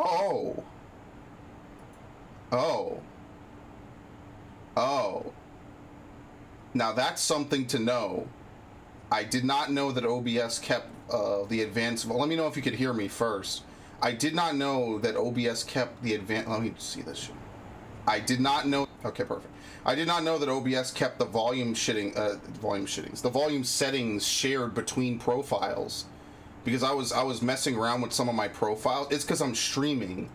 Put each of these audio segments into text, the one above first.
Oh. Oh. Oh. Now that's something to know. I did not know that OBS kept the advanced... Well, let me know if you could hear me first. I did not know that OBS kept the advanced... Let me see this shit. I did not know... Okay, perfect. I did not know that OBS kept the volume the volume settings shared between profiles. Because I was messing around with some of my profiles. It's because I'm streaming.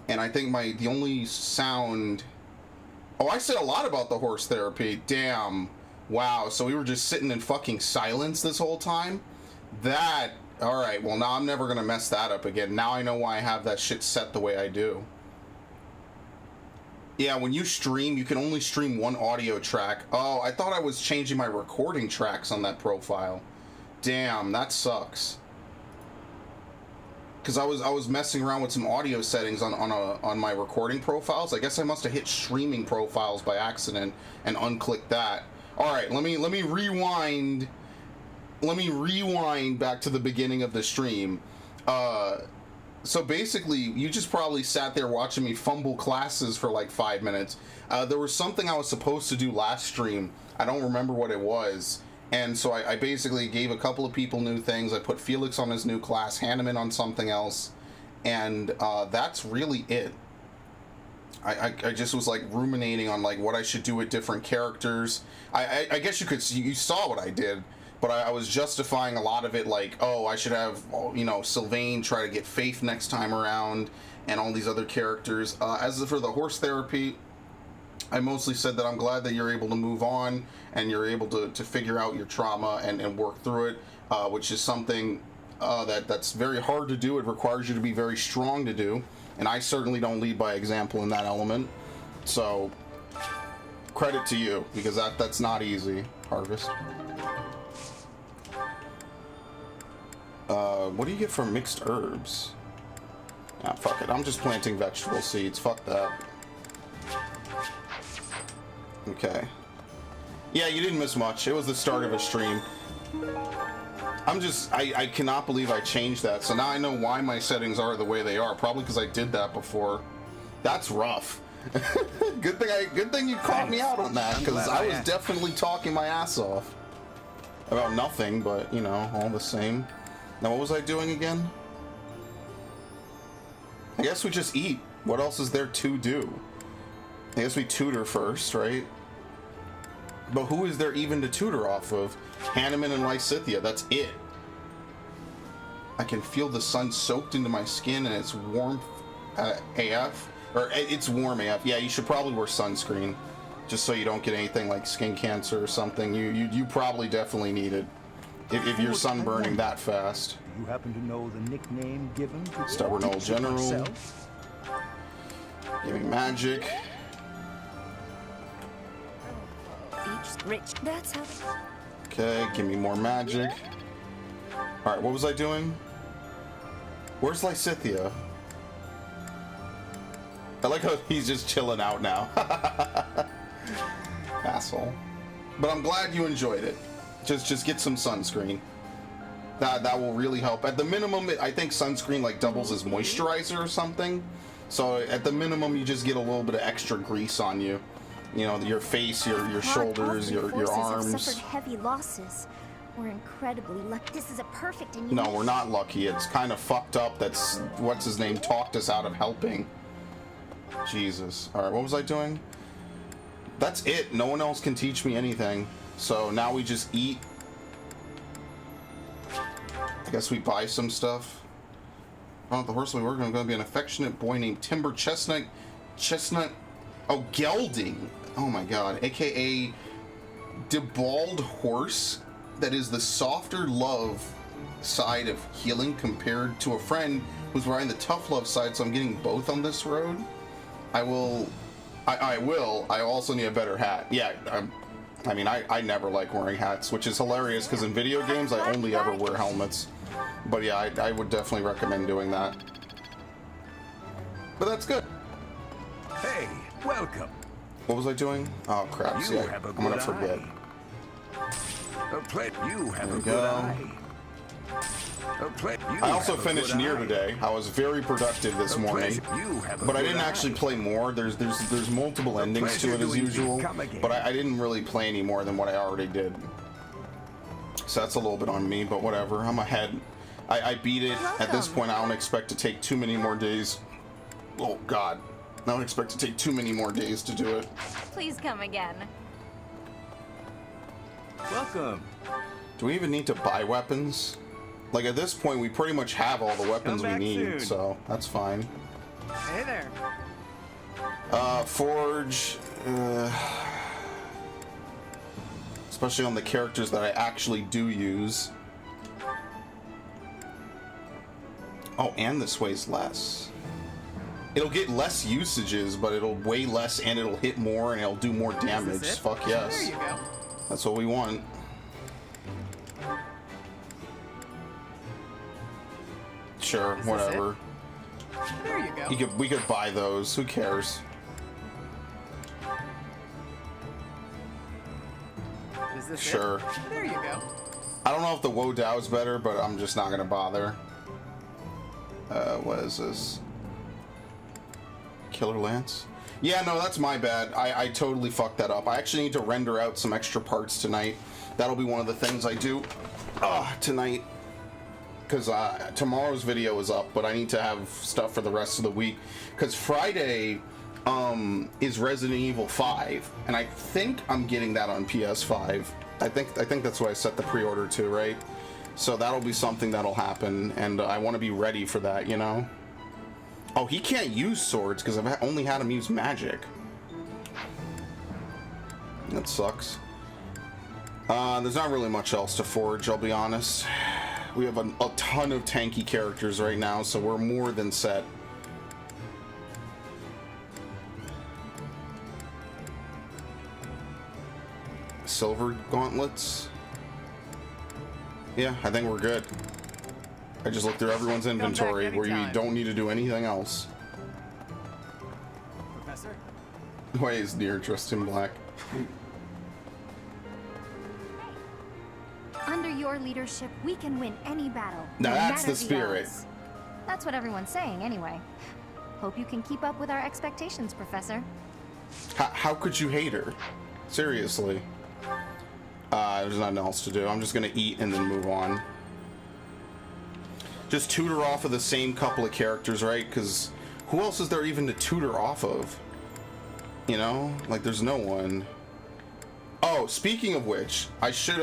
And I think the only sound... Oh, I said a lot about the horse therapy. Damn. Wow, so we were just sitting in fucking silence this whole time? That... Alright, well now I'm never gonna mess that up again. Now I know why I have that shit set the way I do. Yeah, when you stream, you can only stream one audio track. Oh, I thought I was changing my recording tracks on that profile. Damn, that sucks. Because I was messing around with some audio settings on my recording profiles. I guess I must have hit streaming profiles by accident and unclicked that. All right, let me rewind. Let me rewind back to the beginning of the stream. So basically, you just probably sat there watching me fumble classes for like 5 minutes. There was something I was supposed to do last stream. I don't remember what it was. And so I basically gave a couple of people new things. I put Felix on his new class, Hanneman on something else. And that's really it. I just was like ruminating on like what I should do with different characters. I guess you could see, you saw what I did. But I was justifying a lot of it like, oh, I should have, you know, Sylvain try to get Faith next time around, and all these other characters. As for the horse therapy, I mostly said that I'm glad that you're able to move on, and you're able to figure out your trauma and work through it, which is something that's very hard to do. It requires you to be very strong to do, and I certainly don't lead by example in that element. So, credit to you, because that's not easy, Harvest. What do you get from mixed herbs? Ah, fuck it. I'm just planting vegetable seeds. Fuck that. Okay. Yeah, you didn't miss much. It was the start of a stream. I cannot believe I changed that. So now I know why my settings are the way they are. Probably because I did that before. That's rough. Good thing you caught me out on that, because I was definitely talking my ass off. About nothing, but, you know, all the same. Now, what was I doing again? I guess we just eat. What else is there to do? I guess we tutor first, right? But who is there even to tutor off of? Hanneman and Lysithea, that's it. I can feel the sun soaked into my skin and it's warm AF. Or it's warm AF. Yeah, you should probably wear sunscreen. Just so you don't get anything like skin cancer or something. You probably definitely need it. If you're sunburning that fast. Do you happen to know the nickname given to Stubborn old general. Give me magic. Rich. That's how. Okay, give me more magic. Alright, what was I doing? Where's Lysithea? I like how he's just chilling out now. Asshole. But I'm glad you enjoyed it. Just get some sunscreen. That will really help. At the minimum, I think sunscreen like doubles as moisturizer or something. So at the minimum, you just get a little bit of extra grease on you. You know, your face, your shoulders, your arms. Have suffered heavy losses. We're incredibly lucky. This is a perfect and No, we're not lucky. It's kind of fucked up. That's what's his name talked us out of helping. Jesus. All right, what was I doing? That's it. No one else can teach me anything. So now we just eat. I guess we buy some stuff. Oh, the horse we work on is going to be an affectionate boy named Timber Chestnut. Oh, Gelding. Oh my god. AKA Debald Horse. That is the softer love side of healing compared to a friend who's riding the tough love side, so I'm getting both on this road. I will. I also need a better hat. Yeah, I mean, I never like wearing hats, which is hilarious because in video games I only ever wear helmets. But yeah, I would definitely recommend doing that. But that's good. Hey, welcome. What was I doing? Oh crap! See, I'm gonna forget. You have a good eye. I also finished Nier today. I was very productive this morning, but I didn't actually play more. There's multiple endings to it as usual, but I didn't really play any more than what I already did. So that's a little bit on me, but whatever. I'm ahead. I beat it. At this point, I don't expect to take too many more days. Oh God, I don't expect to take too many more days to do it. Please come again. Welcome. Do we even need to buy weapons? Like at this point, we pretty much have all the weapons we need, soon. So that's fine. Hey there. Forge, especially on the characters that I actually do use. Oh, and this weighs less. It'll get less usages, but it'll weigh less and it'll hit more and it'll do more damage. Fuck yes. There you go. That's what we want. Sure, whatever. There you go. We could buy those. Who cares? Is this Sure. it? There you go. I don't know if the Woe Dao is better, but I'm just not gonna bother. What is this? Killer Lance? Yeah, no, that's my bad. I totally fucked that up. I actually need to render out some extra parts tonight. That'll be one of the things I do tonight. Because tomorrow's video is up, but I need to have stuff for the rest of the week. Because Friday is Resident Evil 5, and I think I'm getting that on PS5. I think that's what I set the pre-order to, right? So that'll be something that'll happen, and I want to be ready for that, you know? Oh, he can't use swords because I've only had him use magic. That sucks. There's not really much else to forge, I'll be honest. We have a ton of tanky characters right now, so we're more than set. Silver gauntlets. Yeah, I think we're good. I just looked through everyone's inventory where you don't need to do anything else. Professor? Why is Nier dressed in black? Under your leadership, we can win any battle. Now no that's matter the spirit. odds. That's what everyone's saying, anyway. Hope you can keep up with our expectations, Professor. How could you hate her? Seriously. There's nothing else to do. I'm just gonna eat and then move on. Just tutor off of the same couple of characters, right? Because who else is there even to tutor off of? You know? Like, there's no one. Oh, speaking of which, I should,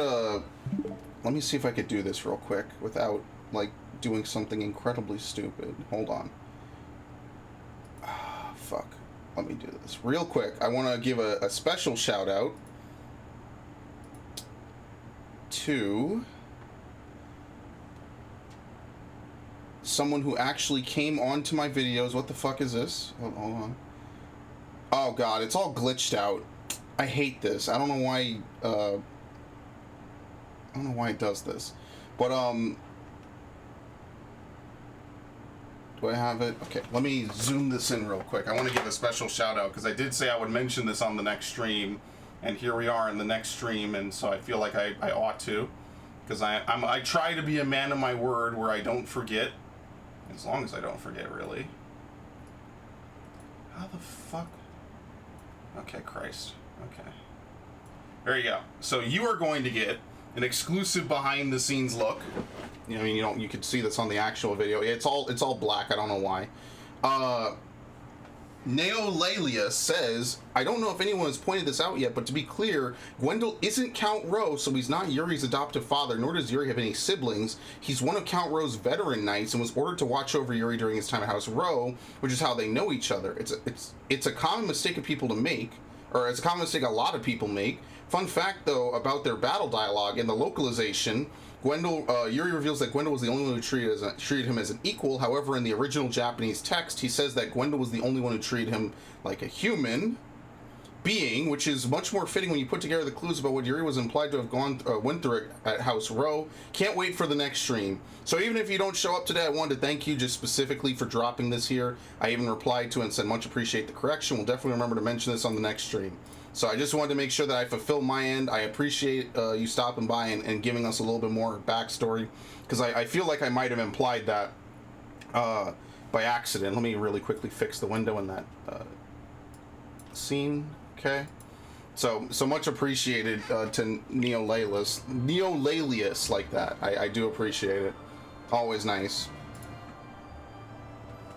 let me see if I could do this real quick without, like, doing something incredibly stupid. Hold on. Ah, fuck. Let me do this real quick. I want to give a special shout out to someone who actually came onto my videos. What the fuck is this? Hold on. Oh god, it's all glitched out. I hate this. I don't know why it does this. But do I have it? Okay, let me zoom this in real quick. I want to give a special shout out because I did say I would mention this on the next stream, and here we are in the next stream, and so I feel like I ought to, because I try to be a man of my word where I don't forget, as long as I don't forget, really. How the fuck? Okay, Christ. Okay. There you go. So you are going to get an exclusive behind the scenes look. I mean, you could see this on the actual video. It's all black. I don't know why. Neolalia says, I don't know if anyone has pointed this out yet, but to be clear, Gwendol isn't Count Rowe, so he's not Yuri's adoptive father, nor does Yuri have any siblings. He's one of Count Rowe's veteran knights and was ordered to watch over Yuri during his time at House Rowe, which is how they know each other. It's a common mistake of people to make, or it's a common mistake a lot of people make. Fun fact, though, about their battle dialogue in the localization, Yuri reveals that Gwendol was the only one who treated him as an equal. However, in the original Japanese text, he says that Gwendol was the only one who treated him like a human being, which is much more fitting when you put together the clues about what Yuri was implied to have went through at House Rowe. Can't wait for the next stream. So even if you don't show up today, I wanted to thank you just specifically for dropping this here. I even replied to it and said, much appreciate the correction. We'll definitely remember to mention this on the next stream. So I just wanted to make sure that I fulfill my end. I appreciate you stopping by and giving us a little bit more backstory, because I feel like I might have implied that by accident. Let me really quickly fix the window in that scene. Okay. So much appreciated to Neolalius like that. I do appreciate it. Always nice.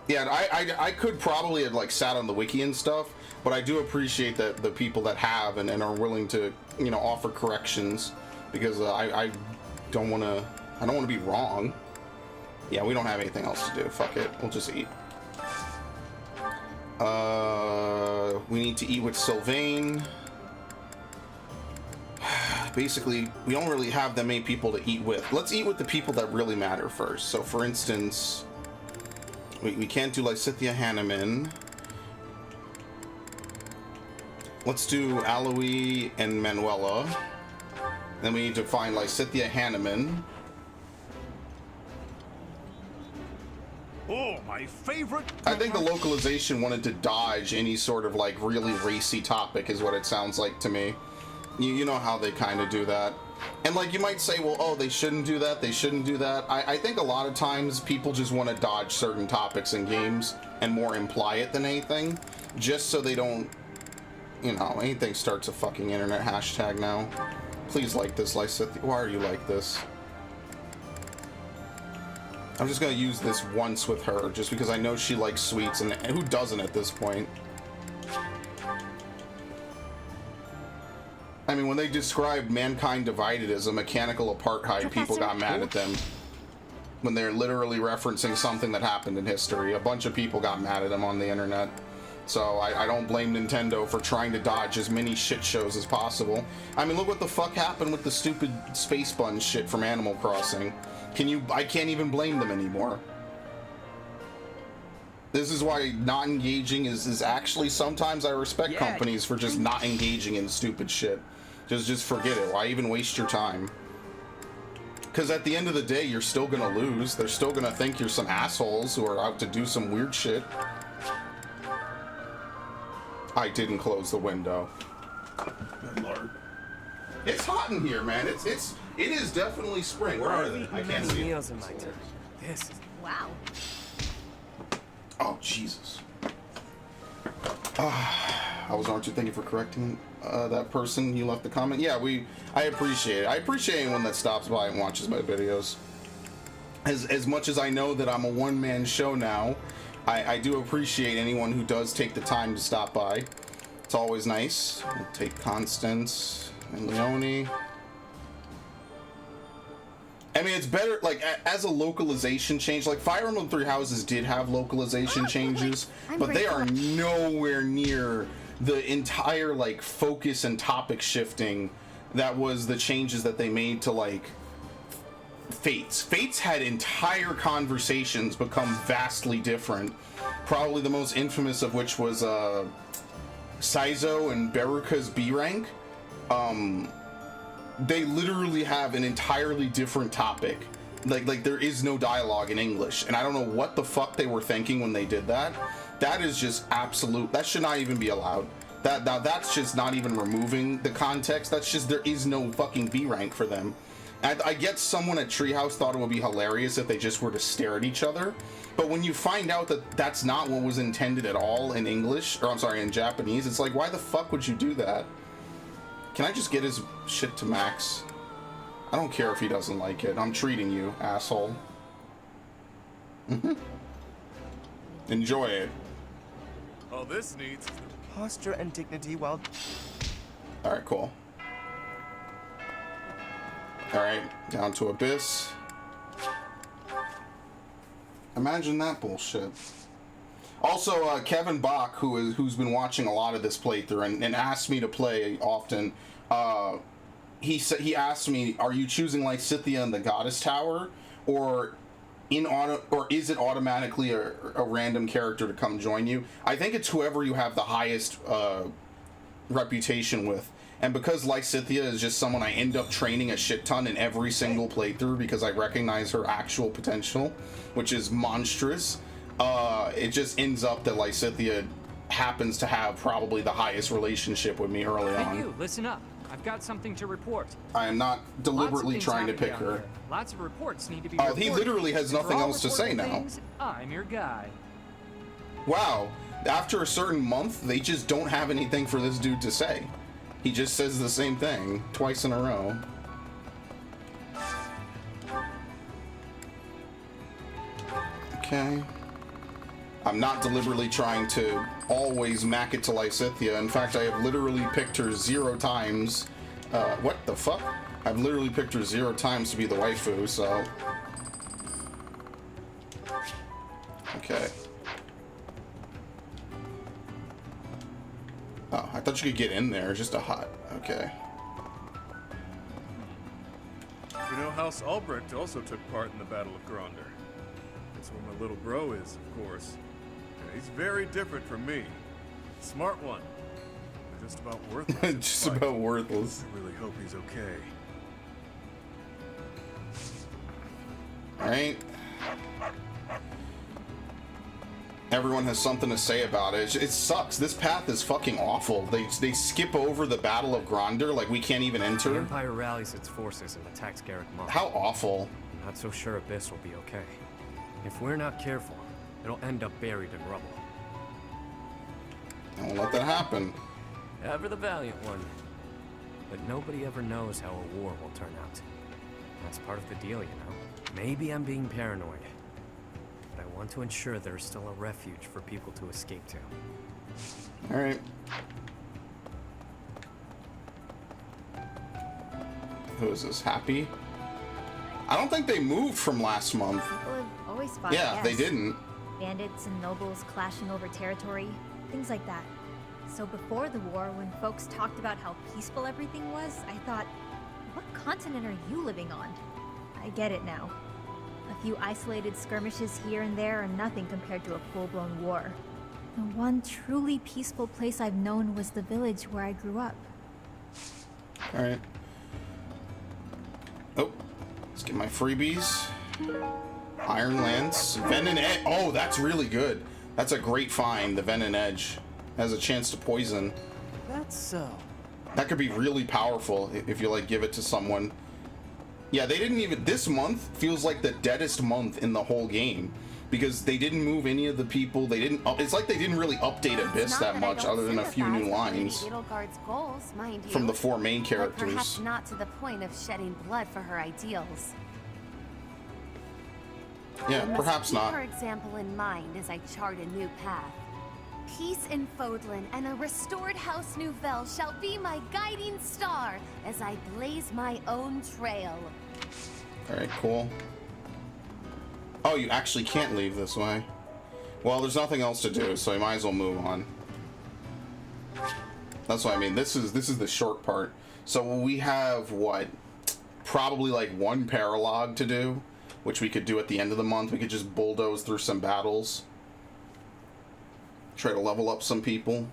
Yeah, I could probably have like sat on the wiki and stuff, but I do appreciate that the people that have and are willing to, you know, offer corrections, because I don't want to be wrong. Yeah, we don't have anything else to do. Fuck it, we'll just eat. We need to eat with Sylvain. Basically, we don't really have that many people to eat with. Let's eat with the people that really matter first. So, for instance, we can't do Lysithea Hanneman. Let's do Aloe and Manuela. Then we need to find Lysithea Hanneman. Oh, my favorite. I think the localization wanted to dodge any sort of like really racy topic, is what it sounds like to me. You know how they kind of do that. And like, you might say, well, oh, they shouldn't do that, they shouldn't do that. I think a lot of times people just want to dodge certain topics in games and more imply it than anything, just so they don't, you know, anything starts a fucking internet hashtag now. Please like this, Lysithea. Why are you like this? I'm just gonna use this once with her, just because I know she likes sweets, and who doesn't at this point? I mean, when they described mankind divided as a mechanical apartheid, people got mad at them. When they're literally referencing something that happened in history, a bunch of people got mad at them on the internet. So I don't blame Nintendo for trying to dodge as many shit shows as possible. I mean, look what the fuck happened with the stupid space bun shit from Animal Crossing. I can't even blame them anymore. This is why not engaging is actually, sometimes I respect companies for just not engaging in stupid shit. Just forget it. Why even waste your time? Because at the end of the day, you're still gonna lose. They're still gonna think you're some assholes who are out to do some weird shit. I didn't close the window. Good lord. It's hot in here, man. It is definitely spring. Where are they? I can't see it. This is Wow. Oh, Jesus. I was Archer. Thank you for correcting that person. You left the comment. Yeah, I appreciate it. I appreciate anyone that stops by and watches my videos. As much as I know that I'm a one-man show now, I do appreciate anyone who does take the time to stop by. It's always nice. We'll take Constance and Leonie. I mean, it's better, like, as a localization change, like, Fire Emblem Three Houses did have localization changes, but they are nowhere near the entire, like, focus and topic shifting that was the changes that they made to, like, Fates. Fates had entire conversations become vastly different. Probably the most infamous of which was, Saizo and Beruka's B rank. They literally have an entirely different topic. Like there is no dialogue in English, and I don't know what the fuck they were thinking when they did that. That is just absolute. That should not even be allowed. That's just not even removing the context. That's just, there is no fucking B rank for them. And I get someone at Treehouse thought it would be hilarious if they just were to stare at each other, but when you find out that that's not what was intended at all in English, or I'm sorry, in Japanese, it's like, why the fuck would you do that? Can I just get his shit to max? I don't care if he doesn't like it. I'm treating you, asshole. Enjoy it. All this needs posture and dignity while... Alright, cool. Alright, down to Abyss. Imagine that bullshit. Also, Kevin Bach, who's been watching a lot of this playthrough and asked me to play often, he asked me, are you choosing Lysithea in the Goddess Tower, or is it automatically a random character to come join you? I think it's whoever you have the highest reputation with. And because Lysithea is just someone I end up training a shit ton in every single playthrough because I recognize her actual potential, which is monstrous, it just ends up that Lysithea happens to have probably the highest relationship with me early Hey, on. you, listen up. I've got something to report. I am not deliberately trying to pick her. Lots of reports need to be Oh, reported. he literally has nothing For all else to say now. things, I'm your guy. Wow. After a certain month, they just don't have anything for this dude to say. He just says the same thing twice in a row. Okay. I'm not deliberately trying to always mack it to Lysithia. In fact, I have literally picked her 0 times. What the fuck? I've literally picked her 0 times to be the waifu, so... Okay. Oh, I thought you could get in there. Just a hut. Okay. You know, House Albrecht also took part in the Battle of Gronder. That's where my little bro is, of course. Yeah, he's very different from me. Smart one. But just about worthless. in Just fight. about worthless. I really hope he's okay. Alright. Everyone has something to say about it. It sucks. This path is fucking awful. They skip over the Battle of Gronder, like we can't even The enter. Empire rallies its forces and attacks Garrick Mall. How awful. I'm not so sure Abyss will be okay. If we're not careful, it'll end up buried in rubble. I won't let that happen. Ever the valiant one. But nobody ever knows how a war will turn out. That's part of the deal, you know. Maybe I'm being paranoid. But I want to ensure there's still a refuge for people to escape to. Alright. Who is this? Happy? I don't think they moved from last month. People have always fought, Yeah, I they guess. didn't. Bandits and nobles clashing over territory, things like that. So before the war, when folks talked about how peaceful everything was, I thought, what continent are you living on? I get it now. A few isolated skirmishes here and there are nothing compared to a full-blown war. The one truly peaceful place I've known was the village where I grew up. Alright. Oh, let's get my freebies. Iron Lance. Venom Edge. Oh, that's really good. That's a great find. The Venom Edge has a chance to poison. That's so. That could be really powerful if you like give it to someone. Yeah, they didn't even. This month feels like the deadest month in the whole game because they didn't move any of the people. They didn't. It's like they didn't really update Abyss It's that not I much, don't other than a few new sympathize with lines Lady Edelgard's goals, mind you, from the 4 main but characters. perhaps not to the point of shedding blood for her ideals. Yeah, I must perhaps keep not. her example in mind as I chart a new path. Peace in Fodlan and a restored House Nouvelle shall be my guiding star as I blaze my own trail. Alright, cool. Oh, you actually can't leave this way. Well, there's nothing else to do, so you might as well move on. That's what I mean. This is the short part. So we have what? Probably like 1 paralog to do, which we could do at the end of the month. We could just bulldoze through some battles. Try to level up some people.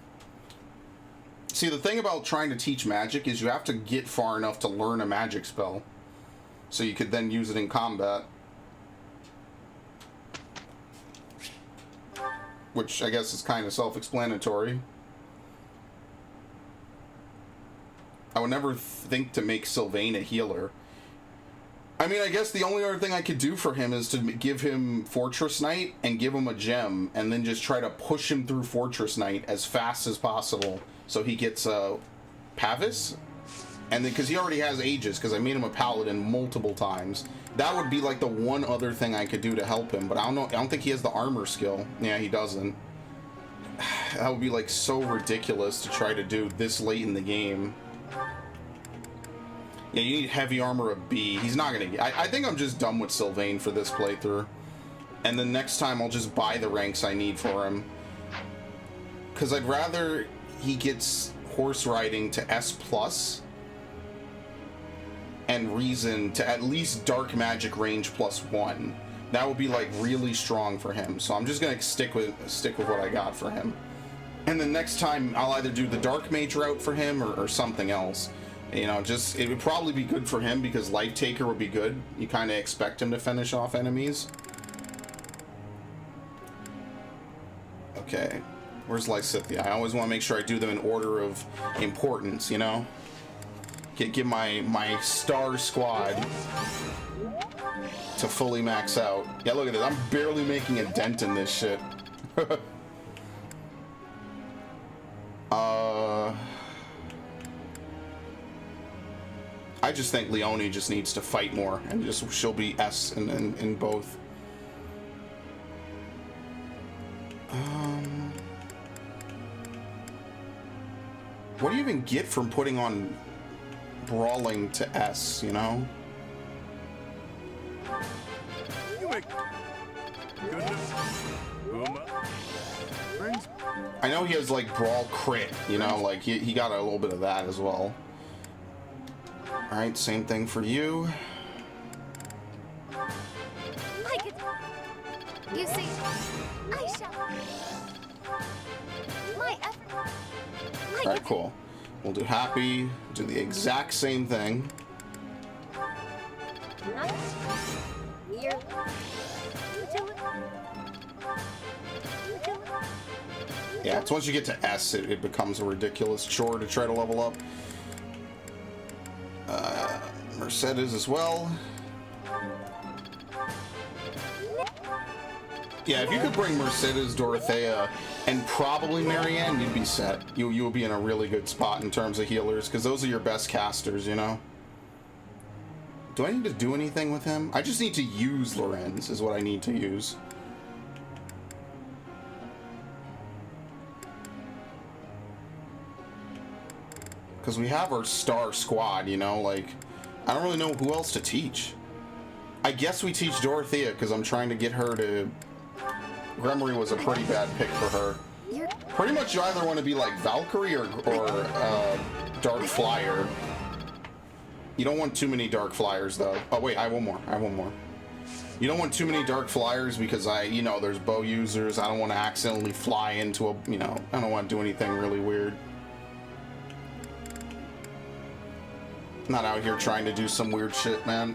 See, the thing about trying to teach magic is you have to get far enough to learn a magic spell, so you could then use it in combat. Which I guess is kind of self-explanatory. I would never think to make Sylvain a healer. I mean, I guess the only other thing I could do for him is to give him Fortress Knight and give him a gem, and then just try to push him through Fortress Knight as fast as possible so he gets Pavis. And then, because he already has Aegis, because I made him a paladin multiple times. That would be like the one other thing I could do to help him, but I don't know. I don't think he has the armor skill. Yeah, he doesn't. That would be like so ridiculous to try to do this late in the game. Yeah, you need heavy armor of B. He's not gonna get. I think I'm just done with Sylvain for this playthrough, and then next time I'll just buy the ranks I need for him. Because I'd rather he gets horse riding to S+ and reason to at least dark magic range +1. That would be like really strong for him. So I'm just gonna stick with what I got for him. And then next time I'll either do the dark mage route for him or something else. You know, just it would probably be good for him because Life Taker would be good. You kind of expect him to finish off enemies. Okay. Where's Lysithia? I always want to make sure I do them in order of importance, you know? Get my star squad to fully max out. Yeah, look at this. I'm barely making a dent in this shit. I just think Leonie just needs to fight more, and just she'll be S in both. What do you even get from putting on brawling to S, you know? You make goodness. Boom. Brings I know he has like brawl crit, you know, like he got a little bit of that as well. All right, same thing for you. I could... You see, I shall... My effort... All right, cool. We'll do happy, do the exact same thing. You're... Yeah, it's once you get to S, it becomes a ridiculous chore to try to level up. Mercedes as well. Yeah, if you could bring Mercedes, Dorothea, and probably Marianne, you'd be set. You would be in a really good spot in terms of healers, because those are your best casters, you know? Do I need to do anything with him? I just need to use Lorenz, is what I need to use. Because we have our star squad, you know, like, I don't really know who else to teach. I guess we teach Dorothea, because I'm trying to get her to... Gremory was a pretty bad pick for her. Pretty much you either want to be like Valkyrie or Dark Flyer. You don't want too many Dark Flyers, though. Oh, wait, I have one more. You don't want too many Dark Flyers because you know, there's bow users. I don't want to accidentally fly into a, you know, I don't want to do anything really weird. Not out here trying to do some weird shit, man.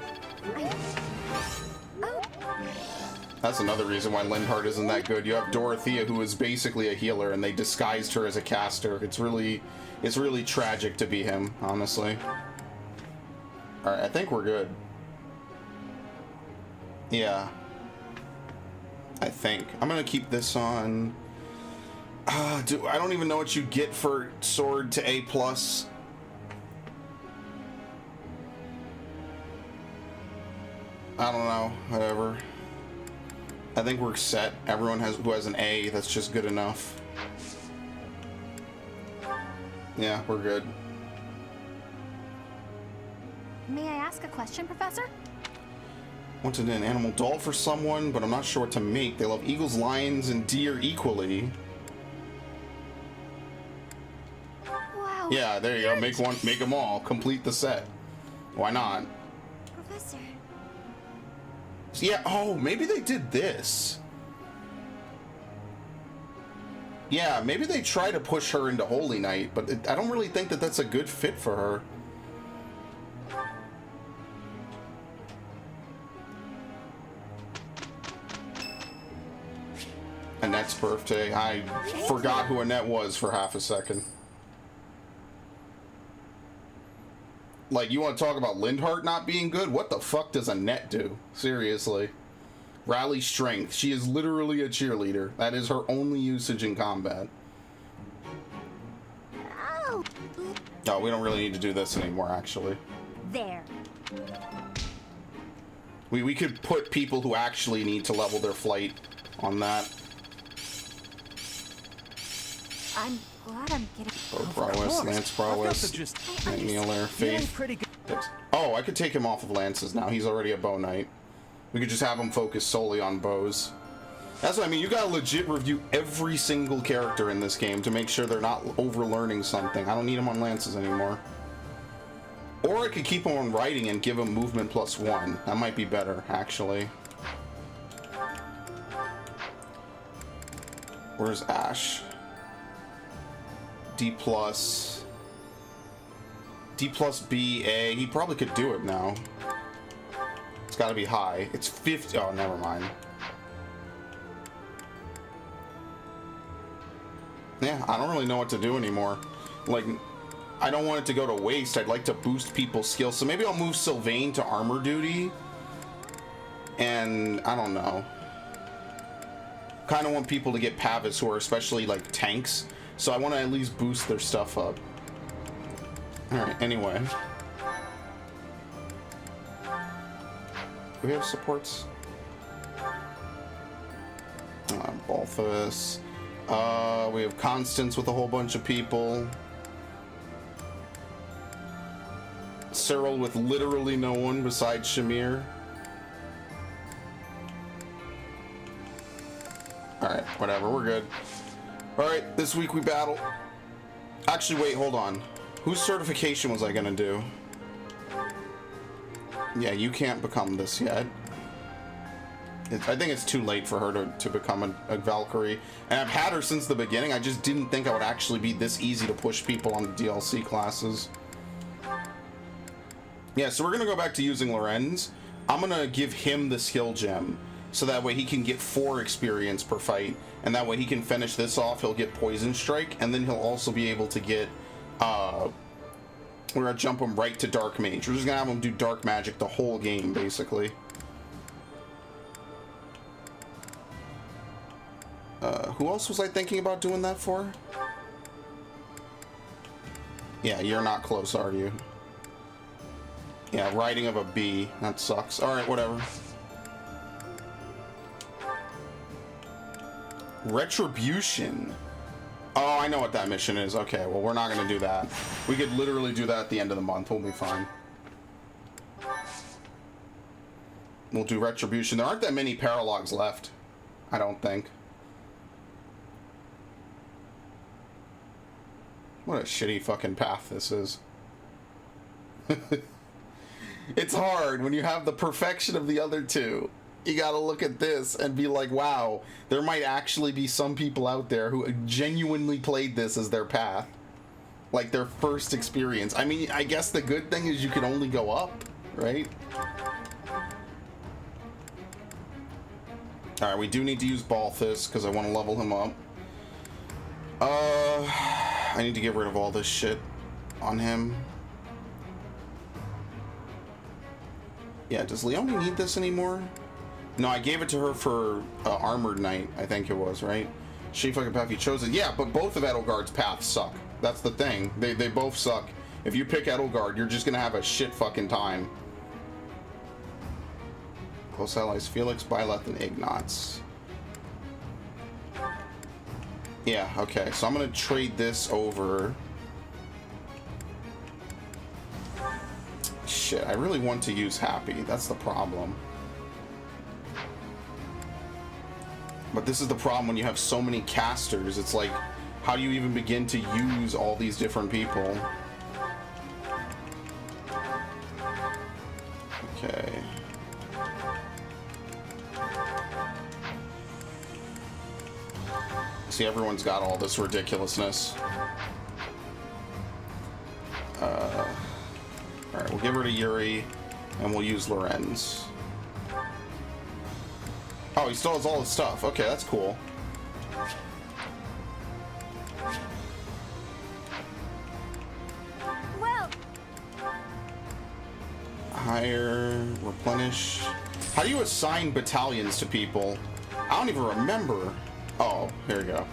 That's another reason why Lindhart isn't that good. You have Dorothea, who is basically a healer, and they disguised her as a caster. It's really tragic to be him, honestly. All right, I think we're good. Yeah. I think. I'm gonna keep this on. I don't even know what you get for sword to A+. I don't know, whatever. I think we're set. Everyone who has an A, that's just good enough. Yeah, we're good. May I ask a question, Professor? Wanted an animal doll for someone, but I'm not sure what to make. They love eagles, lions, and deer equally. Wow. Yeah, there you go. Make them all. Complete the set. Why not? Professor. Yeah, oh, maybe they did this. Yeah, maybe they try to push her into Holy Knight, but I don't really think that that's a good fit for her. Annette's birthday. I forgot who Annette was for half a second. Like, you want to talk about Lindhart not being good? What the fuck does Annette do? Seriously. Rally strength. She is literally a cheerleader. That is her only usage in combat. Oh. No, we don't really need to do this anymore, actually. There. We could put people who actually need to level their flight on that. I'm glad I'm getting... Bow prowess, lance prowess, just healer, faith. pretty good. Oh, I could take him off of lances now. He's already a bow knight. We could just have him focus solely on bows. That's what I mean. You gotta legit review every single character in this game to make sure they're not overlearning something. I don't need him on lances anymore. Or I could keep him on riding and give him movement +1. That might be better, actually. Where's Ash? D+. B, A. He probably could do it now. It's gotta be high. It's 50. Oh, never mind. Yeah, I don't really know what to do anymore. Like, I don't want it to go to waste. I'd like to boost people's skills. So maybe I'll move Sylvain to armor duty. And I don't know. Kind of want people to get Pavis who are especially like tanks. So I want to at least boost their stuff up. Alright, anyway. Do we have supports? Balthus. We have Constance with a whole bunch of people. Cyril with literally no one besides Shamir. Alright, whatever, we're good. Alright, this week we battle. Actually, wait, hold on. Whose certification was I gonna do? Yeah, you can't become this yet. I think it's too late for her to become a Valkyrie. And I've had her since the beginning. I just didn't think I would actually be this easy to push people on the DLC classes. Yeah, so we're gonna go back to using Lorenz. I'm gonna give him the skill gem, so that way he can get 4 experience per fight, and that way he can finish this off. He'll get Poison Strike, and then he'll also be able to get, we're gonna jump him right to Dark Mage. We're just gonna have him do Dark Magic the whole game, basically. Who else was I thinking about doing that for? Yeah, you're not close, are you? Yeah, riding of a bee. That sucks. Alright, whatever. Retribution. Oh, I know what that mission is. Okay, well, we're not going to do that. We could literally do that at the end of the month. We'll be fine. We'll do Retribution. There aren't that many paralogs left, I don't think. What a shitty fucking path this is. It's hard when you have the perfection of the other two. You gotta look at this and be like, wow, there might actually be some people out there who genuinely played this as their path. Like their first experience. I mean, I guess the good thing is you can only go up, right? Alright, we do need to use Balthus because I want to level him up. I need to get rid of all this shit on him. Yeah, does Leonie need this anymore? No, I gave it to her for Armored Knight, I think it was, right? She fucking path, you chose it. Yeah, but both of Edelgard's paths suck. That's the thing. They both suck. If you pick Edelgard, you're just gonna have a shit fucking time. Close allies, Felix, Byleth, and Ignatz. Yeah, okay, so I'm gonna trade this over. Shit, I really want to use Happy. That's the problem. But this is the problem when you have so many casters. It's like, how do you even begin to use all these different people? Okay. See, everyone's got all this ridiculousness. Alright, we'll give her to Yuri, and we'll use Lorenz. Oh, he still has all his stuff. Okay, that's cool. Well, Hire, replenish. How do you assign battalions to people? I don't even remember. Oh, here we go.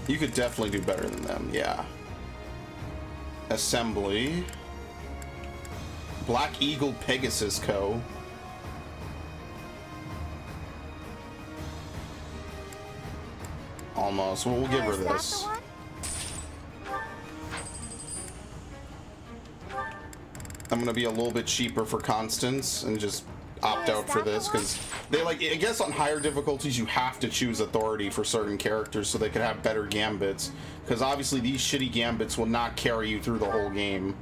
You could definitely do better than them, yeah. Assembly. Black Eagle Pegasus Co. Almost. Well, we'll give her is that this. the one? I'm gonna be a little bit cheaper for Constance and just opt out for this because they like, I guess on higher difficulties you have to choose authority for certain characters so they could have better gambits, because obviously these shitty gambits will not carry you through the whole game.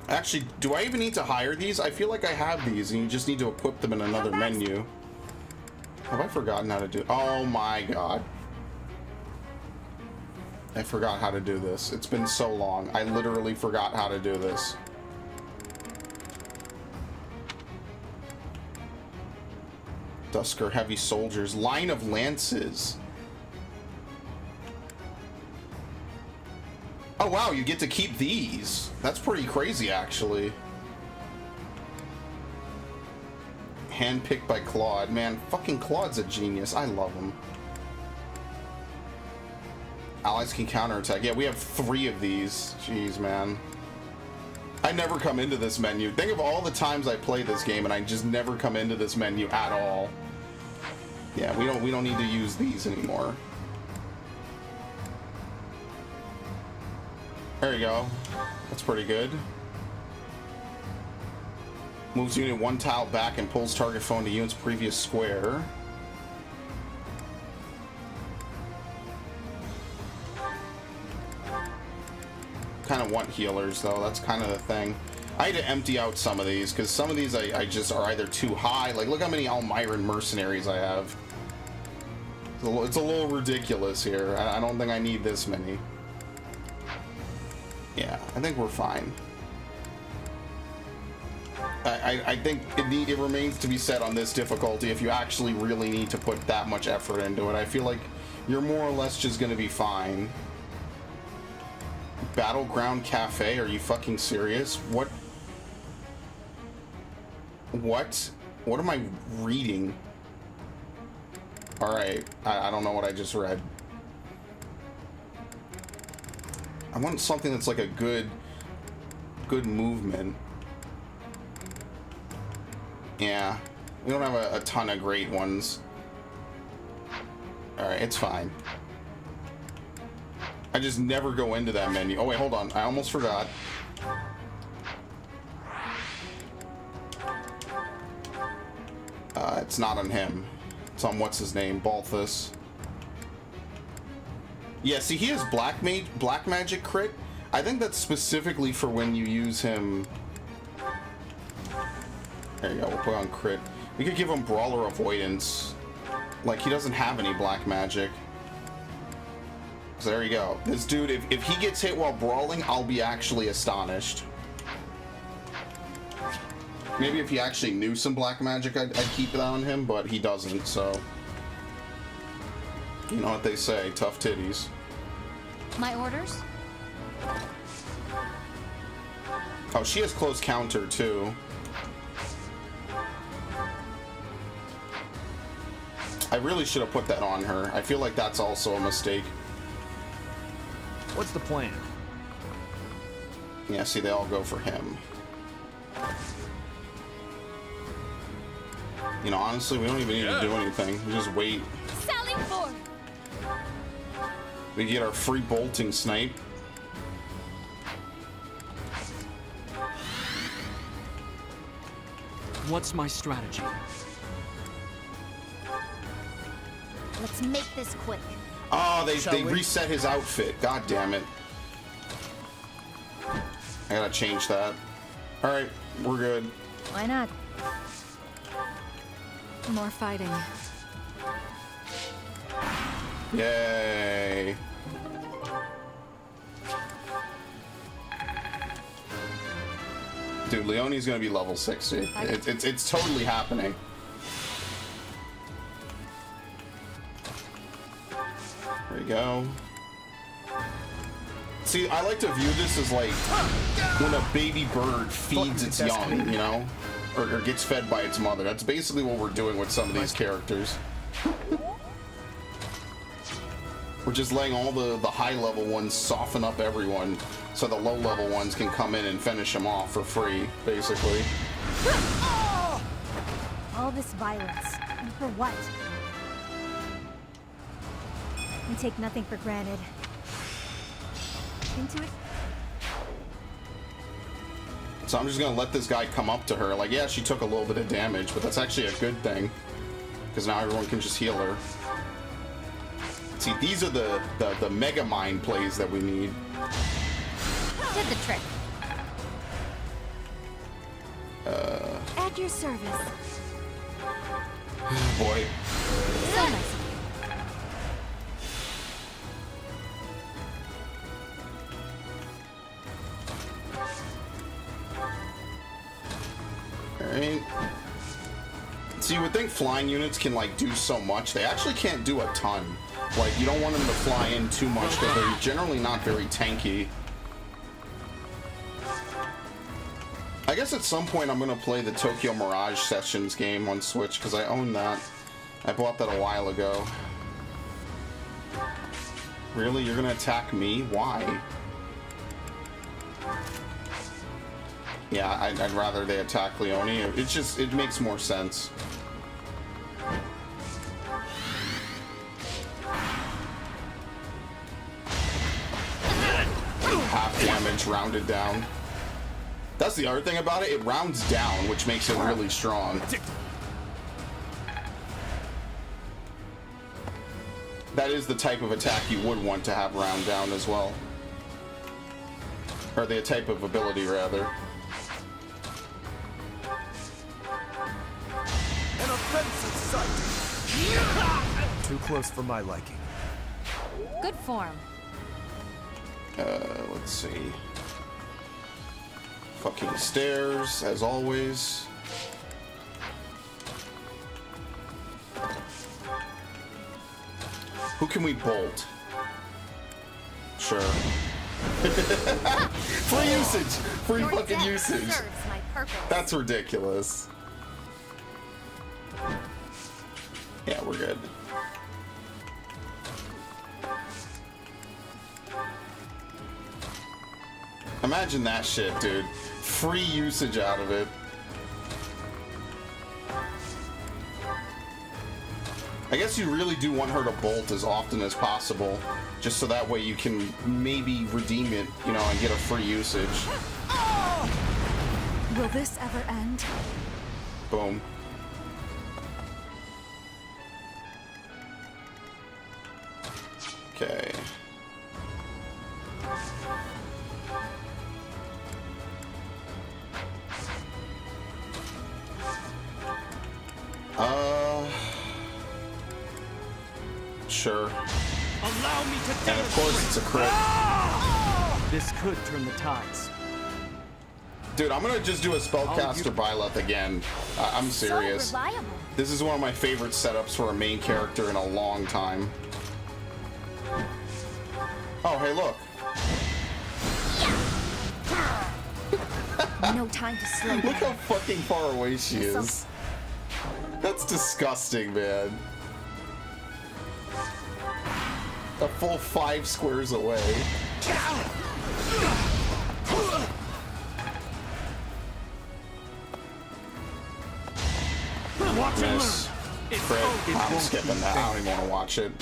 Actually, do I even need to hire these? I feel like I have these and you just need to equip them in another menu. Have I forgotten how to do? Oh my god. I forgot how to do this. It's been so long. I literally forgot how to do this. Dusker heavy soldiers. Line of lances. Oh wow, you get to keep these. That's pretty crazy, actually. Handpicked by Claude. Man, fucking Claude's a genius. I love him. Allies can counterattack. Yeah, we have 3 of these. Jeez, man. I never come into this menu. Think of all the times I play this game and I just never come into this menu at all. Yeah, we don't need to use these anymore. There you go. That's pretty good. Moves unit 1 tile back and pulls target phone to unit's previous square. Kind of want healers though, that's kind of the thing. I had to empty out some of these because some of these I just are either too high. Like look how many Almiran mercenaries I have. It's a little ridiculous here. I don't think I need this many. Yeah, I think we're fine. I think it remains to be said on this difficulty if you actually really need to put that much effort into it. I feel like you're more or less just gonna be fine. Battleground Cafe? Are you fucking serious? What? What am I reading? Alright, I don't know what I just read. I want something that's like a good movement. Yeah, we don't have a ton of great ones. Alright, it's fine. I just never go into that menu. Oh wait, hold on. I almost forgot. It's not on him. It's on what's his name, Balthus. Yeah, see, he has black magic crit. I think that's specifically for when you use him. There you go. We'll put on crit. We could give him brawler avoidance. Like he doesn't have any black magic. So there you go. This dude, if he gets hit while brawling, I'll be actually astonished. Maybe if he actually knew some black magic, I'd keep that on him, but he doesn't, so... You know what they say, tough titties. My orders? Oh, she has close counter, too. I really should have put that on her. I feel like that's also a mistake. What's the plan? Yeah, see, they all go for him. You know, honestly, we don't even need to do anything. We just wait. Sallying forth! We get our free bolting snipe. What's my strategy? Let's make this quick. Oh, they we? reset his outfit. God damn it. I gotta change that. Alright, we're good. Why not? More fighting. Yay. Dude, Leonie's gonna be level 60. It's totally happening. There we go. See, I like to view this as like when a baby bird feeds its young, you know? Or gets fed by its mother. That's basically what we're doing with some of these characters. We're just letting all the high level ones soften up everyone so the low level ones can come in and finish them off for free, basically. All this violence. And for what? We take nothing for granted. Into it? So I'm just gonna let this guy come up to her. Like, yeah, she took a little bit of damage, but that's actually a good thing. Because now everyone can just heal her. See, these are the mega mind plays that we need. Did the trick. At your service. Boy. So nice. Alright. So you would think flying units can like do so much. They actually can't do a ton. Like, you don't want them to fly in too much because they're generally not very tanky. I guess at some point I'm gonna play the Tokyo Mirage Sessions game on Switch because I own that. I bought that a while ago. Really? You're gonna attack me? Why? Yeah, I'd rather they attack Leone. It's just, it makes more sense. Half damage rounded down. That's the other thing about it. It rounds down, which makes it really strong. That is the type of attack you would want to have round down as well. Or the type of ability, rather. An offensive sight! Too close for my liking. Good form. Let's see. Fucking stairs, as always. Who can we bolt? Sure. Free usage! Free Your fucking death usage! serves my purpose. That's ridiculous. Yeah, we're good. Imagine that shit, dude. Free usage out of it. I guess you really do want her to bolt as often as possible, just so that way you can maybe redeem it, you know, and get a free usage. Will this ever end? Boom. Okay. Sure. Allow me to And of course it's a crit. This could turn the tides. Dude, I'm gonna just do a spellcaster Byleth again. I'm serious. So reliable. This is one of my favorite setups for a main character in a long time. Oh, hey, look. No time to slow Look down. how fucking far away she is. That's disgusting, man. A full 5 squares away. Miss. Crit. I'm skipping that. I don't even want to watch it.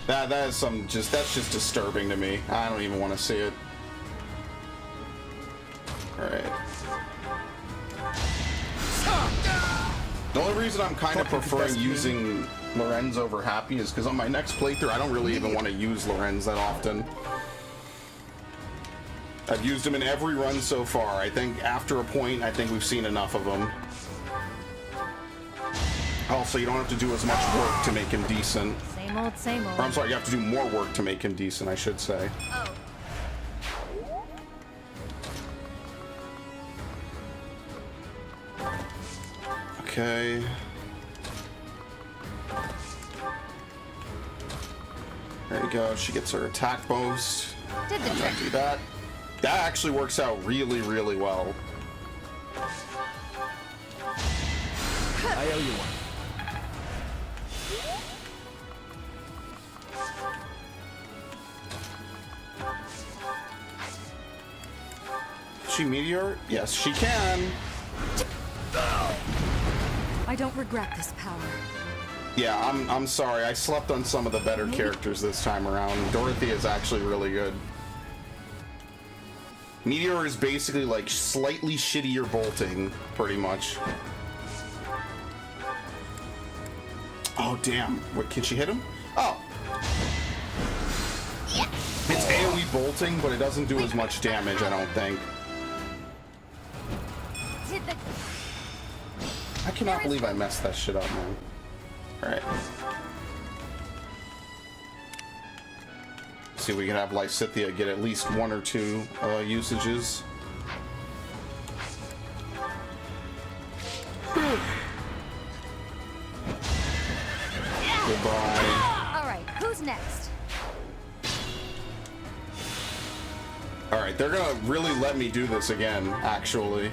That is some just, that's just disturbing to me. I don't even want to see it. Alright. The only reason I'm kind of preferring using Lorenz over Happy is because on my next playthrough I don't really even want to use Lorenz that often. I've used him in every run so far. I think after a point, I think we've seen enough of him. Also, you don't have to do as much work to make him decent. Same old, same old. Or I'm sorry, you have to do more work to make him decent, I should say. Oh. Okay. There you go. She gets her attack boost. Did the I'm trick. gonna do that. That actually works out really, really well. I owe you one. She meteor? Yes, she can. I don't regret this power. Yeah, I'm sorry. I slept on some of the better characters this time around. Dorothy is actually really good. Meteor is basically like slightly shittier bolting, pretty much. Oh, damn. What, can she hit him? Oh. It's AoE bolting, but it doesn't do as much damage, I don't think. Did the... I cannot believe I messed that shit up, man. Alright. See if we can have Lysithea get at least 1 or 2 usages. Goodbye. Alright, who's next? Alright, they're gonna really let me do this again, actually.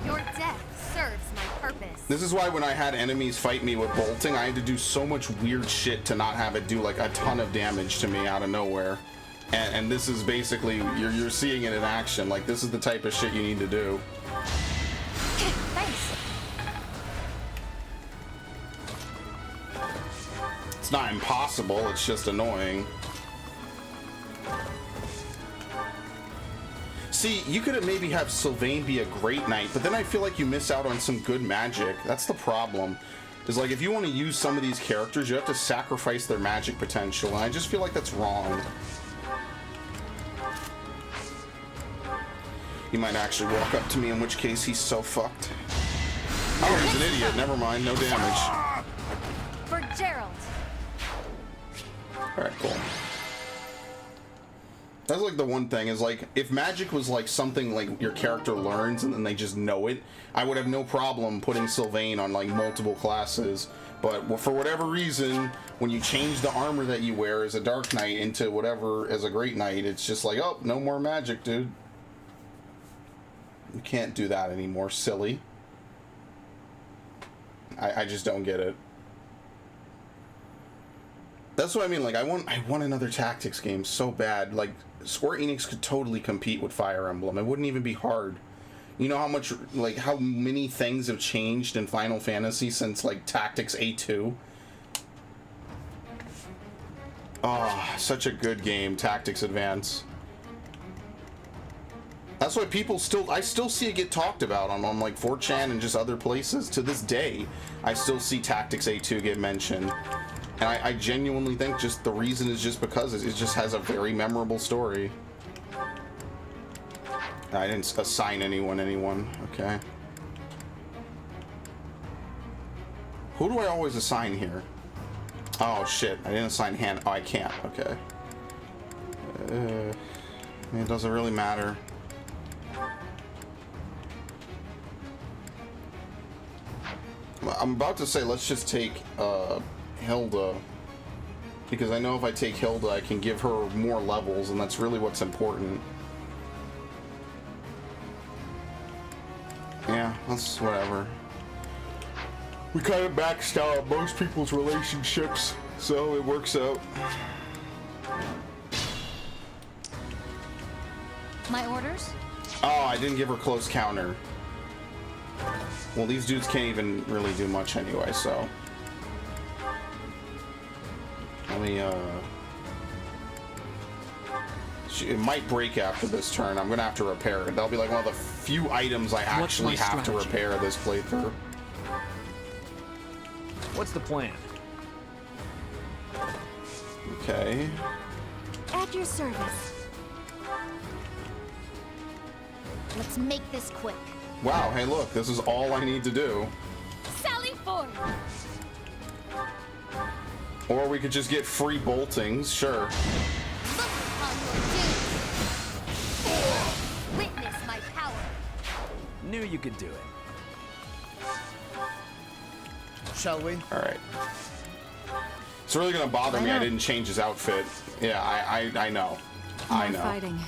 Your death serves my purpose. This is why when I had enemies fight me with bolting, I had to do so much weird shit to not have it do like a ton of damage to me out of nowhere. And this is basically, you're seeing it in action. Like, this is the type of shit you need to do. Thanks. It's not impossible, it's just annoying. See, you could maybe have Sylvain be a great knight, but then I feel like you miss out on some good magic. That's the problem. Is like, if you want to use some of these characters, you have to sacrifice their magic potential, and I just feel like that's wrong. He might actually walk up to me, in which case he's so fucked. Oh, he's an idiot. Never mind, no damage. For Gerald. Alright, cool. That's like the one thing, is like, if magic was like something like your character learns and then they just know it, I would have no problem putting Sylvain on like multiple classes. But for whatever reason, when you change the armor that you wear as a Dark Knight into whatever as a Great Knight, it's just like, oh, no more magic, dude. You can't do that anymore, silly. I just don't get it. That's what I mean, like, I want another tactics game so bad. Like, Square Enix could totally compete with Fire Emblem. It wouldn't even be hard. You know how much, like, how many things have changed in Final Fantasy since, like, Tactics A2? Oh, such a good game, Tactics Advance. That's why people I still see it get talked about on like 4chan and just other places. To this day, I still see Tactics A2 get mentioned. And I genuinely think just the reason is just because it just has a very memorable story. I didn't assign anyone. Okay. Who do I always assign here? Oh shit, I didn't assign Han. Oh, I can't. Okay. I mean, it doesn't really matter. I'm about to say let's just take Hilda, because I know if I take Hilda I can give her more levels, and that's really what's important. Yeah, that's whatever. We kind of maxed out most people's relationships, so it works out. My orders? Oh, I didn't give her close counter. Well, these dudes can't even really do much anyway, so... Let me, it might break after this turn. I'm gonna have to repair it. That'll be like one of the few items I actually have to repair this playthrough. What's the plan? Okay. At your service. Let's make this quick. Wow, hey look, this is all I need to do. Sally forward! Or we could just get free boltings, sure. Look upon your doom! Witness my power! Knew you could do it. Shall we? Alright. It's really gonna bother me I didn't change his outfit. Yeah, I know. I know. Fighting.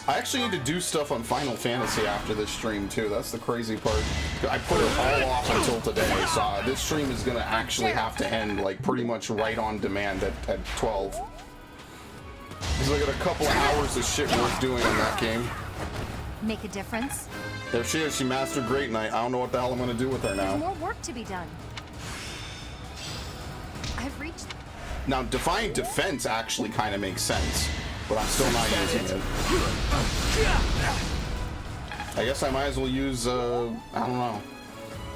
I actually need to do stuff on Final Fantasy after this stream too. That's the crazy part. I put it all off until today, so this stream is gonna actually have to end like pretty much right on demand at 12. Because I got a couple of hours of shit worth doing on that game. Make a difference? There she is. She mastered Great Knight. I don't know what the hell I'm gonna do with her There's now. more work to be done. I've reached... Now, Defiant Defense actually kind of makes sense, but I'm still not using it. I guess I might as well use, I don't know.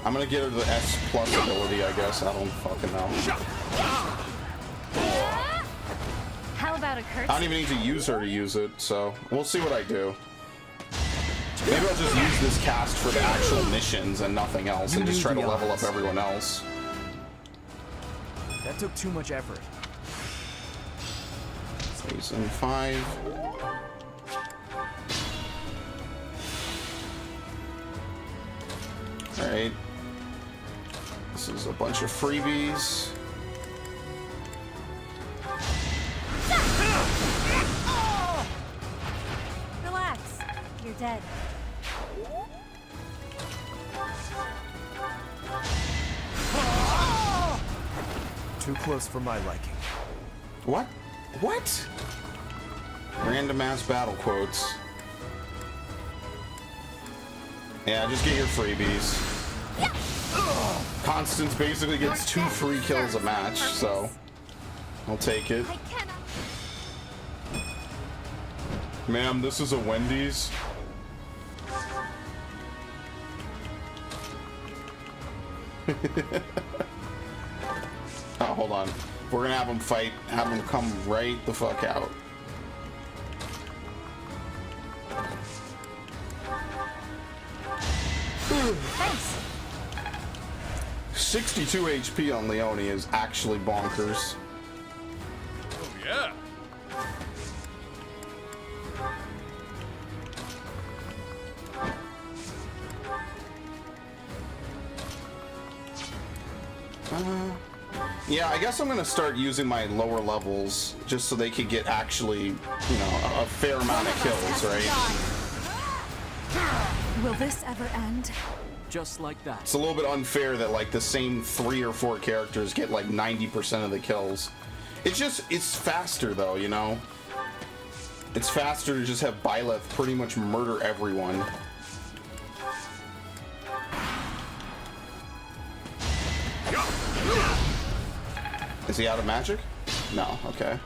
I'm gonna get her the S plus ability, I guess. I don't fucking know. How about a curtsy? I don't even need to use her to use it, so we'll see what I do. Maybe I'll just use this cast for the actual missions and nothing else, and just try to level up everyone else. That took too much effort. Season 5. Alright. This is a bunch of freebies. Relax. You're dead. Too close for my liking. What? What? Random ass battle quotes. Yeah, just get your freebies. Constance basically gets 2 free kills a match, so I'll take it. I cannot. Ma'am, this is a Wendy's. Oh, hold on. We're gonna have them fight, have them come right the fuck out. Thanks. 62 HP on Leone is actually bonkers. Oh, yeah. Yeah, I guess I'm gonna start using my lower levels just so they could get actually, you know, a fair amount of kills, right? Will this ever end? Just like that. It's a little bit unfair that like the same 3 or 4 characters get like 90% of the kills. It's faster though, you know? It's faster to just have Byleth pretty much murder everyone. Is he out of magic? No, okay.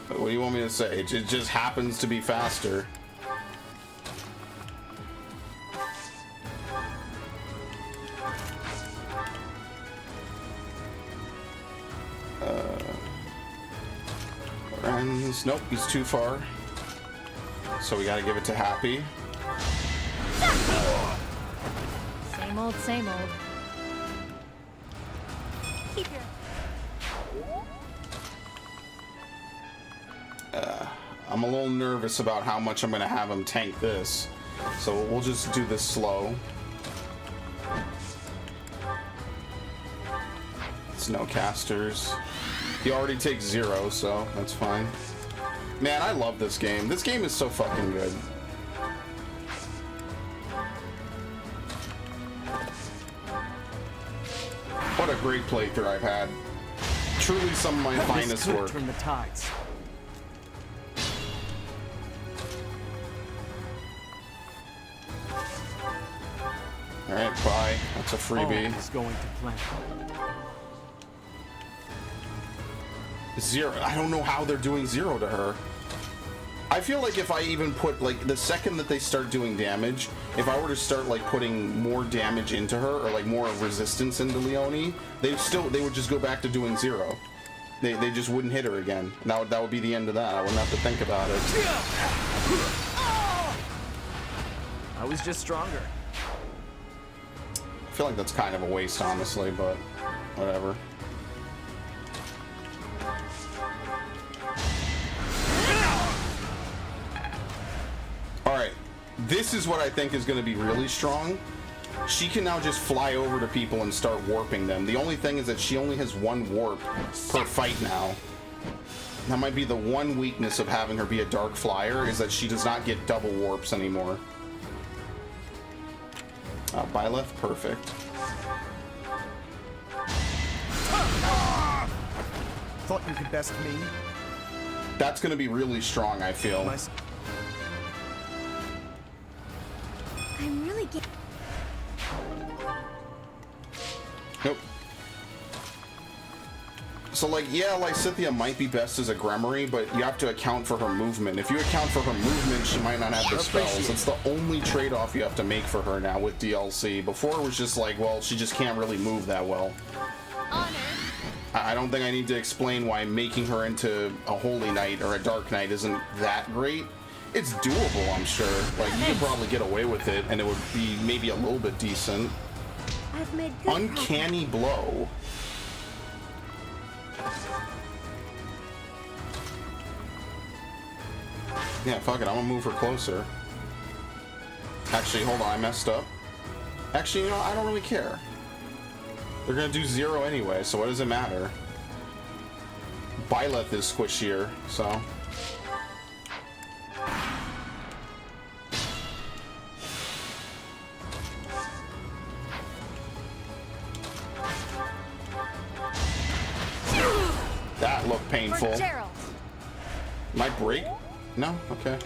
What do you want me to say? It just happens to be faster. Friends. Nope, he's too far. So we gotta give it to Happy. Same old, same old. Keep your... I'm a little nervous about how much I'm gonna have him tank this. So we'll just do this slow. It's no casters. He already takes 0, so that's fine. Man, I love this game. This game is so fucking good. What a great playthrough I've had. Truly some of my finest work. Turn the tides. Alright, bye. That's a freebie. All is going to plan. 0. I don't know how they're doing 0 to her. I feel like if I even put, like, the second that they start doing damage, if I were to start, like, putting more damage into her, or, like, more resistance into Leone, they would just go back to doing 0. They just wouldn't hit her again. That would be the end of that. I wouldn't have to think about it. I was just stronger. I feel like that's kind of a waste, honestly, but whatever. Alright, this is what I think is going to be really strong. She can now just fly over to people and start warping them. The only thing is that she only has 1 warp per fight now. That might be the one weakness of having her be a dark flyer, is that she does not get double warps anymore. Byleth, perfect. Thought you could best me? That's going to be really strong, I feel. I'm really getting... Nope. So, like, yeah, Lysithea might be best as a Gremory, but you have to account for her movement. If you account for her movement, she might not have the spells. It's the only trade-off you have to make for her now with DLC. Before, it was just like, well, she just can't really move that well. Honor. I don't think I need to explain why making her into a Holy Knight or a Dark Knight isn't that great. It's doable, I'm sure. Like, you could probably get away with it, and it would be maybe a little bit decent. I've made good Uncanny Blow. Yeah, fuck it, I'm gonna move her closer. Actually, hold on, I messed up. Actually, you know, I don't really care. They're gonna do 0 anyway, so what does it matter? Byleth is squishier, so... That looked painful. For Gerald. Might break? No? Okay.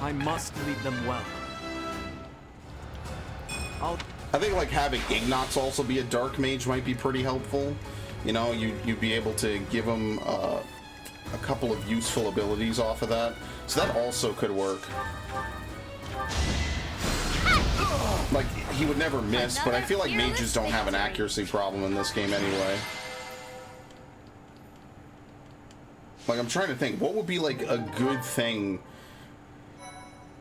I must lead them well. I think like having Ignots also be a dark mage might be pretty helpful. You know, you'd be able to give him a couple of useful abilities off of that. So that also could work. Like, he would never miss, but I feel like mages don't have an accuracy problem in this game anyway. Like, I'm trying to think, what would be like a good thing?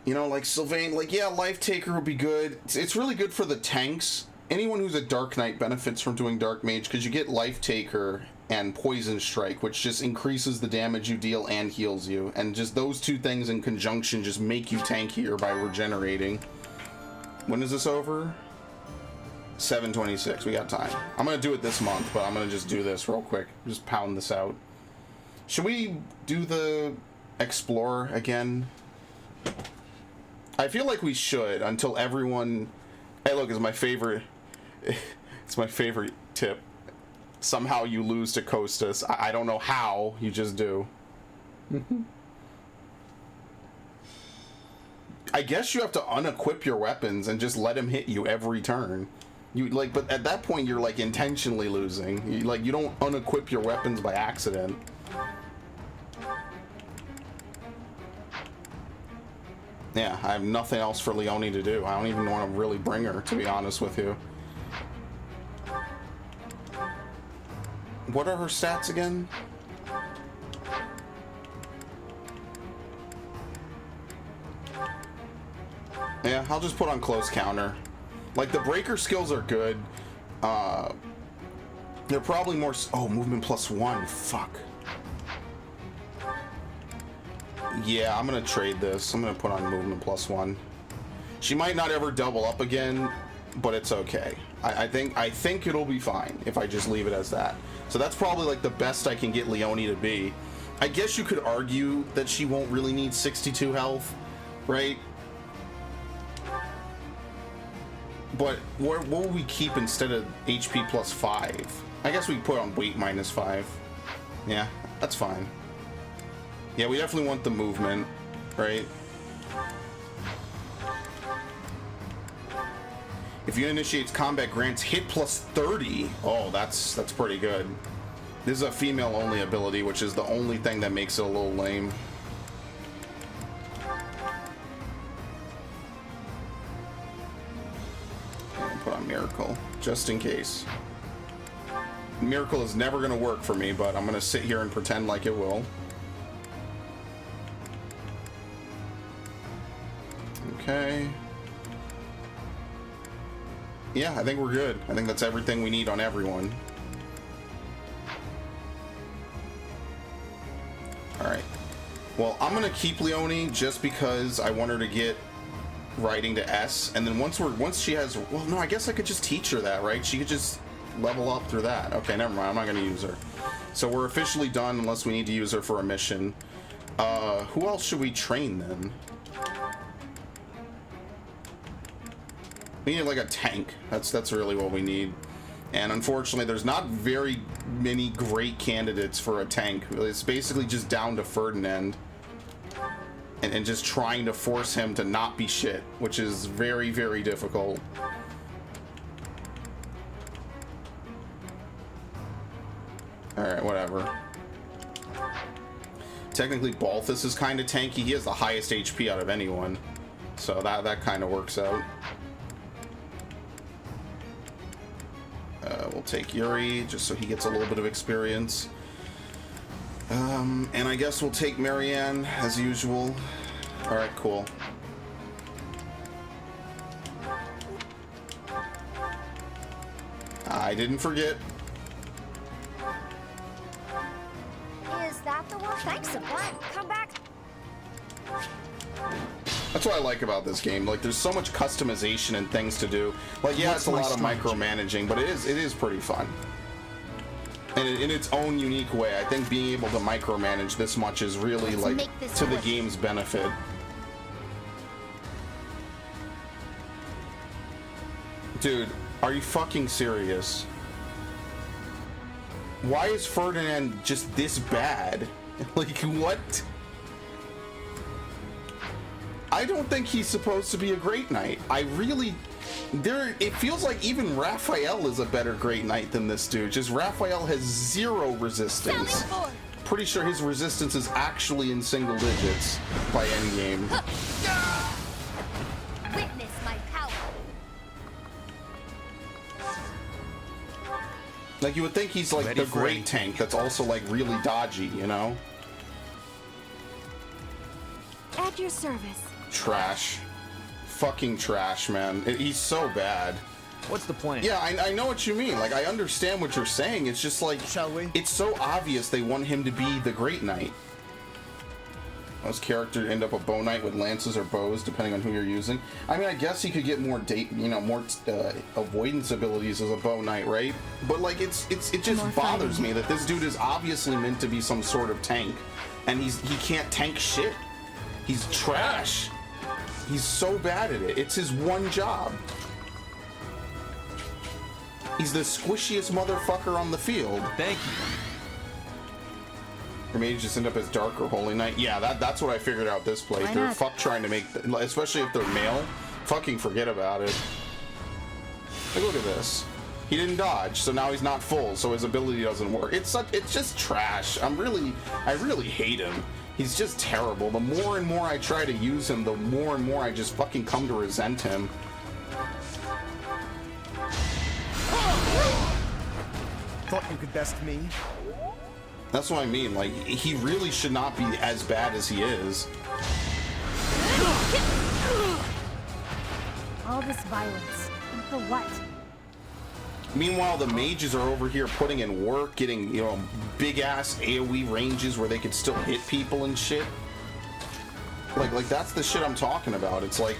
You know, like Sylvain, like, yeah, Life Taker would be good. It's really good for the tanks. Anyone who's a Dark Knight benefits from doing Dark Mage, because you get Life Taker and Poison Strike, which just increases the damage you deal and heals you. And just those two things in conjunction just make you tankier by regenerating. When is this over? 7:26. We got time. I'm going to do it this month, but I'm going to just do this real quick. Just pound this out. Should we do the Explorer again? I feel like we should until everyone... Hey, look, it's my favorite... It's my favorite tip. Somehow you lose to Costas. I don't know how, you just do. I guess you have to unequip your weapons and just let him hit you every turn. You like, but at that point you're like intentionally losing. You don't unequip your weapons by accident. Yeah, I have nothing else for Leonie to do. I don't even want to really bring her, to be honest with you. What are her stats again? Yeah, I'll just put on close counter. Like, the breaker skills are good. They're probably more... Oh, movement +1. Fuck. Yeah, I'm gonna trade this. I'm gonna put on movement +1. She might not ever double up again, but it's okay. I think it'll be fine if I just leave it as that. So that's probably like the best I can get Leonie to be. I guess you could argue that she won't really need 62 health, right? But what will we keep instead of HP +5? I guess we put on weight -5. Yeah, that's fine. Yeah, we definitely want the movement, right? If you initiate combat, grants hit +30. Oh, that's pretty good. This is a female-only ability, which is the only thing that makes it a little lame. And put on Miracle, just in case. Miracle is never going to work for me, but I'm going to sit here and pretend like it will. Okay. Yeah, I think we're good. I think that's everything we need on everyone. Alright. Well, I'm gonna keep Leonie just because I want her to get writing to S, and then once she has... Well, no, I guess I could just teach her that, right? She could just level up through that. Okay, never mind. I'm not gonna use her. So we're officially done unless we need to use her for a mission. Who else should we train then? We need like a tank. That's really what we need. And unfortunately, there's not very many great candidates for a tank. It's basically just down to Ferdinand. And just trying to force him to not be shit, which is very, very difficult. Alright, whatever. Technically, Balthus is kind of tanky. He has the highest HP out of anyone. So that kind of works out. We'll take Yuri, just so he gets a little bit of experience. And I guess we'll take Marianne, as usual. Alright, cool. I didn't forget. Is that the one? Thanks a bunch. Come back. That's what I like about this game. Like, there's so much customization and things to do. Like, yeah, it's a lot of micromanaging, but it is pretty fun. And in its own unique way, I think being able to micromanage this much is really, like, to the game's benefit. Dude, are you fucking serious? Why is Ferdinand just this bad? Like, what? I don't think he's supposed to be a Great Knight. It feels like even Raphael is a better Great Knight than this dude. Just Raphael has 0 resistance. Pretty sure his resistance is actually in single digits by endgame. Witness my power. Like, you would think he's like the great tank that's also like really dodgy, you know? At your service. Trash. Fucking trash, man. He's so bad. What's the plan? Yeah, I know what you mean. Like, I understand what you're saying. It's just like, shall we? It's so obvious they want him to be the Great Knight. Most characters end up a bow knight with lances or bows, depending on who you're using. I mean, I guess he could get more avoidance abilities as a bow knight, right? But like, it just bothers me that this dude is obviously meant to be some sort of tank, and he can't tank shit. He's trash. He's so bad at it. It's his one job. He's the squishiest motherfucker on the field. Thank you. Or maybe just end up as Dark or Holy Knight. Yeah, that's what I figured out this playthrough. Fuck trying to make, especially if they're male, fucking forget about it. Like, look at this. He didn't dodge, so now he's not full, so his ability doesn't work. It's just trash. I really hate him. He's just terrible. The more and more I try to use him, the more and more I just fucking come to resent him. Thought you could best me? That's what I mean. Like, he really should not be as bad as he is. All this violence. And for what? Meanwhile, the mages are over here putting in work, getting, big ass AoE ranges where they could still hit people and shit. Like that's the shit I'm talking about. It's like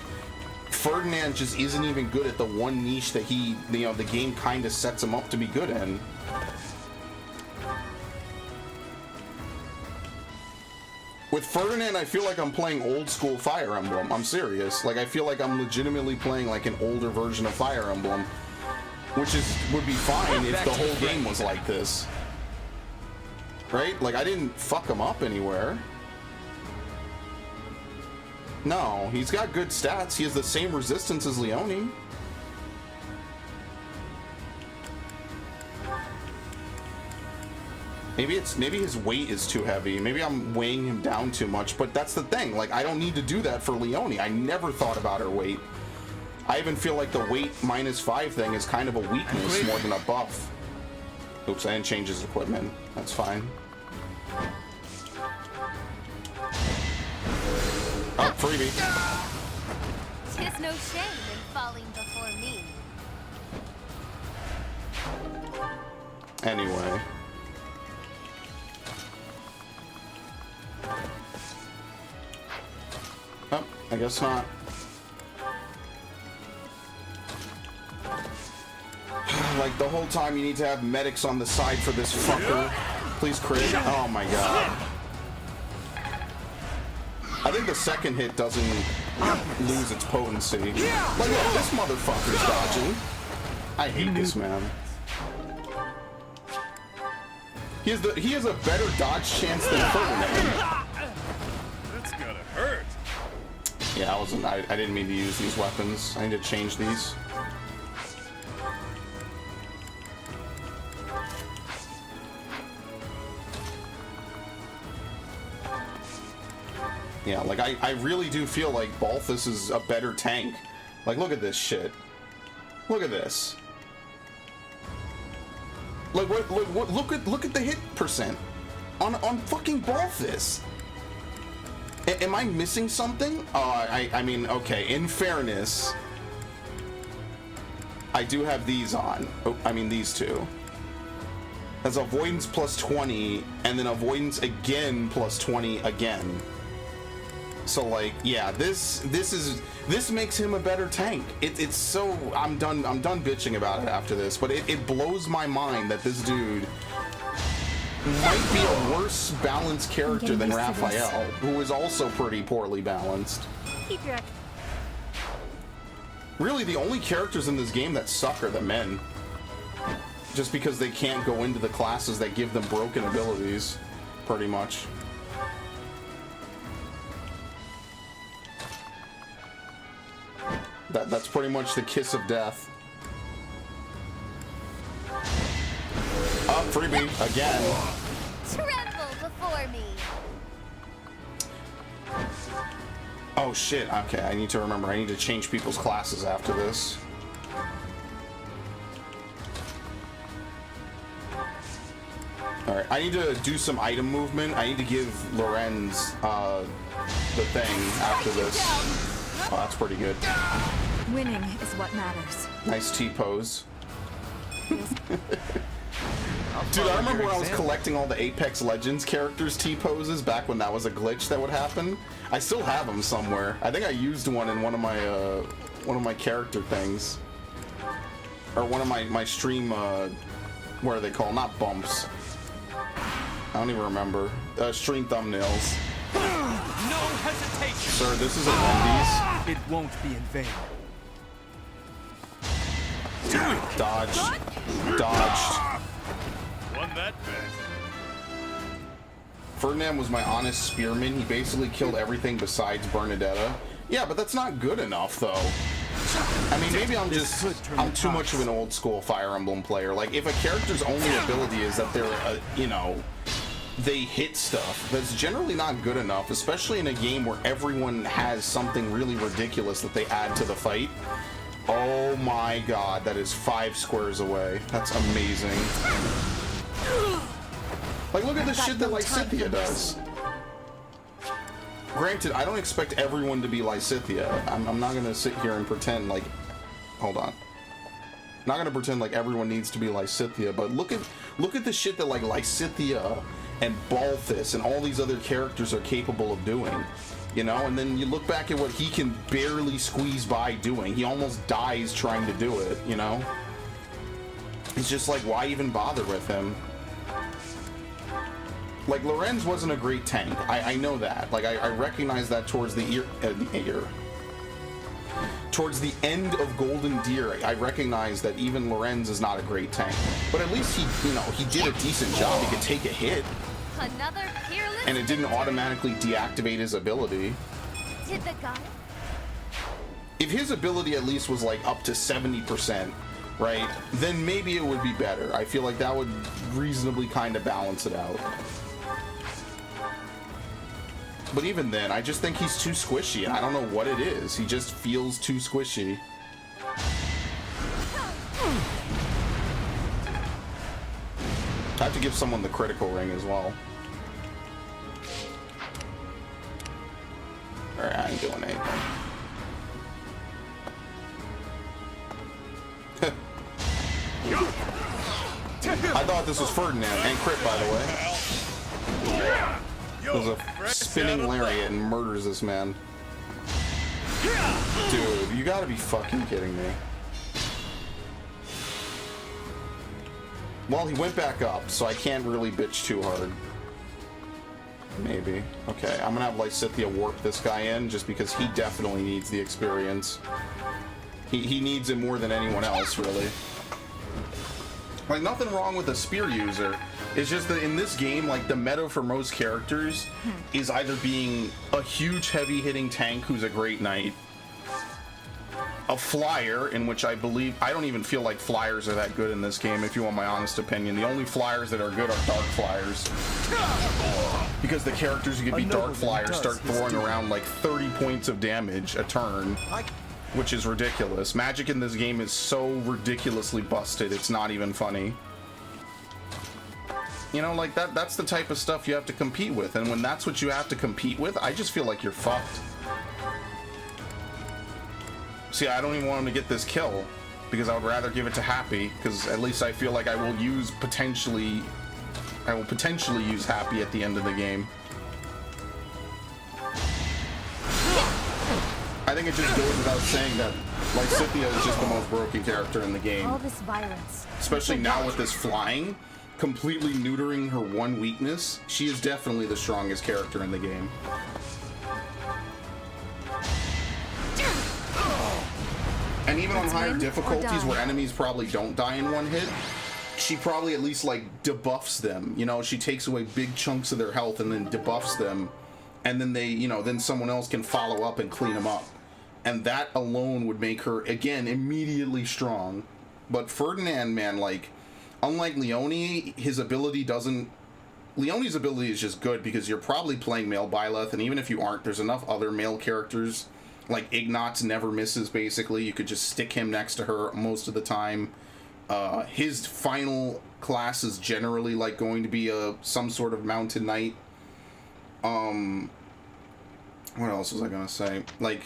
Ferdinand just isn't even good at the one niche that the game kind of sets him up to be good in. With Ferdinand, I feel like I'm playing old school Fire Emblem. I'm serious. Like, I feel like I'm legitimately playing like an older version of Fire Emblem. Which would be fine if the whole game was like this. Right? Like, I didn't fuck him up anywhere. No, he's got good stats. He has the same resistance as Leone. Maybe his weight is too heavy. Maybe I'm weighing him down too much, but that's the thing. Like, I don't need to do that for Leone. I never thought about her weight. I even feel like the weight -5 thing is kind of a weakness more than a buff. Oops, I didn't change his equipment. That's fine. Oh, freebie. Tis no shame in falling before me. Anyway. Oh, I guess not. Like, the whole time you need to have medics on the side for this fucker. Please crit. Oh my god. I think the second hit doesn't lose its potency. Like, look, this motherfucker's dodging. I hate this man. He has a better dodge chance than Ferdinand. That's gotta hurt. Yeah, I didn't mean to use these weapons. I need to change these. Yeah, like, I really do feel like Balthus is a better tank. Like, look at this shit. Look at this. Like, look at the hit percent on fucking Balthus. Am I missing something? I mean, okay, in fairness, I do have these on. Oh, I mean, these two. That's avoidance plus 20, and then avoidance again plus 20 again. So like, yeah, this makes him a better tank. It's so I'm done bitching about it after this, but it blows my mind that this dude might be a worse balanced character than Raphael, who is also pretty poorly balanced. Keep your... Really, the only characters in this game that suck are the men. Just because they can't go into the classes that give them broken abilities, pretty much. That's pretty much the kiss of death. Up, freebie, again. Tremble before me. Oh shit, okay, I need to remember, I need to change people's classes after this. Alright, I need to do some item movement. I need to give Lorenz the thing after this. Oh, that's pretty good. Winning is what matters. Nice T-pose. Dude, I remember when I was collecting all the Apex Legends characters T-poses back when that was a glitch that would happen. I still have them somewhere. I think I used one in one of my character things. Or one of my stream, what are they called? Not bumps. I don't even remember. Stream thumbnails. No hesitation. Sir, this is a Wendy's. It won't be in vain. Dodged. Dodged. Won that bet. Ferdinand was my honest spearman. He basically killed everything besides Bernadetta. Yeah, but that's not good enough, though. I mean, maybe I'm too much of an old school Fire Emblem player. Like, if a character's only ability is that they're, you know, they hit stuff, that's generally not good enough, especially in a game where everyone has something really ridiculous that they add to the fight. Oh my god, that is 5 squares away. That's amazing. Like, look at the shit that Lysithea does. Granted, I don't expect everyone to be Lysithea. I'm not gonna sit here and pretend like... Hold on. I'm not gonna pretend like everyone needs to be Lysithea, but look at the shit that like Lysithea and Balthus and all these other characters are capable of doing. You know, and then you look back at what he can barely squeeze by doing. He almost dies trying to do it, you know? It's just like, why even bother with him? Like, Lorenz wasn't a great tank. I know that. Like, I recognize that towards towards the end of Golden Deer, I recognize that even Lorenz is not a great tank. But at least he, you know, he did a decent job. He could take a hit. Another peerless And it didn't victory. automatically deactivate his ability. Did the guy? If his ability at least was like up to 70%, right, then maybe it would be better. I feel like that would reasonably kind of balance it out. But even then, I just think he's too squishy. I don't know what it is. He just feels too squishy. I have to give someone the critical ring as well. Alright, I ain't doing anything. I thought this was Ferdinand, and crit, by the way. There's a spinning lariat and murders this man. Dude, you gotta be fucking kidding me. Well, he went back up, so I can't really bitch too hard. Maybe. Okay, I'm gonna have Lysithea warp this guy in, just because he definitely needs the experience. He needs it more than anyone else, really. Like, nothing wrong with a spear user. It's just that in this game, like, the meta for most characters is either being a huge heavy-hitting tank who's a great knight, a flyer, in which I don't even feel like flyers are that good in this game, if you want my honest opinion. The only flyers that are good are dark flyers. Because the characters who can be dark flyers start throwing around like 30 points of damage a turn, which is ridiculous. Magic in this game is so ridiculously busted, it's not even funny. You know, like, that's the type of stuff you have to compete with, and when that's what you have to compete with, I just feel like you're fucked. See, I don't even want him to get this kill. because I would rather give it to Happy, because at least I feel like I will potentially use Happy at the end of the game. I think it just goes without saying that Lysithea is just the most broken character in the game. All this violence. Especially now with this flying, completely neutering her one weakness, she is definitely the strongest character in the game. And even on higher difficulties where enemies probably don't die in one hit, she probably at least like debuffs them. You know, she takes away big chunks of their health and then debuffs them, and then they, you know, then someone else can follow up and clean them up. And that alone would make her, again, immediately strong. But Ferdinand, man, like, unlike Leone, his ability doesn't... Leone's ability is just good because you're probably playing male Byleth, and even if you aren't, there's enough other male characters. Like, Ignatz never misses, basically. You could just stick him next to her most of the time. His final class is generally, like, going to be some sort of mountain knight. What else was I gonna say? Like...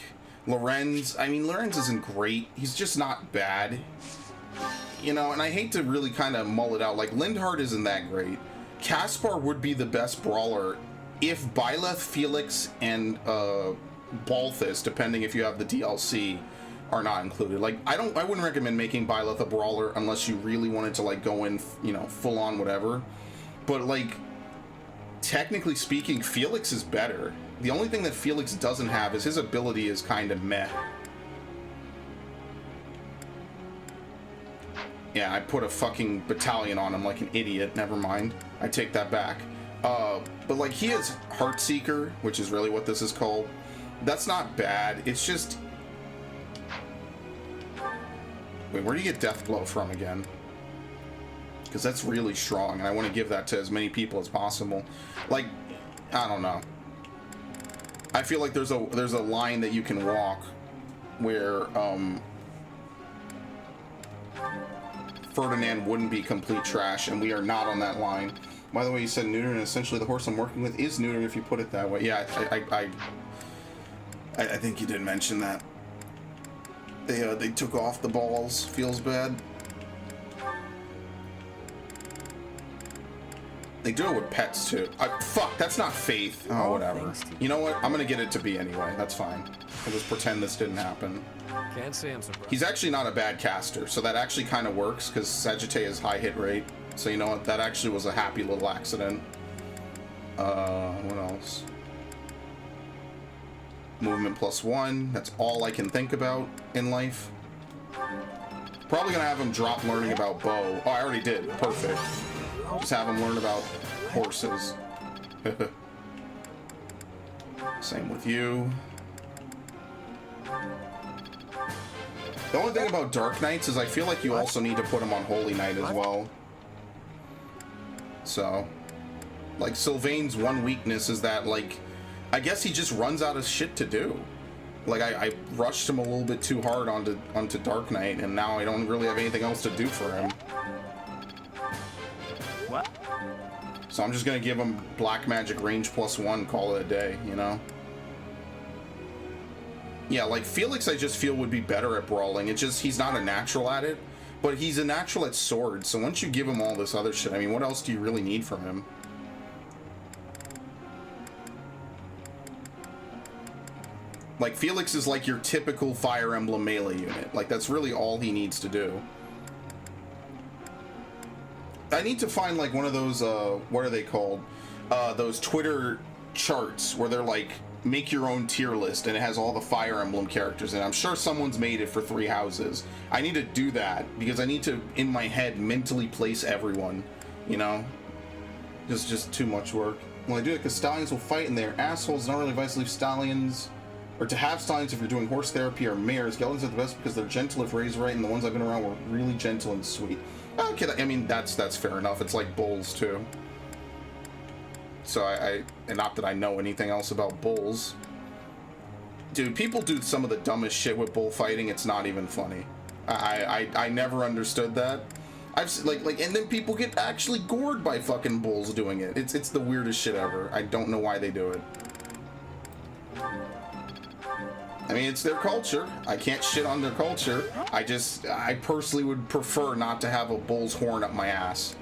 Lorenz, I mean, Lorenz isn't great. He's just not bad. You know, and I hate to really kind of mull it out. Like, Lindhard isn't that great. Caspar would be the best brawler if Byleth, Felix, and Balthus, depending if you have the DLC, are not included. Like, I wouldn't recommend making Byleth a brawler unless you really wanted to, like, go in, you know, full on whatever. But, like, technically speaking, Felix is better. The only thing that Felix doesn't have is his ability is kind of meh. Yeah, I put a fucking battalion on him like an idiot. Never mind. I take that back. But like, he has Heartseeker, which is really what this is called. That's not bad. It's just... Wait, where do you get Deathblow from again? Because that's really strong, and I want to give that to as many people as possible. Like, I don't know. I feel like there's a line that you can walk where Ferdinand wouldn't be complete trash, and we are not on that line. By the way, you said neuter, and essentially the horse I'm working with is neuter if you put it that way. Yeah, I think you did mention that. They took off the balls. Feels bad. They do it with pets too. Fuck, that's not Faith. Oh, whatever. You know what? I'm gonna get it to be anyway. That's fine. I'll just pretend this didn't happen. Can't say I'm surprised. He's actually not a bad caster, so that actually kind of works because Sagittae is high hit rate. So you know what? That actually was a happy little accident. What else? Movement +1. That's all I can think about in life. Probably gonna have him drop learning about bow. Oh, I already did. Perfect. Just have him learn about horses. Same with you. The only thing about Dark Knights is I feel like you also need to put him on Holy Knight as well. So, like, Sylvain's one weakness is that, like, I guess he just runs out of shit to do. Like, I rushed him a little bit too hard onto Dark Knight, and now I don't really have anything else to do for him. What? So I'm just gonna give him Black Magic range +1, call it a day, you know? Yeah, like, Felix I just feel would be better at brawling. It's just, he's not a natural at it, but he's a natural at swords, so once you give him all this other shit, I mean, what else do you really need from him? Like, Felix is like your typical Fire Emblem melee unit. Like, that's really all he needs to do. I need to find, like, one of those, what are they called? Those Twitter charts where they're like, make your own tier list, and it has all the Fire Emblem characters in it. I'm sure someone's made it for 3 houses. I need to do that, because I need to, in my head, mentally place everyone, you know? Just too much work. When I do it, because stallions will fight, and they're assholes. Not really advised to leave stallions, or to have stallions if you're doing horse therapy, or mares. Geldings are the best because they're gentle if raised right, and the ones I've been around were really gentle and sweet. Okay, I mean, that's fair enough. It's like bulls, too. So and not that I know anything else about bulls. Dude, people do some of the dumbest shit with bullfighting. It's not even funny. I never understood that. I've like, and then people get actually gored by fucking bulls doing it. It's the weirdest shit ever. I don't know why they do it. I mean, it's their culture. I can't shit on their culture. I personally would prefer not to have a bull's horn up my ass.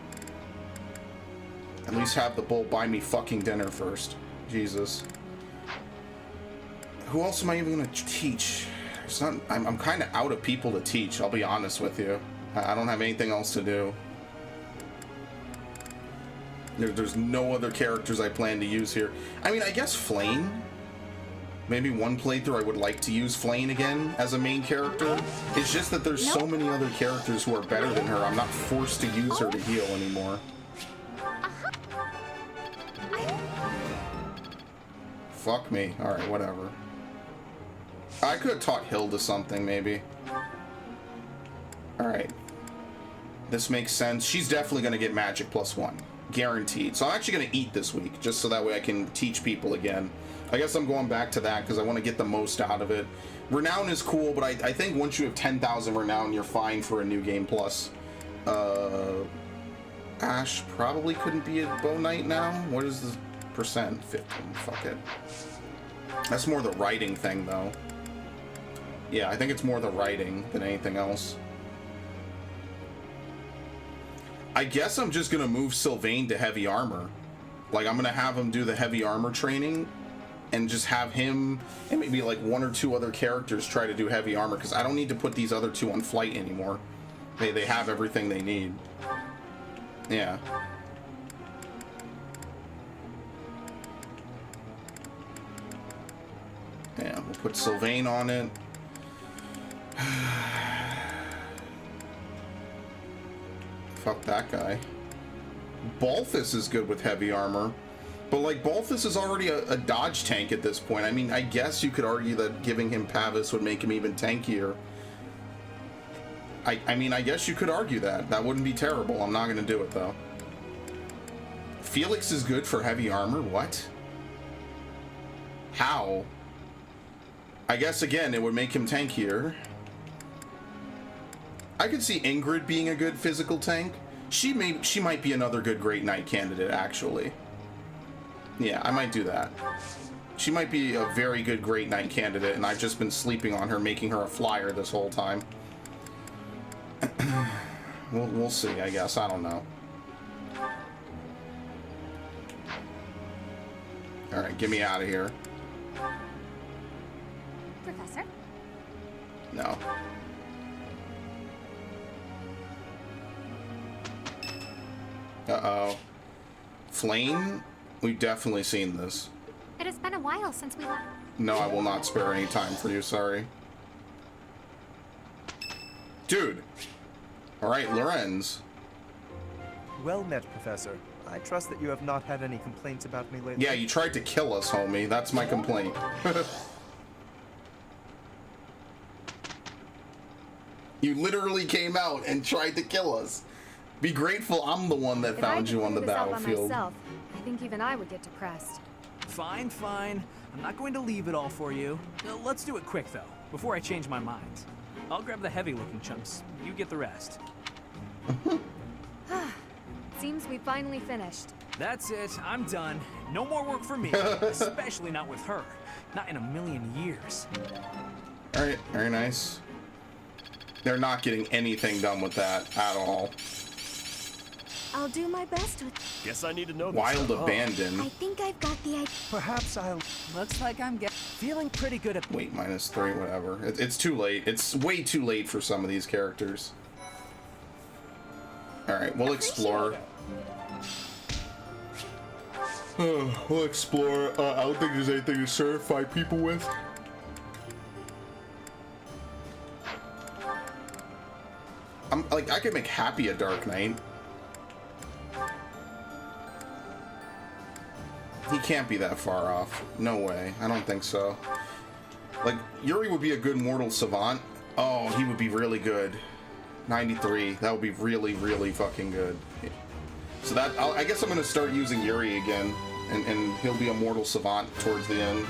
At least have the bull buy me fucking dinner first. Jesus. Who else am I even gonna teach? It's not. I'm kind of out of people to teach. I'll be honest with you. I don't have anything else to do. There's no other characters I plan to use here. I mean, I guess Flame. Maybe one playthrough I would like to use Flame again as a main character. It's just that there's so many other characters who are better than her. I'm not forced to use her to heal anymore. Fuck me. Alright, whatever. I could have taught Hilda something, maybe. Alright. This makes sense. She's definitely going to get magic +1. Guaranteed. So I'm actually going to eat this week, just so that way I can teach people again. I guess I'm going back to that because I want to get the most out of it. Renown is cool, but I think once you have 10,000 Renown, you're fine for a new game plus. Ash probably couldn't be a bow knight now. What is the percent? 15. Fuck it. That's more the writing thing, though. Yeah, I think it's more the writing than anything else. I guess I'm just gonna move Sylvain to heavy armor. Like, I'm gonna have him do the heavy armor training and just have him and maybe like 1 or 2 other characters try to do heavy armor, because I don't need to put these other 2 on flight anymore. They have everything they need. Yeah. Yeah, we'll put Sylvain on it. Fuck that guy. Balthus is good with heavy armor. But, like, Balthus is already a dodge tank at this point. I mean, I guess you could argue that giving him Pavis would make him even tankier. I mean, I guess you could argue that. That wouldn't be terrible. I'm not going to do it, though. Felix is good for heavy armor? What? How? I guess, again, it would make him tankier. I could see Ingrid being a good physical tank. She might be another good Great Knight candidate, actually. Yeah, I might do that. She might be a very good Great Knight candidate, and I've just been sleeping on her, making her a flyer this whole time. We'll see, I guess. I don't know. Alright, get me out of here. Professor? No. Uh-oh. Flame? We've definitely seen this. It has been a while since we left. No, I will not spare any time for you, sorry. Dude! Alright, Lorenz. Well met, Professor. I trust that you have not had any complaints about me lately. Yeah, you tried to kill us, homie. That's my complaint. You literally came out and tried to kill us. Be grateful I'm the one that found you on the battlefield. I think even I would get depressed. Fine, fine. I'm not going to leave it all for you. Let's do it quick, though, before I change my mind. I'll grab the heavy-looking chunks. You get the rest. Seems we finally finished. That's it. I'm done. No more work for me, especially not with her. Not in a million years. All right, very nice. They're not getting anything done with that at all. I'll do my best with... Guess I need to know this Wild stuff. Abandon. I think I've got the idea. Perhaps I'll... Looks like I'm Feeling pretty good at... Wait, -3, whatever. It's too late. It's way too late for some of these characters. Alright, we'll explore. We'll explore. I don't think there's anything to certify people with. I could make Happy a Dark Knight. He can't be that far off. No way. I don't think so. Like, Yuri would be a good Mortal Savant. Oh, he would be really good. 93. That would be really, really fucking good. So that, I guess I'm going to start using Yuri again. And he'll be a Mortal Savant towards the end.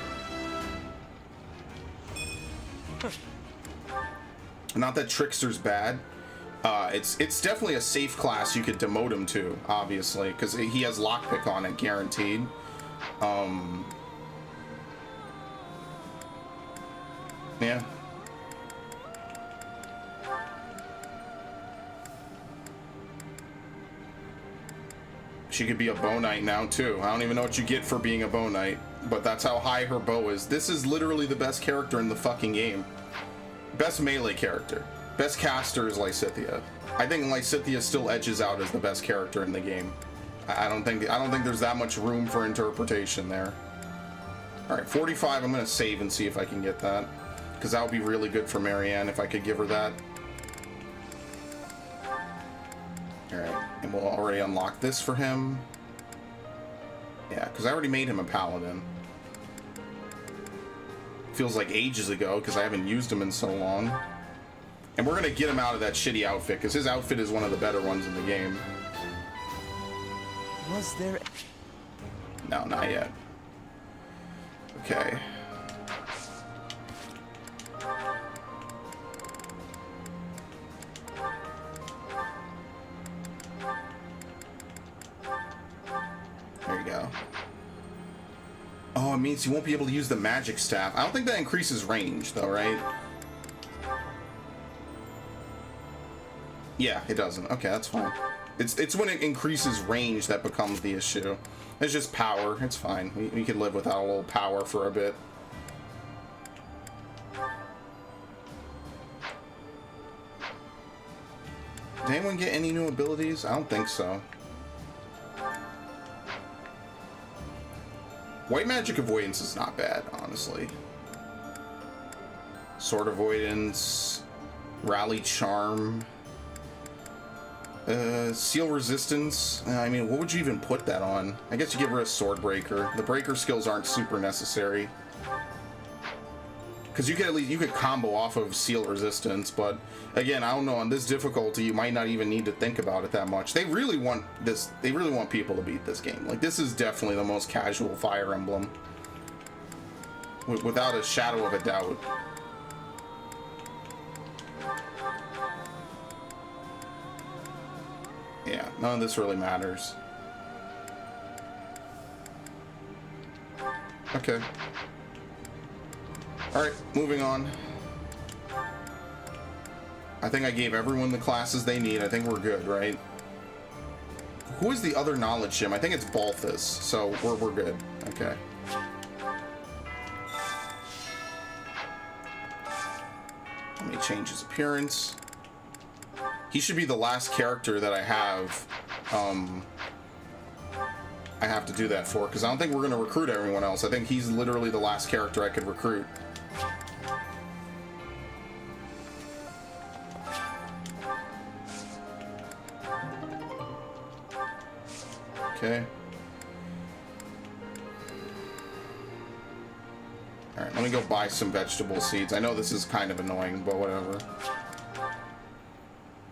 Not that Trickster's bad. It's definitely a safe class you could demote him to, obviously, because he has lockpick on it, guaranteed. Yeah. She could be a bow knight now too. I don't even know what you get for being a bow knight, but that's how high her bow is. This is literally the best character in the fucking game. Best melee character. Best caster is Lysithea. I think Lysithea still edges out as the best character in the game. I don't think there's that much room for interpretation there. All right, 45. I'm gonna save and see if I can get that, because that would be really good for Marianne if I could give her that. All right, and we'll already unlock this for him. Yeah, because I already made him a paladin. Feels like ages ago because I haven't used him in so long. And we're gonna get him out of that shitty outfit because his outfit is one of the better ones in the game. Was there... No, not yet. Okay. There you go. Oh, it means you won't be able to use the magic staff. I don't think that increases range, though, right? Yeah, it doesn't. Okay, that's fine. It's when it increases range that becomes the issue. It's just power. It's fine. We can live without a little power for a bit. Did anyone get any new abilities? I don't think so. White magic avoidance is not bad, honestly. Sword avoidance, rally charm, seal resistance. I mean, what would you even put that on? I guess you give her a sword breaker. The breaker skills aren't super necessary, because you could at least combo off of seal resistance. But again, I don't know, on this difficulty you might not even need to think about it that much. They really want this. They really want people to beat this game. Like, this is definitely the most casual Fire Emblem, without a shadow of a doubt. Yeah, none of this really matters. Okay. Alright, moving on. I think I gave everyone the classes they need. I think we're good, right? Who is the other knowledge gem? I think it's Balthus, so we're good. Okay. Let me change his appearance. He should be the last character that I have to do that for, because I don't think we're going to recruit everyone else. I think he's literally the last character I could recruit. Okay. Alright, let me go buy some vegetable seeds. I know this is kind of annoying, but whatever.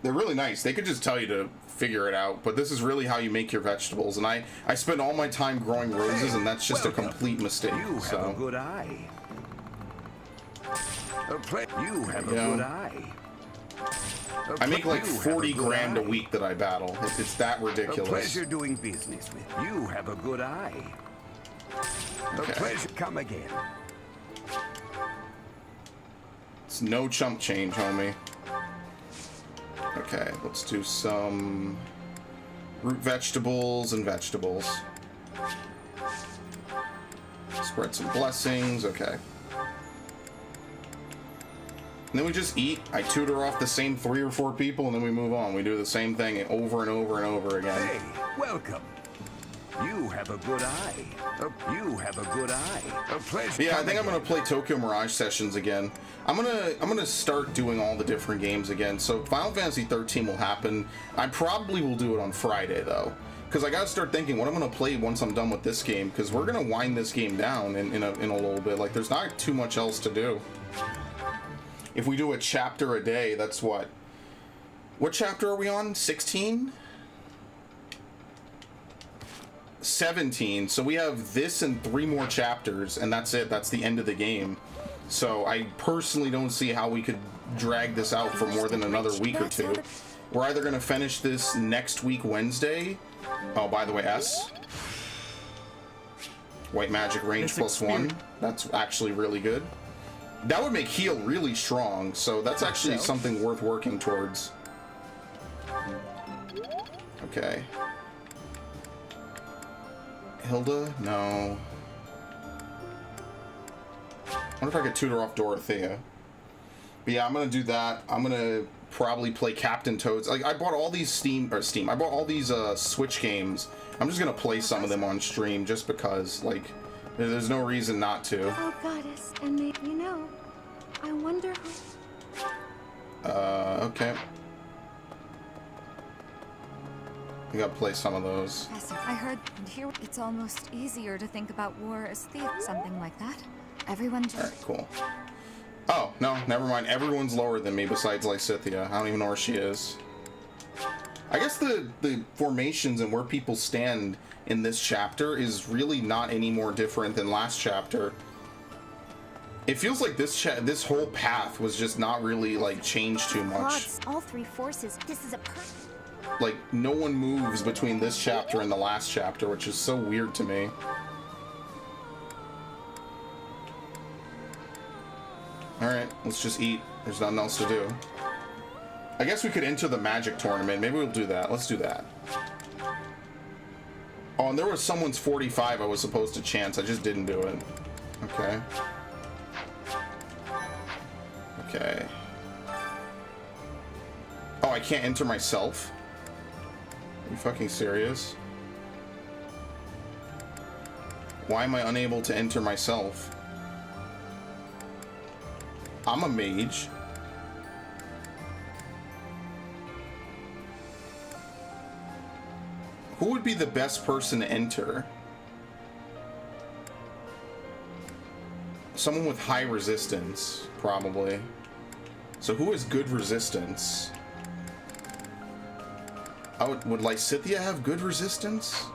They're really nice. They could just tell you to figure it out, but this is really how you make your vegetables. And I spend all my time growing roses, and that's just a complete mistake. You so. have a good eye. You have a good eye. I make like 40 grand a week that I battle. It's that ridiculous. A pleasure doing business with you. You have a good eye. Okay. A pleasure. Come again. It's no chump change, homie. Okay, let's do some root vegetables and vegetables. Spread some blessings. Okay. And then we just eat. I tutor off the same 3 or 4 people, and then we move on. We do the same thing over and over and over again. Hey, welcome. You have a good eye. You have a good eye. A pleasure. Yeah, I think I'm gonna play Tokyo Mirage Sessions again. I'm gonna start doing all the different games again. So Final Fantasy 13 will happen. I probably will do it on Friday though, because I gotta start thinking what I'm gonna play once I'm done with this game. Because we're gonna wind this game down in a little bit. Like, there's not too much else to do. If we do a chapter a day, that's what chapter are we on? 16? 17. So we have this and 3 more chapters, and that's it. That's the end of the game. So I personally don't see how we could drag this out for more than another week or 2. We're either going to finish this next week, Wednesday. Oh, by the way, S. White magic range +1. That's actually really good. That would make heal really strong, so that's actually something worth working towards. Okay. Hilda? No. I wonder if I could tutor off Dorothea. But yeah, I'm gonna do that. I'm gonna probably play Captain Toads. Like, I bought all these I bought all these Switch games. I'm just gonna play some of them on stream just because, like, there's no reason not to. Oh, goddess, and you know, I wonder who... Okay. You gotta play some of those. Professor, I heard here it's almost easier to think about war as thief, something like that. Everyone just... Alright, cool. Oh, no, never mind. Everyone's lower than me besides Lysithea. I don't even know where she is. I guess the formations and where people stand in this chapter is really not any more different than last chapter. It feels like this whole path was just not really, like, changed too much. All three forces. This is a Like, no one moves between this chapter and the last chapter, which is so weird to me. Alright, let's just eat. There's nothing else to do. I guess we could enter the magic tournament. Maybe we'll do that. Let's do that. Oh, and there was someone's 45 I was supposed to chance. I just didn't do it. Okay. Okay. Oh, I can't enter myself? Are you fucking serious? Why am I unable to enter myself? I'm a mage. Who would be the best person to enter? Someone with high resistance, probably. So who has good resistance? Would Lysithea have good resistance?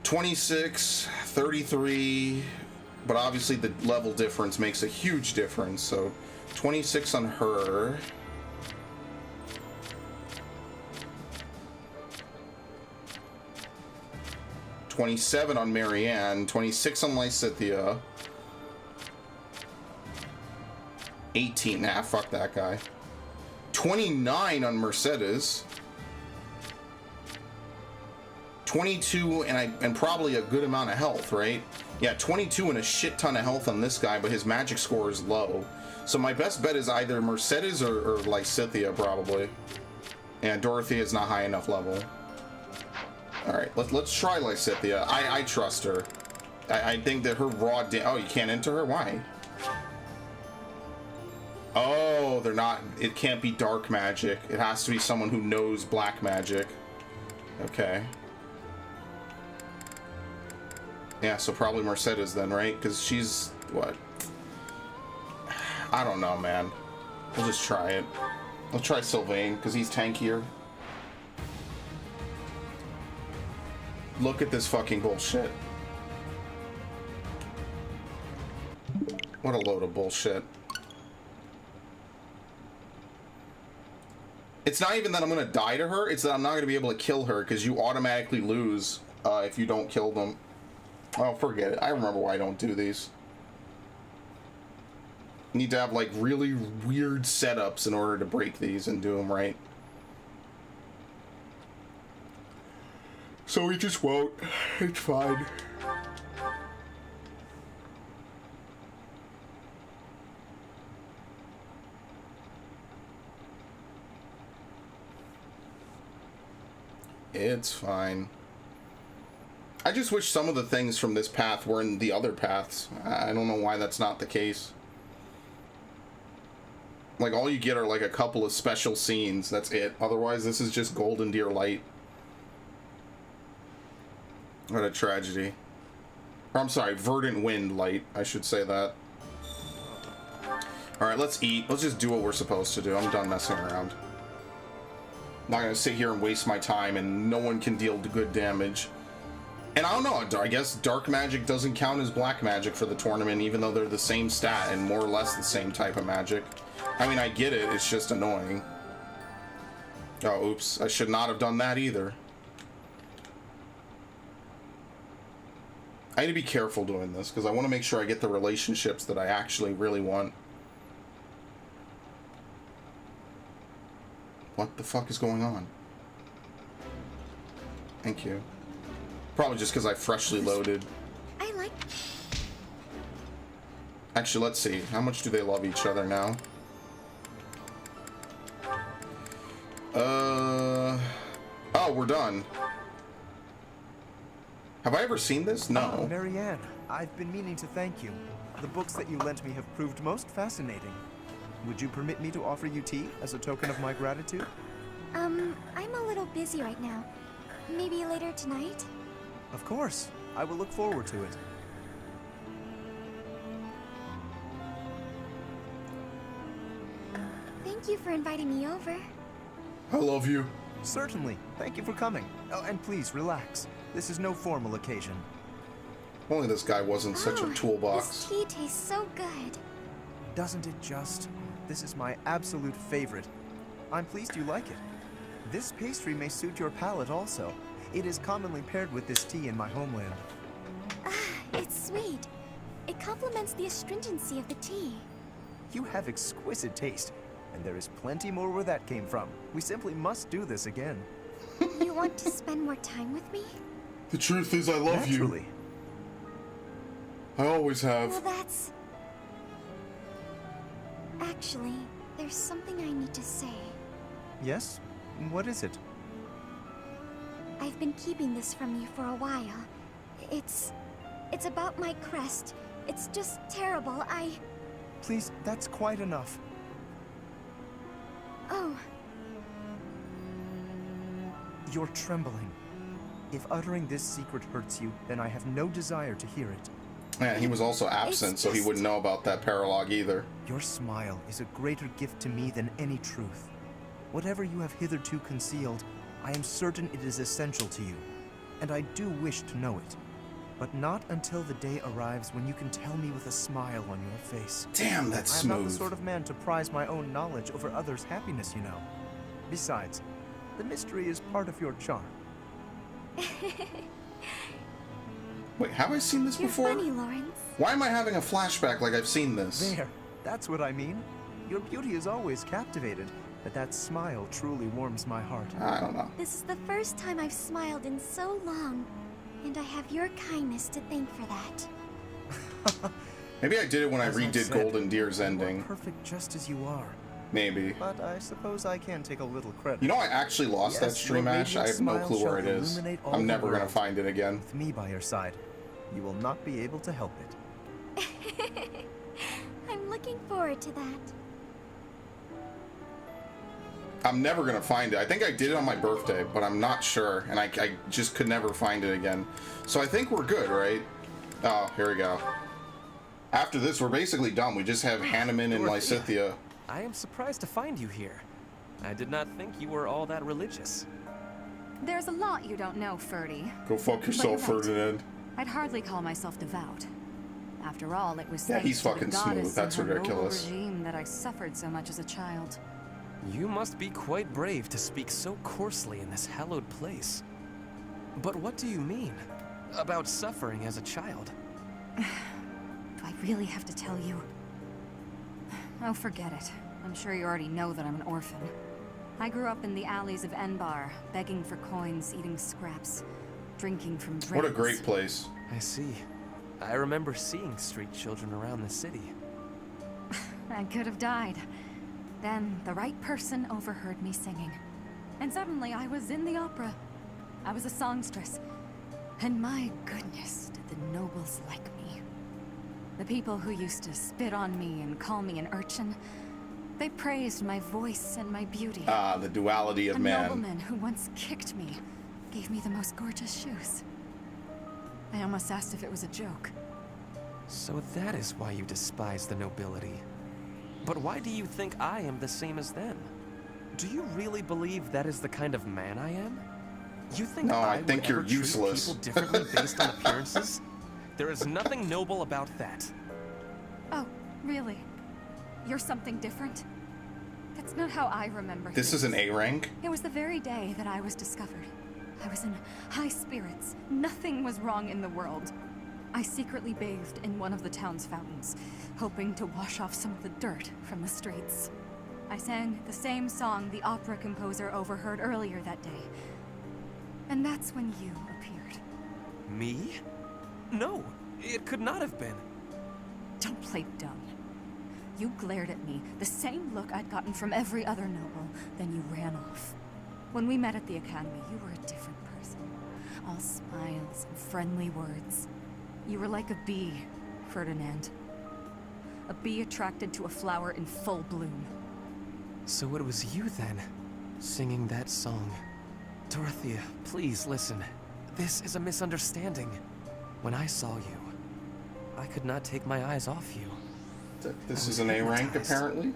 (26, 33), but obviously the level difference makes a huge difference, so 26 on her. (27 on Marianne, 26 on Lysithea. 18, nah, fuck that guy. 29 on Mercedes. 22 and probably a good amount of health, right? Yeah, 22 and a shit ton of health on this guy, but his magic score is low. So my best bet is either Mercedes or Lysithea, probably. And Dorothea is not high enough level. Alright, let's try Lysithea. I trust her. I think that her raw oh, you can't enter her? Why? Oh, they're not... It can't be dark magic. It has to be someone who knows black magic. Okay. Yeah, so probably Mercedes then, right? Because she's... what? I don't know, man. We'll just try it. We'll try Sylvain, because he's tankier. Look at this fucking bullshit. What a load of bullshit. It's not even that I'm gonna die to her, it's that I'm not gonna be able to kill her, because you automatically lose if you don't kill them. Oh, forget it. I remember why I don't do these. Need to have, like, really weird setups in order to break these and do them right. So we just won't. It's fine. It's fine. I just wish some of the things from this path were in the other paths. I don't know why that's not the case. Like, all you get are, like, a couple of special scenes. That's it. Otherwise, this is just Golden Deer Light. What a tragedy. Or, I'm sorry, Verdant Wind Light. I should say that. Alright, let's eat. Let's just do what we're supposed to do. I'm done messing around. I'm not gonna sit here and waste my time, and no one can deal good damage. And I don't know, I guess dark magic doesn't count as black magic for the tournament, even though they're the same stat and more or less the same type of magic. I mean, I get it, it's just annoying. Oh, oops, I should not have done that either. I need to be careful doing this because I want to make sure I get the relationships that I actually really want. What the fuck is going on? Thank you. Probably just because I freshly loaded. I like... Actually, let's see. How much do they love each other now? Oh, we're done. Have I ever seen this? No. Marianne, I've been meaning to thank you. The books that you lent me have proved most fascinating. Would you permit me to offer you tea as a token of my gratitude? I'm a little busy right now. Maybe later tonight? Of course. I will look forward to it. Thank you for inviting me over. I love you. Certainly. Thank you for coming. Oh, and please, relax. This is no formal occasion. If only this guy wasn't such a toolbox. This tea tastes so good. Doesn't it just? This is my absolute favorite. I'm pleased you like it. This pastry may suit your palate also. It is commonly paired with this tea in my homeland. It's sweet. It complements the astringency of the tea. You have exquisite taste, and there is plenty more where that came from. We simply must do this again. You want to spend more time with me? The truth is, I love Naturally. you. I always have. Well, that's... Actually, there's something I need to say. Yes? What is it? I've been keeping this from you for a while. It's about my crest. It's just terrible. Please, that's quite enough. Oh. You're trembling. If uttering this secret hurts you, then I have no desire to hear it. Yeah, he was also absent, so he wouldn't know about that paralogue either. Your smile is a greater gift to me than any truth. Whatever you have hitherto concealed, I am certain it is essential to you, and I do wish to know it. But not until the day arrives when you can tell me with a smile on your face. Damn, that's I'm smooth. not the sort of man to prize my own knowledge over others' happiness, you know. Besides, the mystery is part of your charm. Wait, have I seen this before? You're funny, Lawrence. Why am I having a flashback like I've seen this? There, that's what I mean. Your beauty is always captivated, but that smile truly warms my heart. I don't know. This is the first time I've smiled in so long, and I have your kindness to thank for that. Maybe I did it when As I I've redid said, Golden Deer's you are ending. perfect just as you are. Maybe. But I suppose I can take a little credit. You know, I actually lost that Yes, stream, your Ash. I have radiant no smile clue where shall it is. illuminate all I'm the never going to world. find it again. With me by your side, you will not be able to help it. I'm looking forward to that. I'm never going to find it. I think I did it on my birthday, but I'm not sure. And I just could never find it again. So I think we're good, right? Oh, here we go. After this, we're basically done. We just have Hanneman and Dorothea, Lysithea. I am surprised to find you here. I did not think you were all that religious. There's a lot you don't know, Ferdy. Go fuck yourself, But you're right. Ferdinand. I'd hardly call myself devout. After all, it was Yeah, thanks he's to the fucking goddess smooth. That's and her noble ridiculous. regime that I suffered so much as a child. You must be quite brave to speak so coarsely in this hallowed place. But what do you mean? About suffering as a child? Do I really have to tell you? Oh, forget it. I'm sure you already know that I'm an orphan. I grew up in the alleys of Enbar, begging for coins, eating scraps, drinking from drains. What a great place. I see. I remember seeing street children around the city. I could have died. Then the right person overheard me singing. And suddenly I was in the opera. I was a songstress. And my goodness, did the nobles like me. The people who used to spit on me and call me an urchin, they praised my voice and my beauty. Ah, the duality of A man. nobleman who once kicked me gave me the most gorgeous shoes. I almost asked if it was a joke. So that is why you despise the nobility. But why do you think I am the same as them? Do you really believe that is the kind of man I am? You think No, I would think you're ever treat useless. people differently based on appearances? There is nothing noble about that. Oh, really? You're something different? That's not how I remember This is an A rank? It was the very day that I was discovered. I was in high spirits. Nothing was wrong in the world. I secretly bathed in one of the town's fountains, hoping to wash off some of the dirt from the streets. I sang the same song the opera composer overheard earlier that day. And that's when you appeared. Me? No, it could not have been. Don't play dumb. You glared at me, the same look I'd gotten from every other noble, then you ran off. When we met at the academy, you were a different person. All smiles and friendly words. You were like a bee, Ferdinand. A bee attracted to a flower in full bloom. So it was you then, singing that song. Dorothea, please listen. This is a misunderstanding. When I saw you, I could not take my eyes off you. This is an A rank, apparently?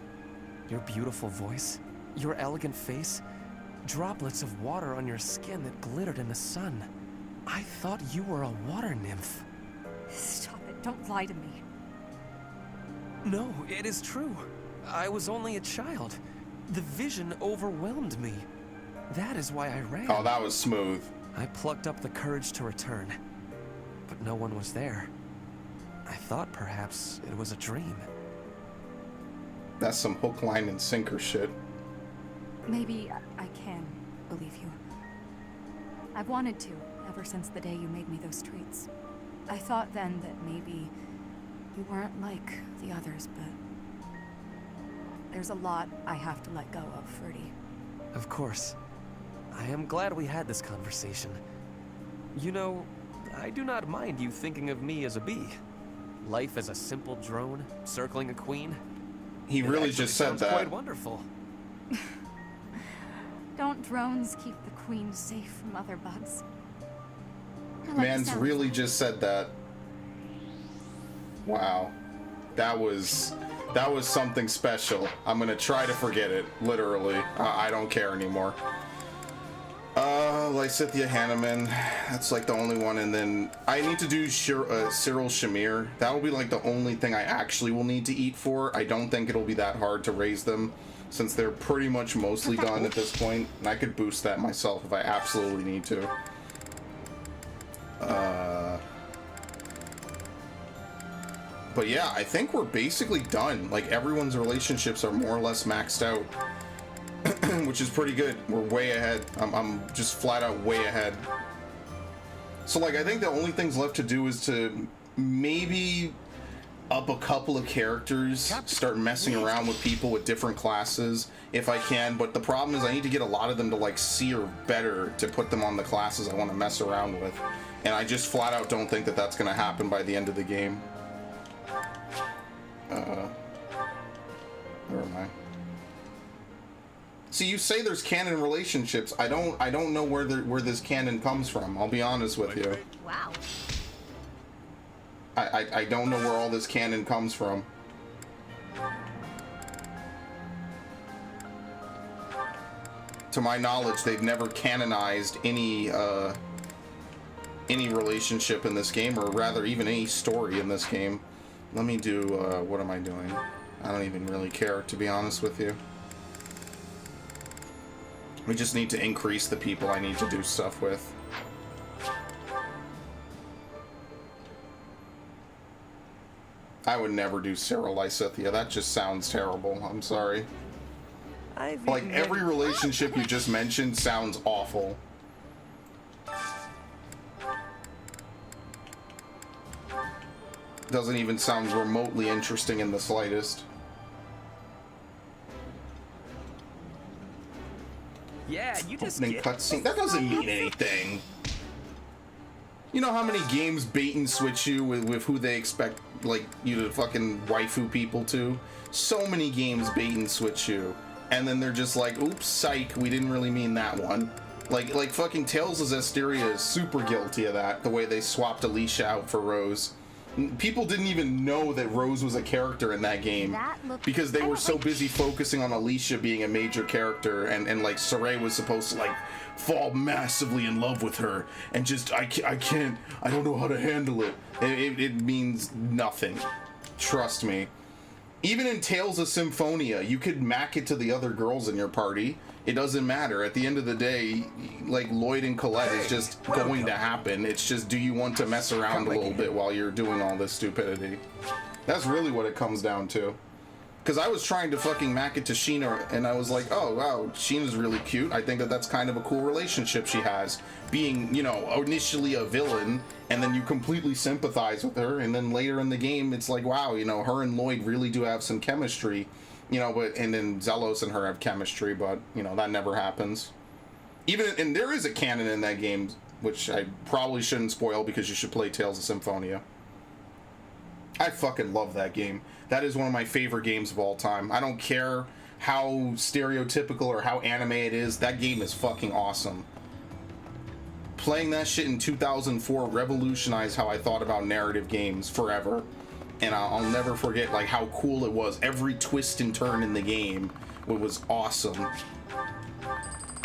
Your beautiful voice, your elegant face, droplets of water on your skin that glittered in the sun. I thought you were a water nymph. Stop it, don't lie to me. No, it is true. I was only a child. The vision overwhelmed me. That is why I ran. Oh, that was smooth. I plucked up the courage to return, but no one was there. I thought perhaps it was a dream. That's some hook, line, and sinker shit. Maybe I can believe you. I've wanted to, ever since the day you made me those treats. I thought then that maybe you weren't like the others, but there's a lot I have to let go of, Ferdy. Of course. I am glad we had this conversation. You know, I do not mind you thinking of me as a bee. Life as a simple drone, circling a queen. He really just said that. Quite wonderful. Don't drones keep the queen safe from other bugs? Man's really just said that. Wow. That was something special. I'm gonna try to forget it, literally. I don't care anymore. Lysithia Hanneman, that's like the only one, and then I need to do Cyril Shamir. That will be like the only thing I actually will need to eat for. I don't think it'll be that hard to raise them, since they're pretty much mostly done at this point, and I could boost that myself if I absolutely need to. But yeah, I think we're basically done. Like, everyone's relationships are more or less maxed out. Which is pretty good. We're way ahead. I'm just flat out way ahead. So, like, I think the only things left to do is to maybe up a couple of characters, start messing around with people with different classes if I can. But the problem is I need to get a lot of them to, like, seer better to put them on the classes I want to mess around with. And I just flat out don't think that that's going to happen by the end of the game. Where am I? See, you say there's canon relationships. I don't know where this canon comes from. I'll be honest with you. Wow. I don't know where all this canon comes from. To my knowledge, they've never canonized any relationship in this game, or rather even any story in this game. Let me do, what am I doing? I don't even really care, to be honest with you. We just need to increase the people I need to do stuff with. I would never do Cyril Lysithia. That just sounds terrible. I'm sorry. Like, every relationship you just mentioned sounds awful. Doesn't even sound remotely interesting in the slightest. Yeah, you just Opening cutscene. That doesn't mean anything. You know how many games bait and switch you with who they expect, like, you to fucking waifu people to? So many games bait and switch you. And then they're just like, oops, psych, we didn't really mean that one. Like fucking Tales of Zestiria is super guilty of that, the way they swapped Alicia out for Rose. People didn't even know that Rose was a character in that game because they were so busy focusing on Alicia being a major character, and like Saray was supposed to like fall massively in love with her, and just I don't know how to handle it. It means nothing. Trust me. Even in Tales of Symphonia, you could mac it to the other girls in your party. It doesn't matter. At the end of the day, like, Lloyd and Colette is just going to happen. It's just, do you want to mess around a little bit while you're doing all this stupidity? That's really what it comes down to. Because I was trying to fucking mac it to Sheena, and I was like, oh, wow, Sheena's really cute. I think that that's kind of a cool relationship she has. Being, you know, initially a villain, and then you completely sympathize with her, and then later in the game, it's like, wow, you know, her and Lloyd really do have some chemistry. You know, but, and then Zelos and her have chemistry, but, you know, that never happens. Even, and there is a canon in that game, which I probably shouldn't spoil because you should play Tales of Symphonia. I fucking love that game. That is one of my favorite games of all time. I don't care how stereotypical or how anime it is, that game is fucking awesome. Playing that shit in 2004 revolutionized how I thought about narrative games forever. And I'll never forget like how cool it was. Every twist and turn in the game was awesome.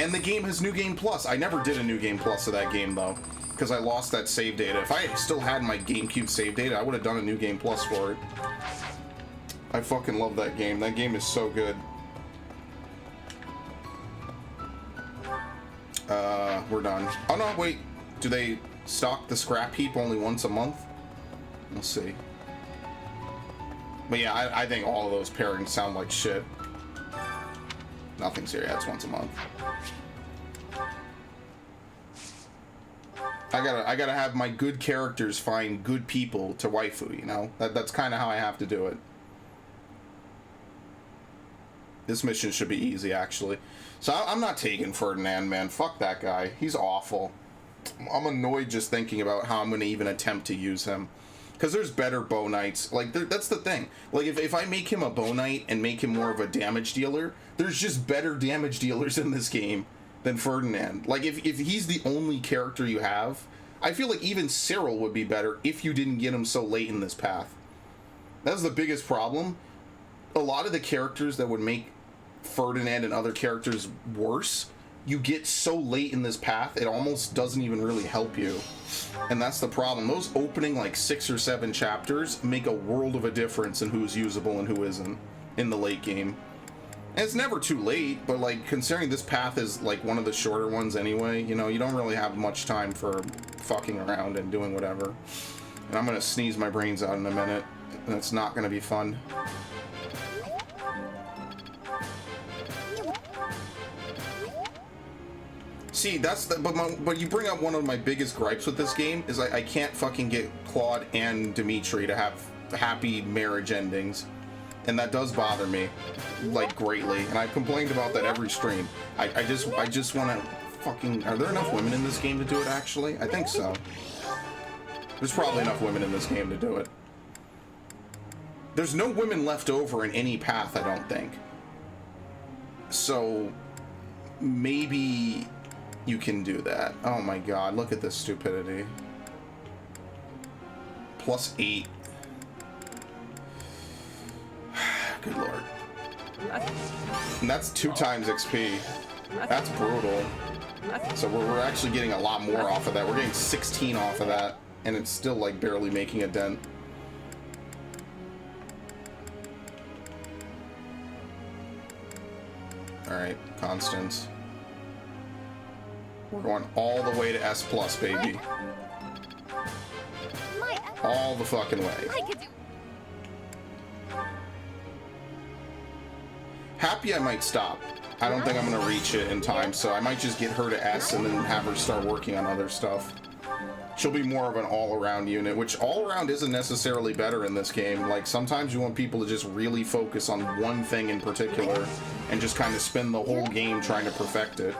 And the game has New Game Plus. I never did a New Game Plus of that game though, because I lost that save data. If I still had my GameCube save data, I would have done a New Game Plus for it. I fucking love that game. That game is so good. We're done. Oh no, wait. Do they stock the scrap heap only once a month? We'll see. But yeah, I think all of those pairings sound like shit. Nothing's here. Yeah, it's once a month. I gotta have my good characters find good people to waifu, you know? That's kind of how I have to do it. This mission should be easy, actually. So I'm not taking Ferdinand, man. Fuck that guy. He's awful. I'm annoyed just thinking about how I'm gonna even attempt to use him. Because there's better bow knights. Like, that's the thing. Like, if I make him a bow knight and make him more of a damage dealer, there's just better damage dealers in this game than Ferdinand. Like, if he's the only character you have, I feel like even Cyril would be better if you didn't get him so late in this path. That's the biggest problem. A lot of the characters that would make Ferdinand and other characters worse, you get so late in this path, it almost doesn't even really help you. And that's the problem. Those opening like 6 or 7 chapters make a world of a difference in who's usable and who isn't in the late game. And it's never too late, but like considering this path is like one of the shorter ones anyway, you know, you don't really have much time for fucking around and doing whatever. And I'm gonna sneeze my brains out in a minute, and it's not gonna be fun. See, that's the, but you bring up one of my biggest gripes with this game is I can't fucking get Claude and Dimitri to have happy marriage endings, and that does bother me, like, greatly. And I've complained about that every stream. I just want to fucking. Are there enough women in this game to do it? Actually, I think so. There's probably enough women in this game to do it. There's no women left over in any path, I don't think. So maybe you can do that. Oh my god, look at this stupidity. +8. Good lord. And that's 2 times XP. That's brutal. So we're actually getting a lot more off of that. We're getting 16 off of that, and it's still like barely making a dent. Alright, Constance. We're going all the way to S+, baby. All the fucking way. Happy I might stop. I don't think I'm gonna reach it in time, so I might just get her to S and then have her start working on other stuff. She'll be more of an all-around unit, which all-around isn't necessarily better in this game. Like, sometimes you want people to just really focus on one thing in particular and just kind of spend the whole game trying to perfect it.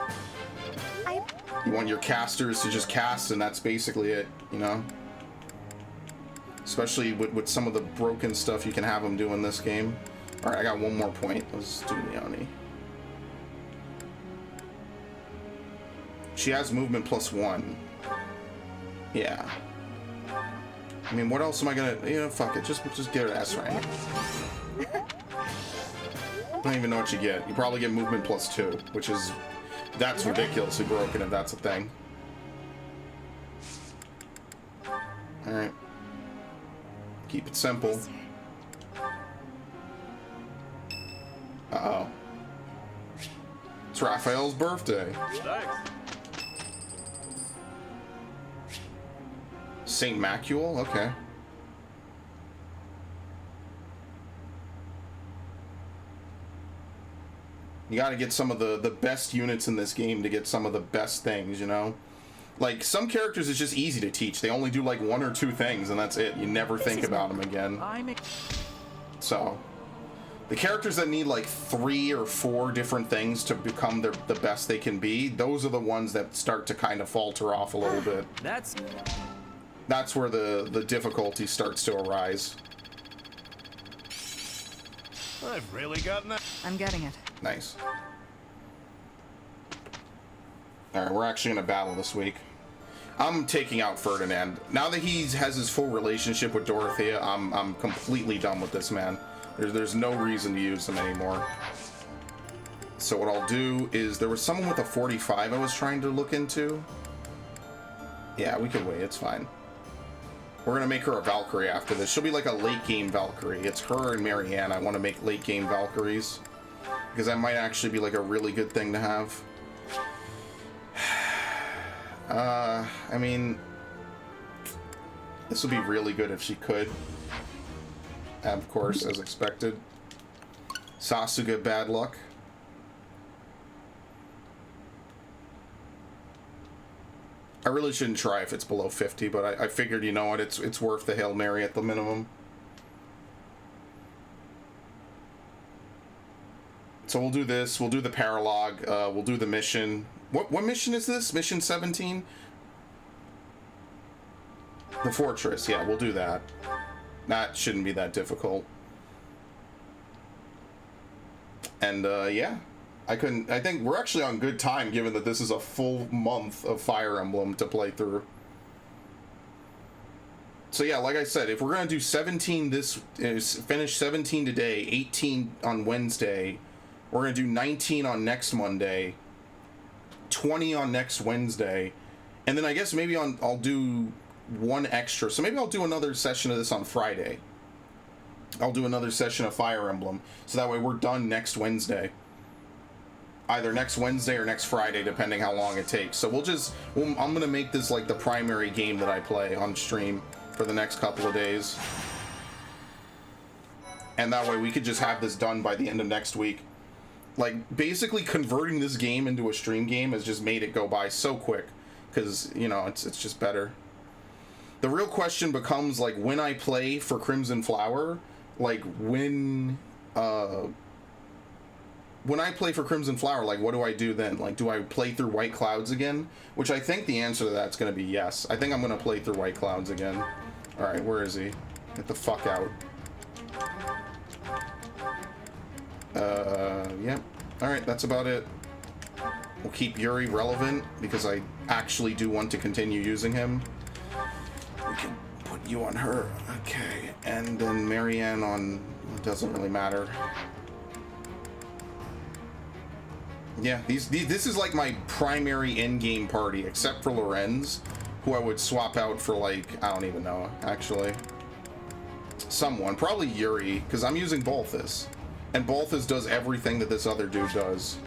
You want your casters to just cast, and that's basically it, you know? Especially with some of the broken stuff you can have them do in this game. Alright, I got one more point. Let's do Leone. She has movement +1. Yeah. I mean, what else am I gonna... You know, fuck it. Just get her S rank. I don't even know what you get. You probably get movement +2, which is... That's ridiculously broken if that's a thing. Alright. Keep it simple. Uh-oh. It's Raphael's birthday. Thanks. Saint Macule? Okay. You gotta get some of the best units in this game to get some of the best things, you know? Like, some characters it's just easy to teach. They only do like 1 or 2 things and that's it. You never think about them again. So, the characters that need like 3 or 4 different things to become the best they can be, those are the ones that start to kind of falter off a little bit. That's where the difficulty starts to arise. I've really gotten that. I'm getting it. Nice. Alright, we're actually gonna battle this week. I'm taking out Ferdinand. Now that he has his full relationship with Dorothea, I'm completely done with this man. There's no reason to use him anymore. So what I'll do is, there was someone with a 45 I was trying to look into. Yeah, we can wait, it's fine. We're gonna make her a Valkyrie after this. She'll be like a late game Valkyrie. It's her and Marianne I want to make late game Valkyries. Because that might actually be like a really good thing to have. I mean, this would be really good if she could. Of course, as expected. Sasuke, bad luck. I really shouldn't try if it's below 50, but I figured, you know what, it's worth the Hail Mary at the minimum. So we'll do this, we'll do the paralog, we'll do the mission. What mission is this? Mission 17? The fortress, yeah, we'll do that. That shouldn't be that difficult. And yeah, I think we're actually on good time given that this is a full month of Fire Emblem to play through. So yeah, like I said, if we're gonna do 17 finish 17 today, 18 on Wednesday, we're gonna do 19 on next Monday, 20 on next Wednesday, and then I guess maybe I'll do 1 extra. So maybe I'll do another session of this on Friday. I'll do another session of Fire Emblem, so that way we're done next Wednesday. Either next Wednesday or next Friday, depending how long it takes. So I'm gonna make this like the primary game that I play on stream for the next couple of days. And that way we could just have this done by the end of next week. Like, basically converting this game into a stream game has just made it go by so quick. Because, you know, it's just better. The real question becomes, like, when I play for Crimson Flower, like, when I play for Crimson Flower, like, what do I do then? Like, do I play through White Clouds again? Which I think the answer to that's going to be yes. I think I'm going to play through White Clouds again. Alright, where is he? Get the fuck out. Yep. Alright, that's about it. We'll keep Yuri relevant, because I actually do want to continue using him. We can put you on her. Okay. And then Marianne on... It doesn't really matter. Yeah, this is like my primary in-game party, except for Lorenz, who I would swap out for, like, I don't even know, actually. Someone. Probably Yuri, because I'm using Balthus. And Balthus does everything that this other dude does.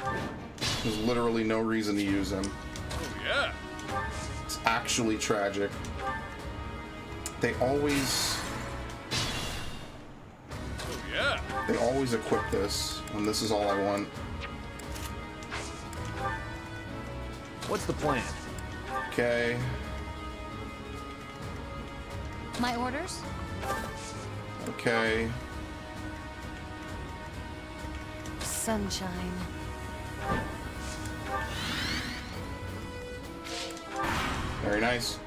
There's literally no reason to use him. Oh, yeah. It's actually tragic. They always... Oh, yeah. They always equip this, and this is all I want. What's the plan? Okay. My orders? Okay. Sunshine. Very nice.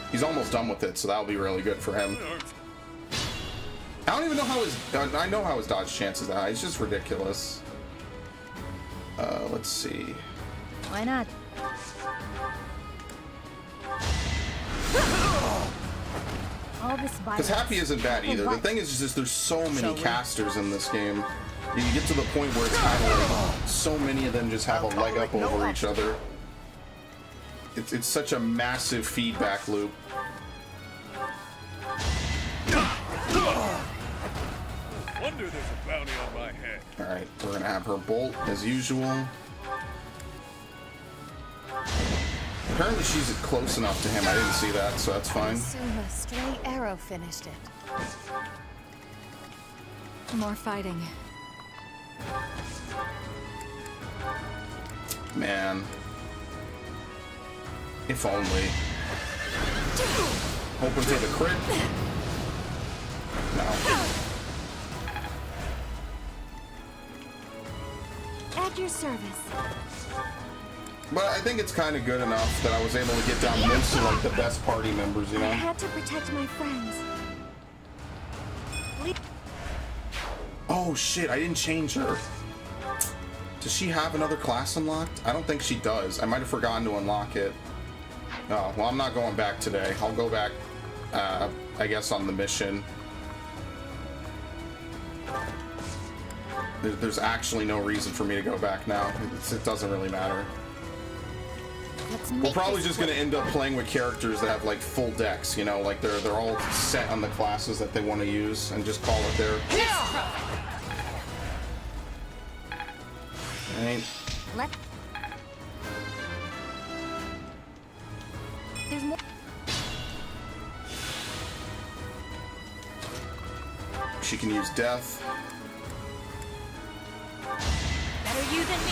He's almost done with it, so that'll be really good for him. I don't even know how I know how his dodge chances are. It's just ridiculous. Let's see. Why not? All this Because Happy isn't bad either. The thing is just there's so many casters in this game. You get to the point where it's kind of like so many of them just have a leg up over each other. It's such a massive feedback loop. wonder there's a bounty on my head. Alright, we're gonna have her bolt as usual. Apparently she's close enough to him. I didn't see that, so that's fine. Assume a stray arrow finished it. More fighting. Man. If only. Hoping for the crit. No. At your service. But I think it's kind of good enough that I was able to get down most of like the best party members, you I know? had to protect my friends. Oh shit, I didn't change her. Does she have another class unlocked? I don't think she does. I might have forgotten to unlock it. Oh, well, I'm not going back today. I'll go back, I guess, on the mission. There's actually no reason for me to go back now. It doesn't really matter. We're probably just gonna end up playing with characters that have like full decks, you know, like they're all set on the classes that they want to use, and just call it there. Right. There's more. She can use death. Better you than me.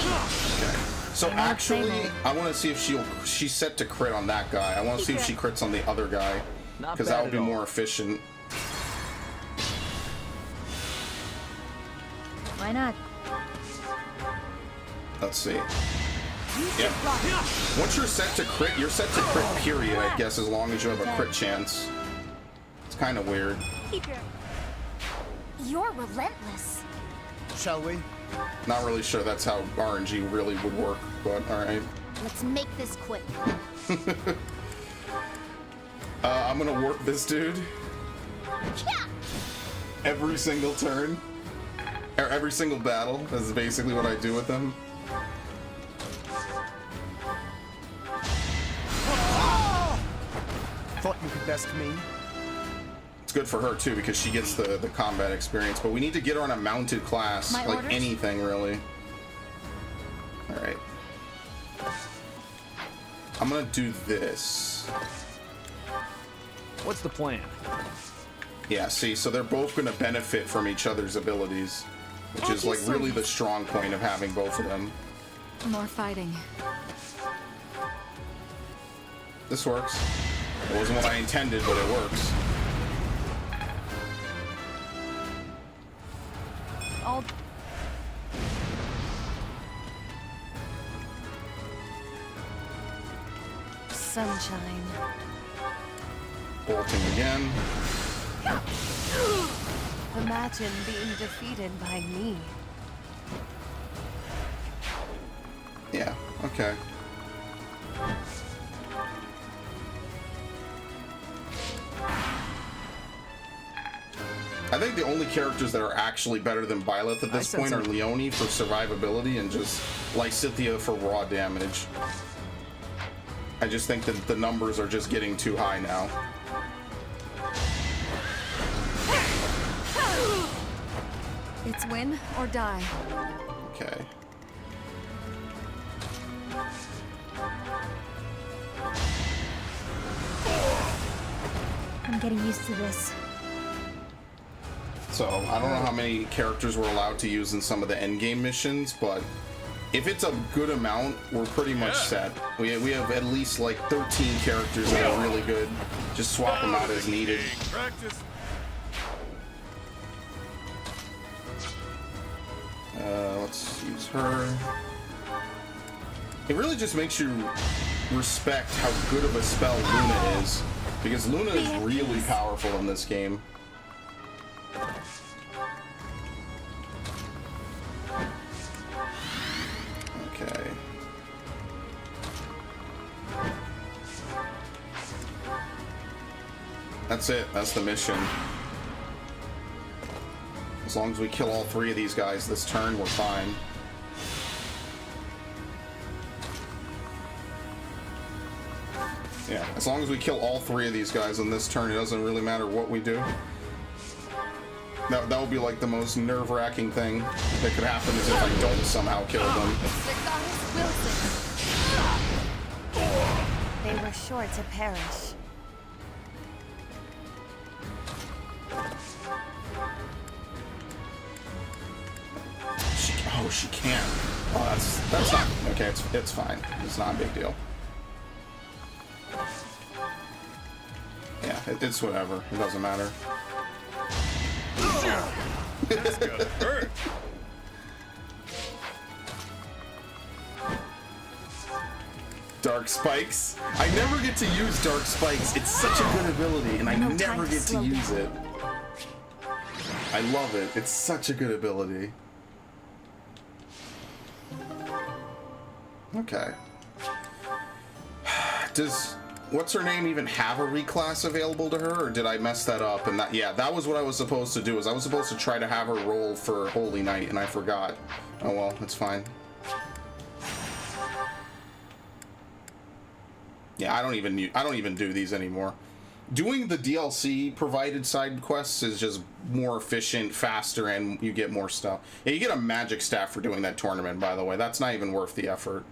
Okay. So actually, I want to see if she's set to crit on that guy. I want to see if she crits on the other guy, because that would be more efficient. Why not? Let's see. Yep. Once you're set to crit, you're set to crit, period, I guess, as long as you have a crit chance. It's kind of weird. You're relentless. Shall we? Not really sure that's how RNG really would work, but alright. Let's make this quick. I'm gonna work this dude. Every single turn. Or every single battle. That's basically what I do with them. Thought you could best me. It's good for her too because she gets the combat experience, but we need to get her on a mounted class, My like orders? anything really. All right. I'm gonna do this. What's the plan? Yeah, see, so they're both gonna benefit from each other's abilities, which is like really the strong point of having both of them. More fighting. This works. It wasn't what I intended, but it works. All Sunshine. Bolting again. Imagine being defeated by me. Yeah, okay. I think the only characters that are actually better than Byleth at this point are Leone for survivability and just Lysithea for raw damage. I just think that the numbers are just getting too high now. It's win or die. Okay. I'm getting used to this. So, I don't know how many characters we're allowed to use in some of the endgame missions, but if it's a good amount, we're pretty much set. We have at least like 13 characters that are really good. Just swap them out as needed. Practice. Let's use her. It really just makes you respect how good of a spell Luna is, because Luna is really powerful in this game. Okay. That's it. That's the mission. As long as we kill all three of these guys this turn, we're fine. Yeah, as long as we kill all three of these guys on this turn, it doesn't really matter what we do. That would be like the most nerve-wracking thing that could happen is if I don't somehow kill them. Sir Goddess Wilson. They were sure to perish. She can't. Oh, that's not okay. It's fine. It's not a big deal. Yeah, it's whatever. It doesn't matter. That's gotta hurt. Dark spikes. I never get to use dark spikes. It's such a good ability, and I never get to use it. I love it. It's such a good ability. Okay. Does what's her name even have a reclass available to her, or did I mess that up? And that was what I was supposed to do. Is I was supposed to try to have her roll for Holy Night, and I forgot. Oh well, that's fine. Yeah, I don't even do these anymore. Doing the DLC provided side quests is just more efficient, faster, and you get more stuff. Yeah, you get a magic staff for doing that tournament, by the way. That's not even worth the effort.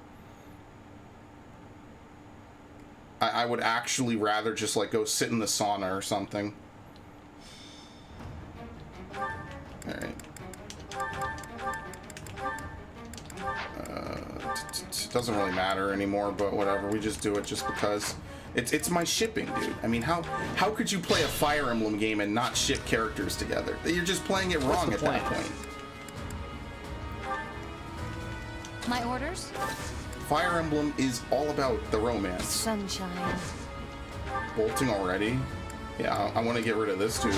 I would actually rather just like go sit in the sauna or something. Alright. It doesn't really matter anymore, but whatever. We just do it just because. It's my shipping, dude. I mean, how could you play a Fire Emblem game and not ship characters together? You're just playing it wrong at that point. My orders? Fire Emblem is all about the romance. Sunshine. Bolting already? Yeah, I want to get rid of this dude.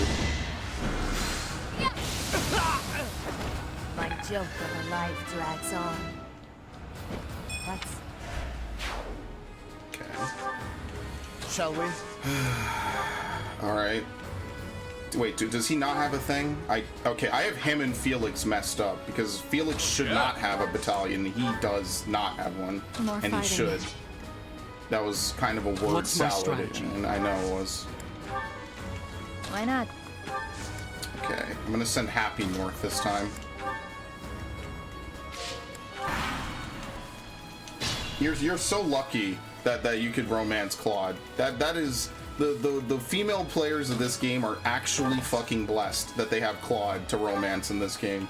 My joke of a life drags on. Let's... Okay. Shall we? Alright. Wait, does he not have a thing? Okay, I have him and Felix messed up because Felix should not have a battalion. He does not have one, and he should. That was kind of a word salad, and I know it was. Why not? Okay, I'm gonna send Happy north this time. You're so lucky that you could romance Claude. That is the female players of this game are actually fucking blessed that they have Claude to romance in this game.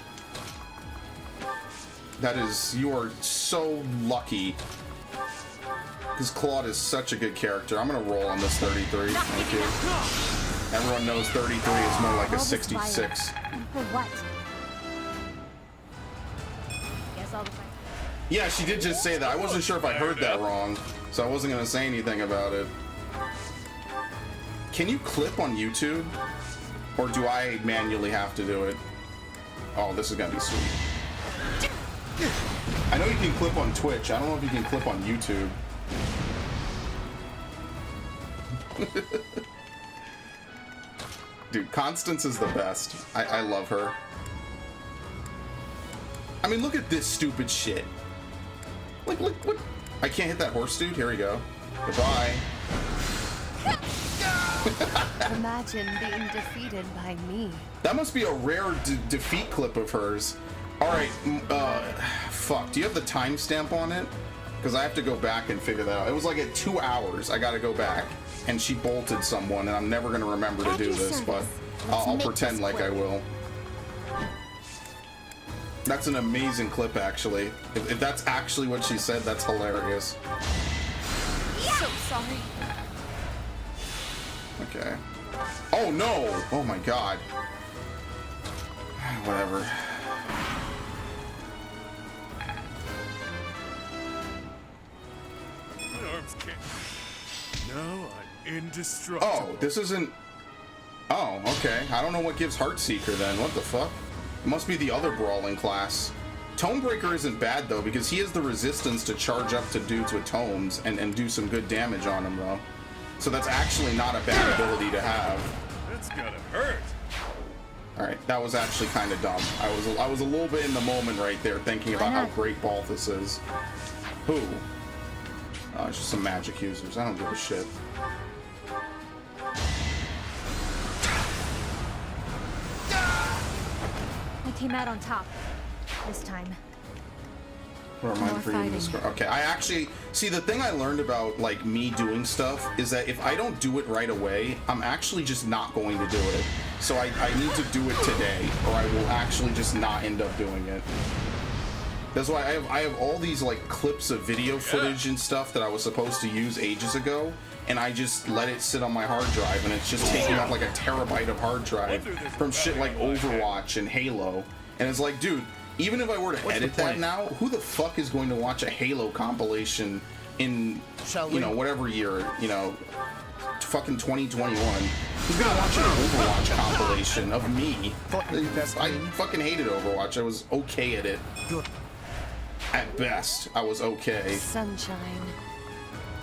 You are so lucky. Because Claude is such a good character. I'm gonna roll on this 33. Thank you. Everyone knows 33 is more like a 66. For what? Guess I'll fight. Yeah, she did just say that. I wasn't sure if I heard that wrong, so I wasn't gonna say anything about it. Can you clip on YouTube? Or do I manually have to do it? Oh, this is gonna be sweet. I know you can clip on Twitch. I don't know if you can clip on YouTube. Dude, Constance is the best. I love her. I mean, look at this stupid shit. Look, what? I can't hit that horse, dude. Here we go. Goodbye. Imagine being defeated by me. That must be a rare defeat clip of hers. Alright, fuck. Do you have the timestamp on it? Because I have to go back and figure that out. It was like at 2 hours. I gotta go back. And she bolted someone, and I'm never gonna remember to do this, but I'll pretend like I will. That's an amazing clip, actually. If that's actually what she said, that's hilarious. So sorry. Okay. Oh no! Oh my god. Whatever. My arms can't. No, I'm indestructible. Oh, this isn't... Oh, okay. I don't know what gives Heartseeker then. What the fuck? It must be the other brawling class. Tomebreaker isn't bad though, because he has the resistance to charge up to dudes with tomes and do some good damage on him though. So that's actually not a bad ability to have. That's gotta hurt. Alright, that was actually kind of dumb. I was a little bit in the moment right there thinking about how great Balthus is. Who? Oh, it's just some magic users. I don't give a shit. came out on top. This time. What am I More for you to fighting. describe? Okay, I actually see the thing I learned about like me doing stuff is that if I don't do it right away, I'm actually just not going to do it. So I need to do it today, or I will actually just not end up doing it. That's why I have all these like clips of video footage and stuff that I was supposed to use ages ago, and I just let it sit on my hard drive, and it's just taking up like a terabyte of hard drive from shit like Overwatch and Halo. And it's like, dude, even if I were to edit that now, who the fuck is going to watch a Halo compilation in, you know, whatever year, you know, fucking 2021? Who's gonna watch an Overwatch compilation of me? I fucking hated Overwatch. I was okay at it. At best, I was okay. Sunshine.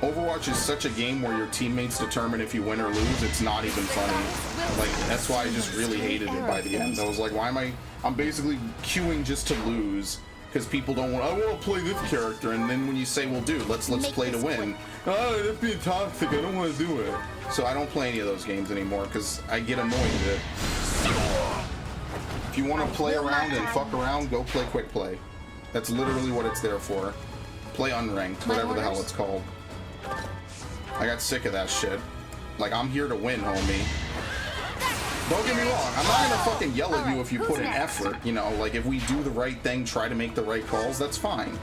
Overwatch is such a game where your teammates determine if you win or lose. It's not even funny. Like, that's why I just really hated it by the end. I was like, why am I'm basically queuing just to lose because people don't want, I want to play this character. And then when you say, well, dude, let's play to win. Oh, that's being toxic. I don't want to do it. So I don't play any of those games anymore because I get annoyed at it. If you want to play around and fuck around, go play quick play. That's literally what it's there for. Play unranked, whatever the hell it's called. I got sick of that shit. Like, I'm here to win, homie. Don't get me wrong, I'm not gonna fucking yell at you if you put in effort, you know, like if we do the right thing, try to make the right calls, that's fine.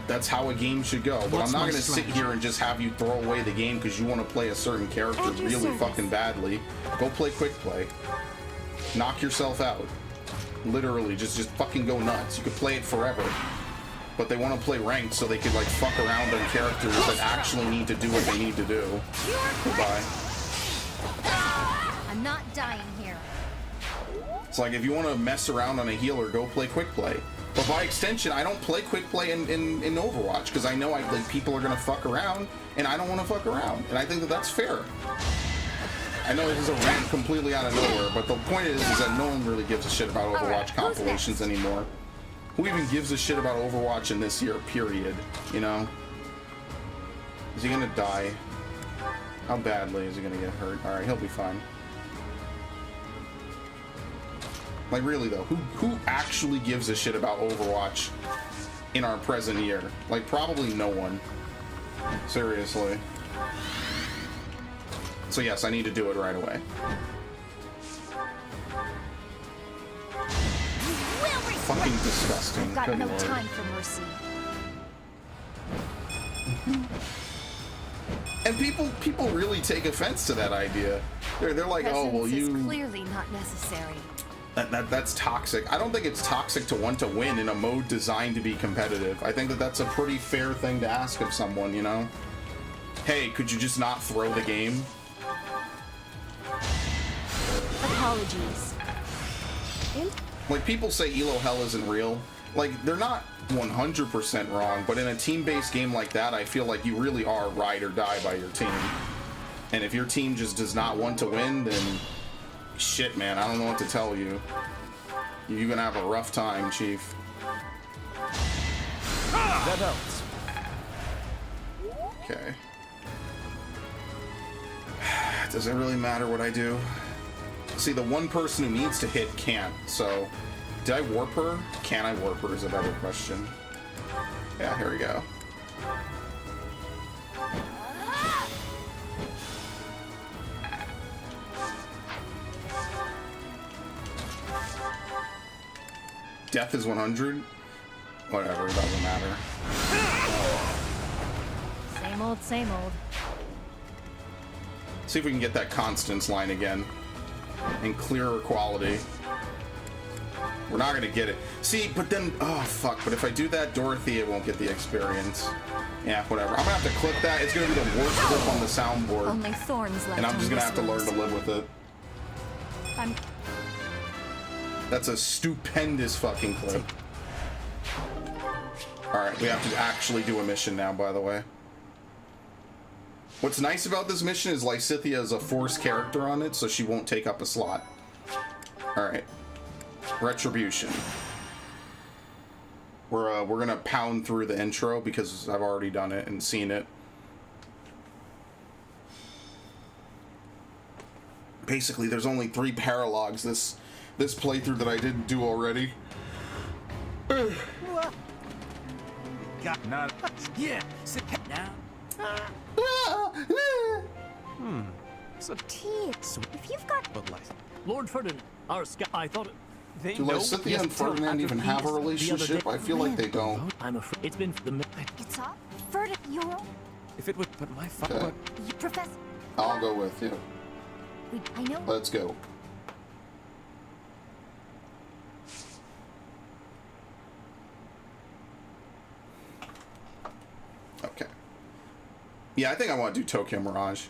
That's how a game should go. But I'm not gonna sit here and just have you throw away the game because you want to play a certain character really fucking badly. Go play quick play. Knock yourself out. Literally, just fucking go nuts. You could play it forever. But they want to play ranked so they could like fuck around on characters that actually need to do what they need to do. Goodbye. I'm not dying here. It's like if you want to mess around on a healer, go play quick play. But by extension, I don't play quick play in Overwatch because I know like people are gonna fuck around, and I don't want to fuck around, and I think that that's fair. I know this is a rant completely out of nowhere, but the point is that no one really gives a shit about Overwatch compilations anymore. Who even gives a shit about Overwatch in this year, period, you know? Is he gonna die? How badly is he gonna get hurt? Alright, he'll be fine. Like, really though, who actually gives a shit about Overwatch in our present year? Like, probably no one. Seriously. So yes, I need to do it right away. Fucking disgusting. Got Good no Lord. time for mercy. And people really take offense to that idea. They're like, oh well, Presence you. is clearly not necessary. That's toxic. I don't think it's toxic to want to win in a mode designed to be competitive. I think that that's a pretty fair thing to ask of someone, you know? Hey, could you just not throw the game? Apologies. Like, people say Elo Hell isn't real. Like, they're not 100% wrong, but in a team-based game like that, I feel like you really are ride or die by your team. And if your team just does not want to win, then shit, man, I don't know what to tell you. You're gonna have a rough time, Chief. That helps. Okay. Does it really matter what I do? See, the one person who needs to hit can't, so... Did I warp her? Can I warp her is a better question. Yeah, here we go. Death is 100? Whatever, it doesn't matter. Same old, same old. See if we can get that Constance line again. In clearer quality. We're not gonna get it. See, but then, oh fuck, but if I do that, Dorothea won't get the experience. Yeah, whatever. I'm gonna have to clip that. It's gonna be the worst clip on the soundboard. Only thorns left. And I'm just on gonna have to learn this to live with it. I'm That's a stupendous fucking clip. Alright, we have to actually do a mission now, by the way. What's nice about this mission is Lysithea is a forced character on it, so she won't take up a slot. Alright. Retribution. We're gonna pound through the intro because I've already done it and seen it. Basically, there's only 3 paralogs this playthrough that I didn't do already. Got not. Yeah. Sit now. So Tears. If you've got but life. Lord Ferdinand, our sky. I thought they Do know. Lysithea and Ferdinand even have a relationship? I feel like they don't. I'm afraid it's been the. it's up, Ferdinand, you're If it would, but my father. Okay. you, Professor. I'll go with you. I know. Let's go. Okay. Yeah, I think I want to do Tokyo Mirage.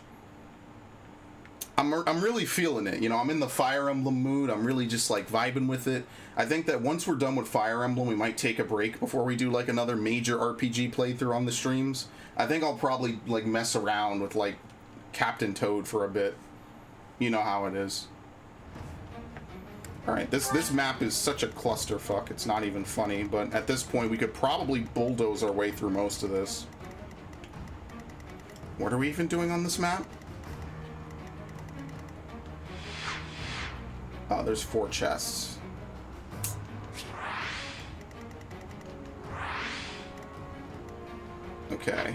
I'm really feeling it. You know, I'm in the Fire Emblem mood. I'm really just like vibing with it. I think that once we're done with Fire Emblem, we might take a break before we do like another major RPG playthrough on the streams. I think I'll probably like mess around with like Captain Toad for a bit. You know how it is. All right, this map is such a clusterfuck. It's not even funny, but at this point we could probably bulldoze our way through most of this. What are we even doing on this map? Oh, there's 4 chests. Okay.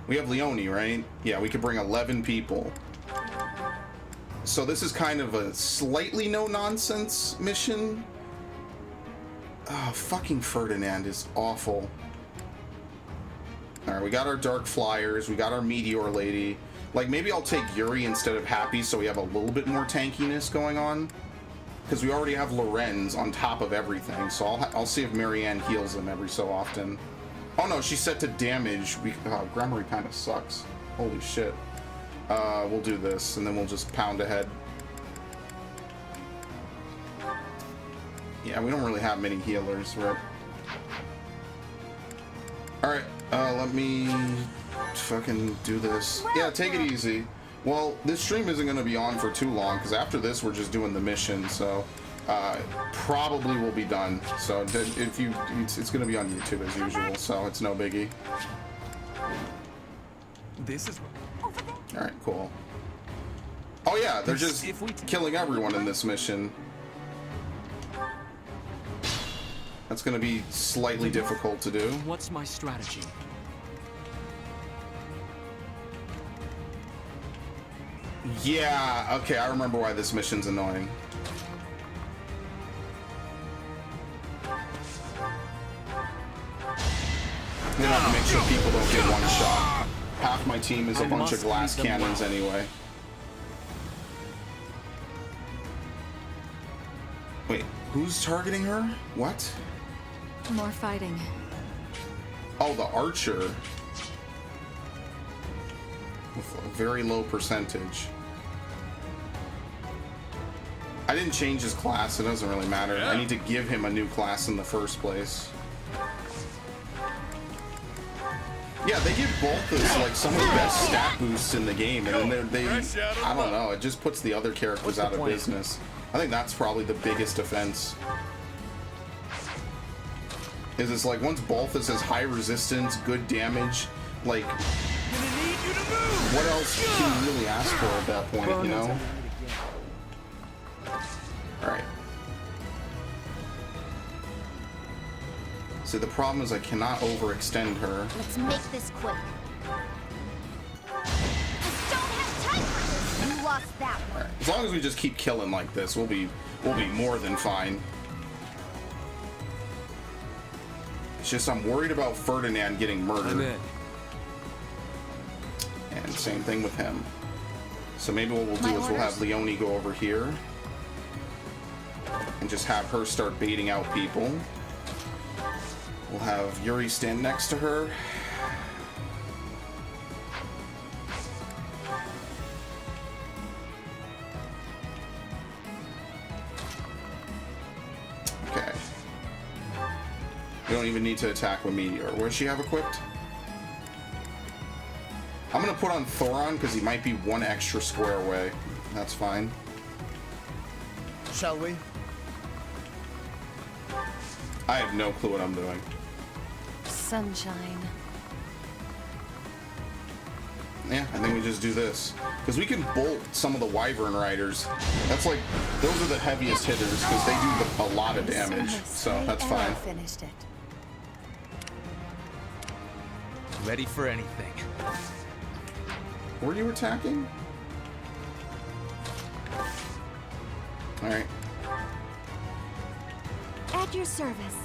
We have Leone, right? Yeah, we could bring 11 people. So this is kind of a slightly no-nonsense mission. Oh, fucking Ferdinand is awful. Alright, we got our Dark Flyers, we got our Meteor Lady. Like, maybe I'll take Yuri instead of Happy so we have a little bit more tankiness going on. Because we already have Lorenz on top of everything, so I'll see if Marianne heals him every so often. Oh no, she's set to damage. Gremory kind of sucks. Holy shit. We'll do this, and then we'll just pound ahead. Yeah, we don't really have many healers, right? Alright, let me fucking do this. Yeah, take it easy. Well, this stream isn't going to be on for too long, because after this we're just doing the mission, so probably will be done. So if you, it's going to be on YouTube as usual, so it's no biggie. This is. Alright, cool. Oh yeah, they're just killing everyone in this mission. That's gonna be slightly difficult to do. What's my strategy? Yeah, okay, I remember why this mission's annoying. We have to make sure people don't get one shot. Half my team is a bunch of glass cannons anyway. Wait, who's targeting her? What? More fighting. Oh, the archer. With a very low percentage. I didn't change his class, it doesn't really matter. I need to give him a new class in the first place. Yeah, they give Balthus like some of the best stat boosts in the game, and then they I don't know, it just puts the other characters out of business. I think that's probably the biggest offense. Is it's like once Balthus has high resistance, good damage, like what else can you really ask for at that point, you know? Alright. See, the problem is I cannot overextend her. Let's make this quick. I don't have time for this. You lost that one. Alright. As long as we just keep killing like this, we'll be more than fine. It's just I'm worried about Ferdinand getting murdered. I'm in. And same thing with him. So maybe what we'll do is we'll have Leone go over here and just have her start baiting out people. We'll have Yuri stand next to her. Okay. We don't even need to attack with Meteor. What does she have equipped? I'm gonna put on Thoron because he might be one extra square away. That's fine. Shall we? I have no clue what I'm doing. Sunshine. Yeah, I think we just do this. Because we can bolt some of the Wyvern Riders. That's like, those are the heaviest hitters because they do a lot of damage. So that's fine. Finished it. Ready for anything. Were you attacking? Alright. At your service.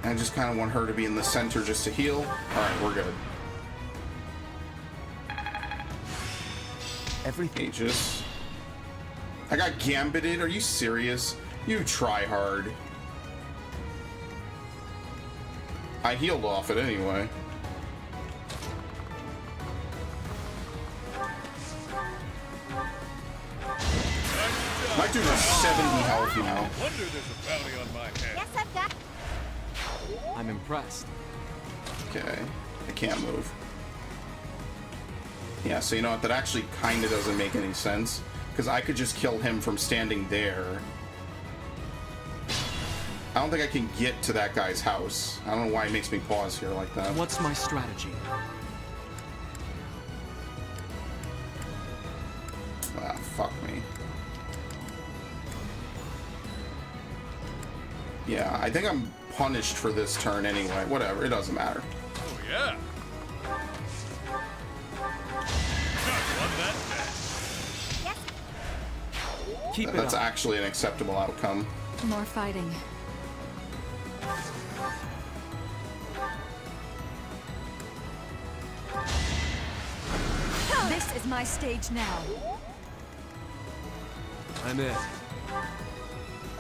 I just kind of want her to be in the center just to heal. Alright, we're good. Everything. Aegis. I got gambited. Are you serious? You try hard. I healed off it anyway. My dude is 70 health now. Wonder there's a bounty on my head. Yes, I've got. I'm impressed. Okay. I can't move. Yeah, so you know what? That actually kind of doesn't make any sense. Because I could just kill him from standing there. I don't think I can get to that guy's house. I don't know why it makes me pause here like that. What's my strategy? Ah, fuck me. Yeah, I think I'm punished for this turn anyway. Whatever, it doesn't matter. Oh, yeah. Keep it That's up. actually an acceptable outcome. More fighting. This is my stage now. I'm in.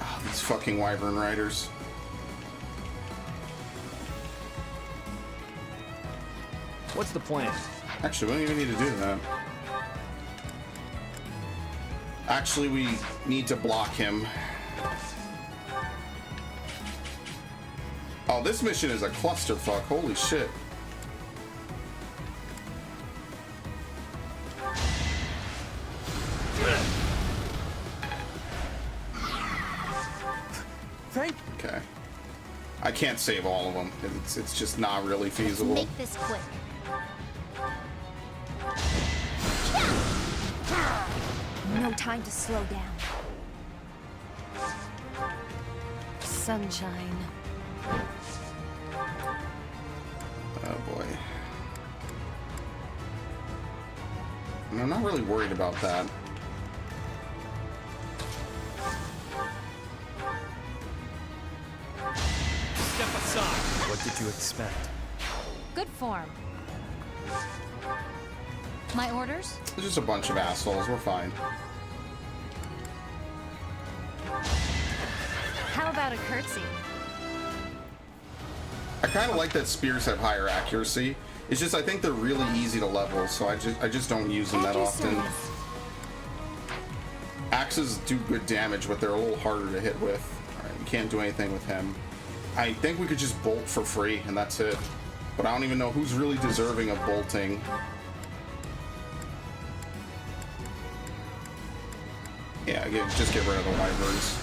Oh, these fucking Wyvern Riders. What's the plan? Actually, we don't even need to do that. Actually, we need to block him. Oh, this mission is a clusterfuck. Holy shit. Okay. I can't save all of them. It's just not really feasible. Make this quick. No time to slow down. Sunshine. Oh boy. I'm not really worried about that. Step aside. What did you expect? Good form. My orders? There's just a bunch of assholes. We're fine. How about a curtsy? I kind of like that spears have higher accuracy. It's just I think they're really easy to level, so I just don't use them that often. Axes do good damage, but they're a little harder to hit with. Alright, we can't do anything with him. I think we could just bolt for free, and that's it. But I don't even know who's really deserving of bolting. Yeah, just get rid of the wyverns.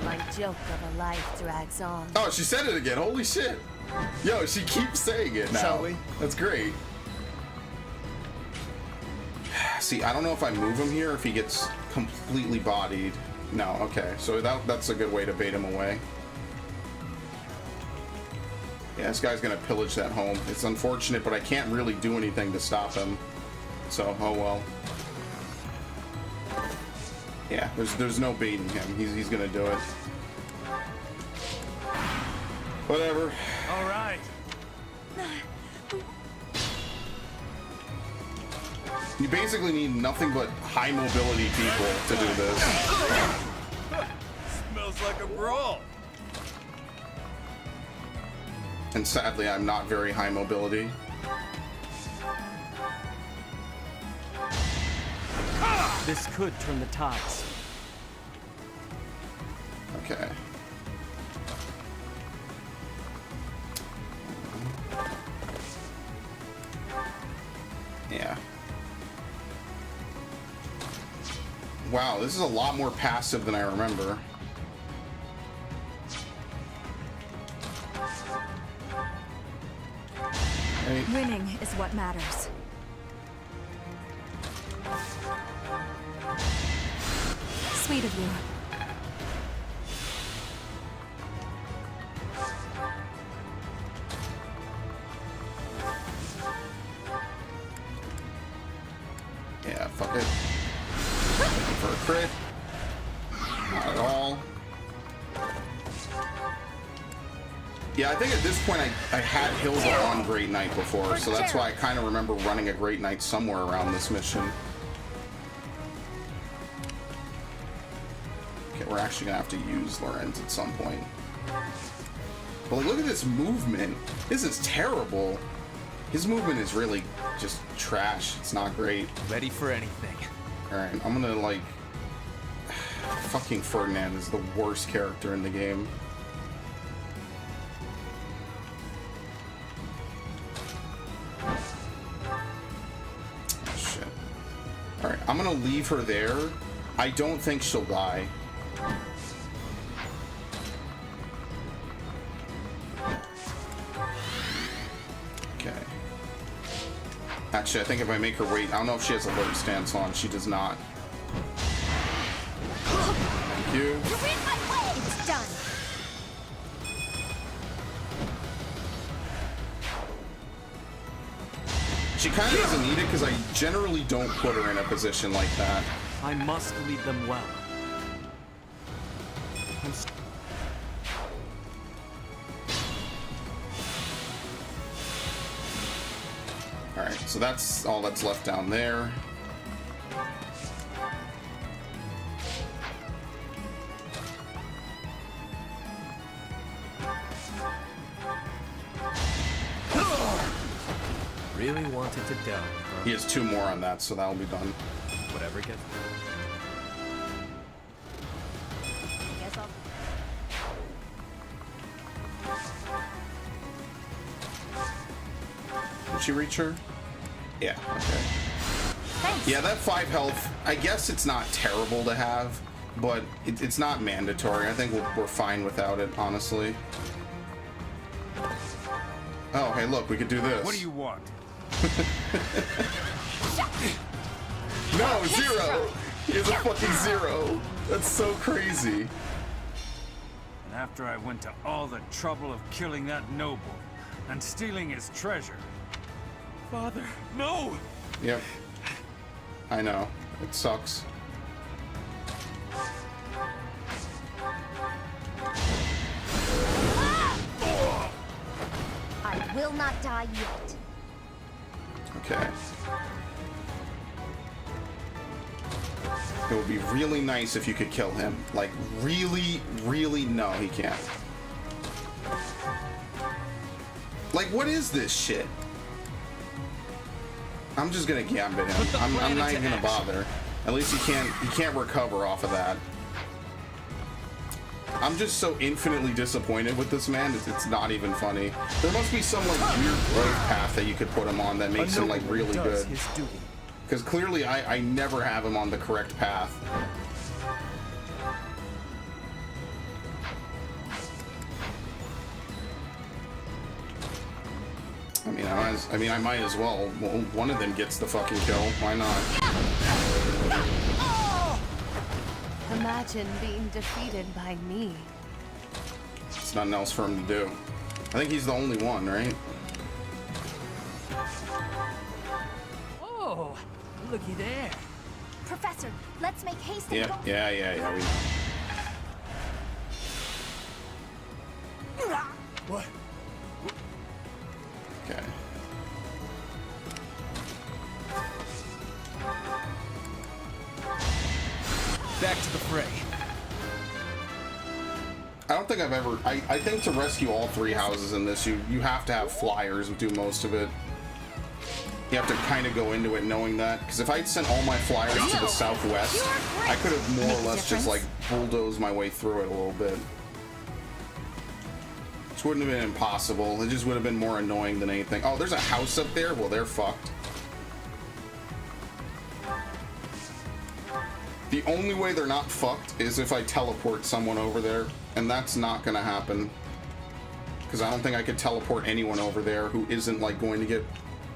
My joke of a life drags on. Oh, she said it again. Holy shit. Yo, she keeps saying it now. Shall we? That's great. See, I don't know if I move him here, if he gets completely bodied. No, okay. So that's a good way to bait him away. Yeah, this guy's gonna pillage that home. It's unfortunate, but I can't really do anything to stop him. So, oh well. Yeah, there's no baiting him. He's gonna do it. Whatever. All right. You basically need nothing but high mobility people to do this. Smells like a brawl. And sadly, I'm not very high mobility. This could turn the tides. Okay. Yeah. Wow, this is a lot more passive than I remember. Hey. Winning is what matters. sweet of you. Yeah, fuck it. Looking for a crit. Not at all. Yeah, I think at this point I had Hilda on Great Knight before, so that's why I kind of remember running a Great Knight somewhere around this mission. Okay, we're actually gonna have to use Lorenz at some point. But like, look at this movement. This is terrible. His movement is really just trash. It's not great. Ready for anything. Alright, I'm gonna like... Fucking Ferdinand is the worst character in the game. Shit. Alright, I'm gonna leave her there. I don't think she'll die. Okay. Actually, I think if I make her wait, I don't know if she has a load stance on. She does not. Thank you. You're in my way! It's done. She kind of doesn't need it because I generally don't put her in a position like that. I must lead them well. Alright, so that's all that's left down there. Really wanted to die, huh? He has 2 more on that, so that'll be done. Whatever gets... I guess I'll... Did she reach her? Yeah, okay. Thanks. Yeah, that 5 health, I guess it's not terrible to have, but it's not mandatory. I think we're fine without it, honestly. Oh, hey, look, we could do this. What do you want? No, 0! He has a fucking 0. That's so crazy. And after I went to all the trouble of killing that noble and stealing his treasure. Father, no! Yep. I know. It sucks. I will not die yet. Okay. It would be really nice if you could kill him. Like, really, really... No, he can't. Like, what is this shit? I'm just gonna gambit him. I'm not even gonna bother. At least he can't recover off of that. I'm just so infinitely disappointed with this man. It's not even funny. There must be some like weird growth path that you could put him on that makes him like really good. Because clearly I never have him on the correct path. I might as well. One of them gets the fucking kill. Why not? Imagine being defeated by me. There's nothing else for him to do. I think he's the only one, right? Oh, looky there. Professor, let's make haste and Yep. go. Yeah. We know. What? Okay. Back to the fray. I don't think I've ever... I think to rescue all 3 houses in this, you have to have flyers and do most of it. You have to kind of go into it knowing that. Because if I'd sent all my flyers to the southwest, I could have more or less just like bulldozed my way through it a little bit. Which wouldn't have been impossible. It just would have been more annoying than anything. Oh, there's a house up there? Well, they're fucked. The only way they're not fucked is if I teleport someone over there, and that's not gonna happen. Because I don't think I could teleport anyone over there who isn't like going to get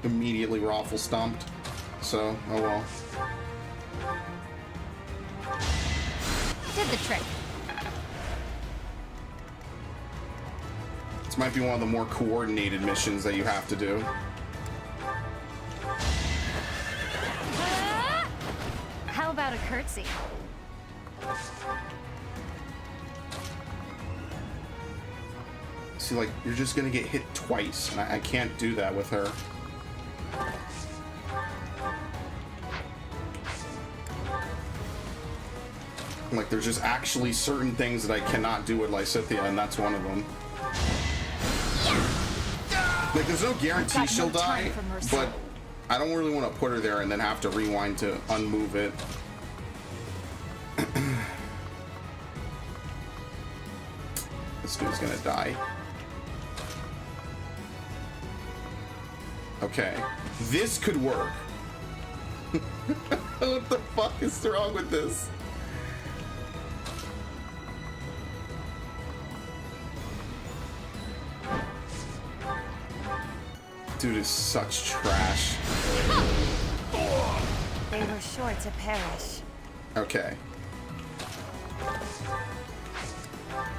immediately raffle stomped. So, oh well. did the trick. This might be one of the more coordinated missions that you have to do. How about a curtsy? See, like, you're just gonna get hit twice, and I can't do that with her. Like, there's just actually certain things that I cannot do with Lysithea, and that's one of them. Like, there's no guarantee she'll die, but I don't really want to put her there and then have to rewind to unmove it. This dude's gonna die. Okay, this could work. What the fuck is wrong with this? Dude is such trash. They were sure to perish. Okay.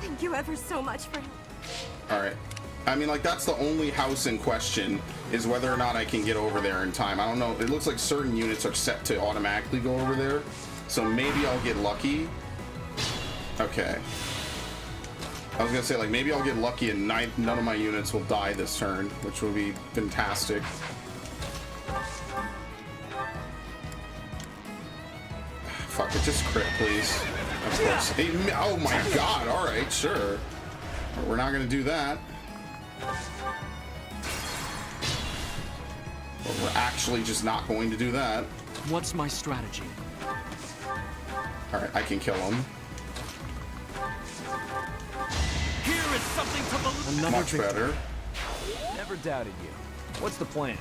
Thank you ever so much for help. Alright. I mean, like, that's the only house in question, is whether or not I can get over there in time. I don't know. It looks like certain units are set to automatically go over there, so maybe I'll get lucky. Okay. I was gonna say, like, maybe I'll get lucky and none of my units will die this turn, which would be fantastic. Fuck it, just crit, please. Of course. Hey, oh my god, alright, sure. But we're not gonna do that. But we're actually just not going to do that. What's my strategy? Alright, I can kill him. Here is something to believe. Much better. Never doubted you. What's the plan?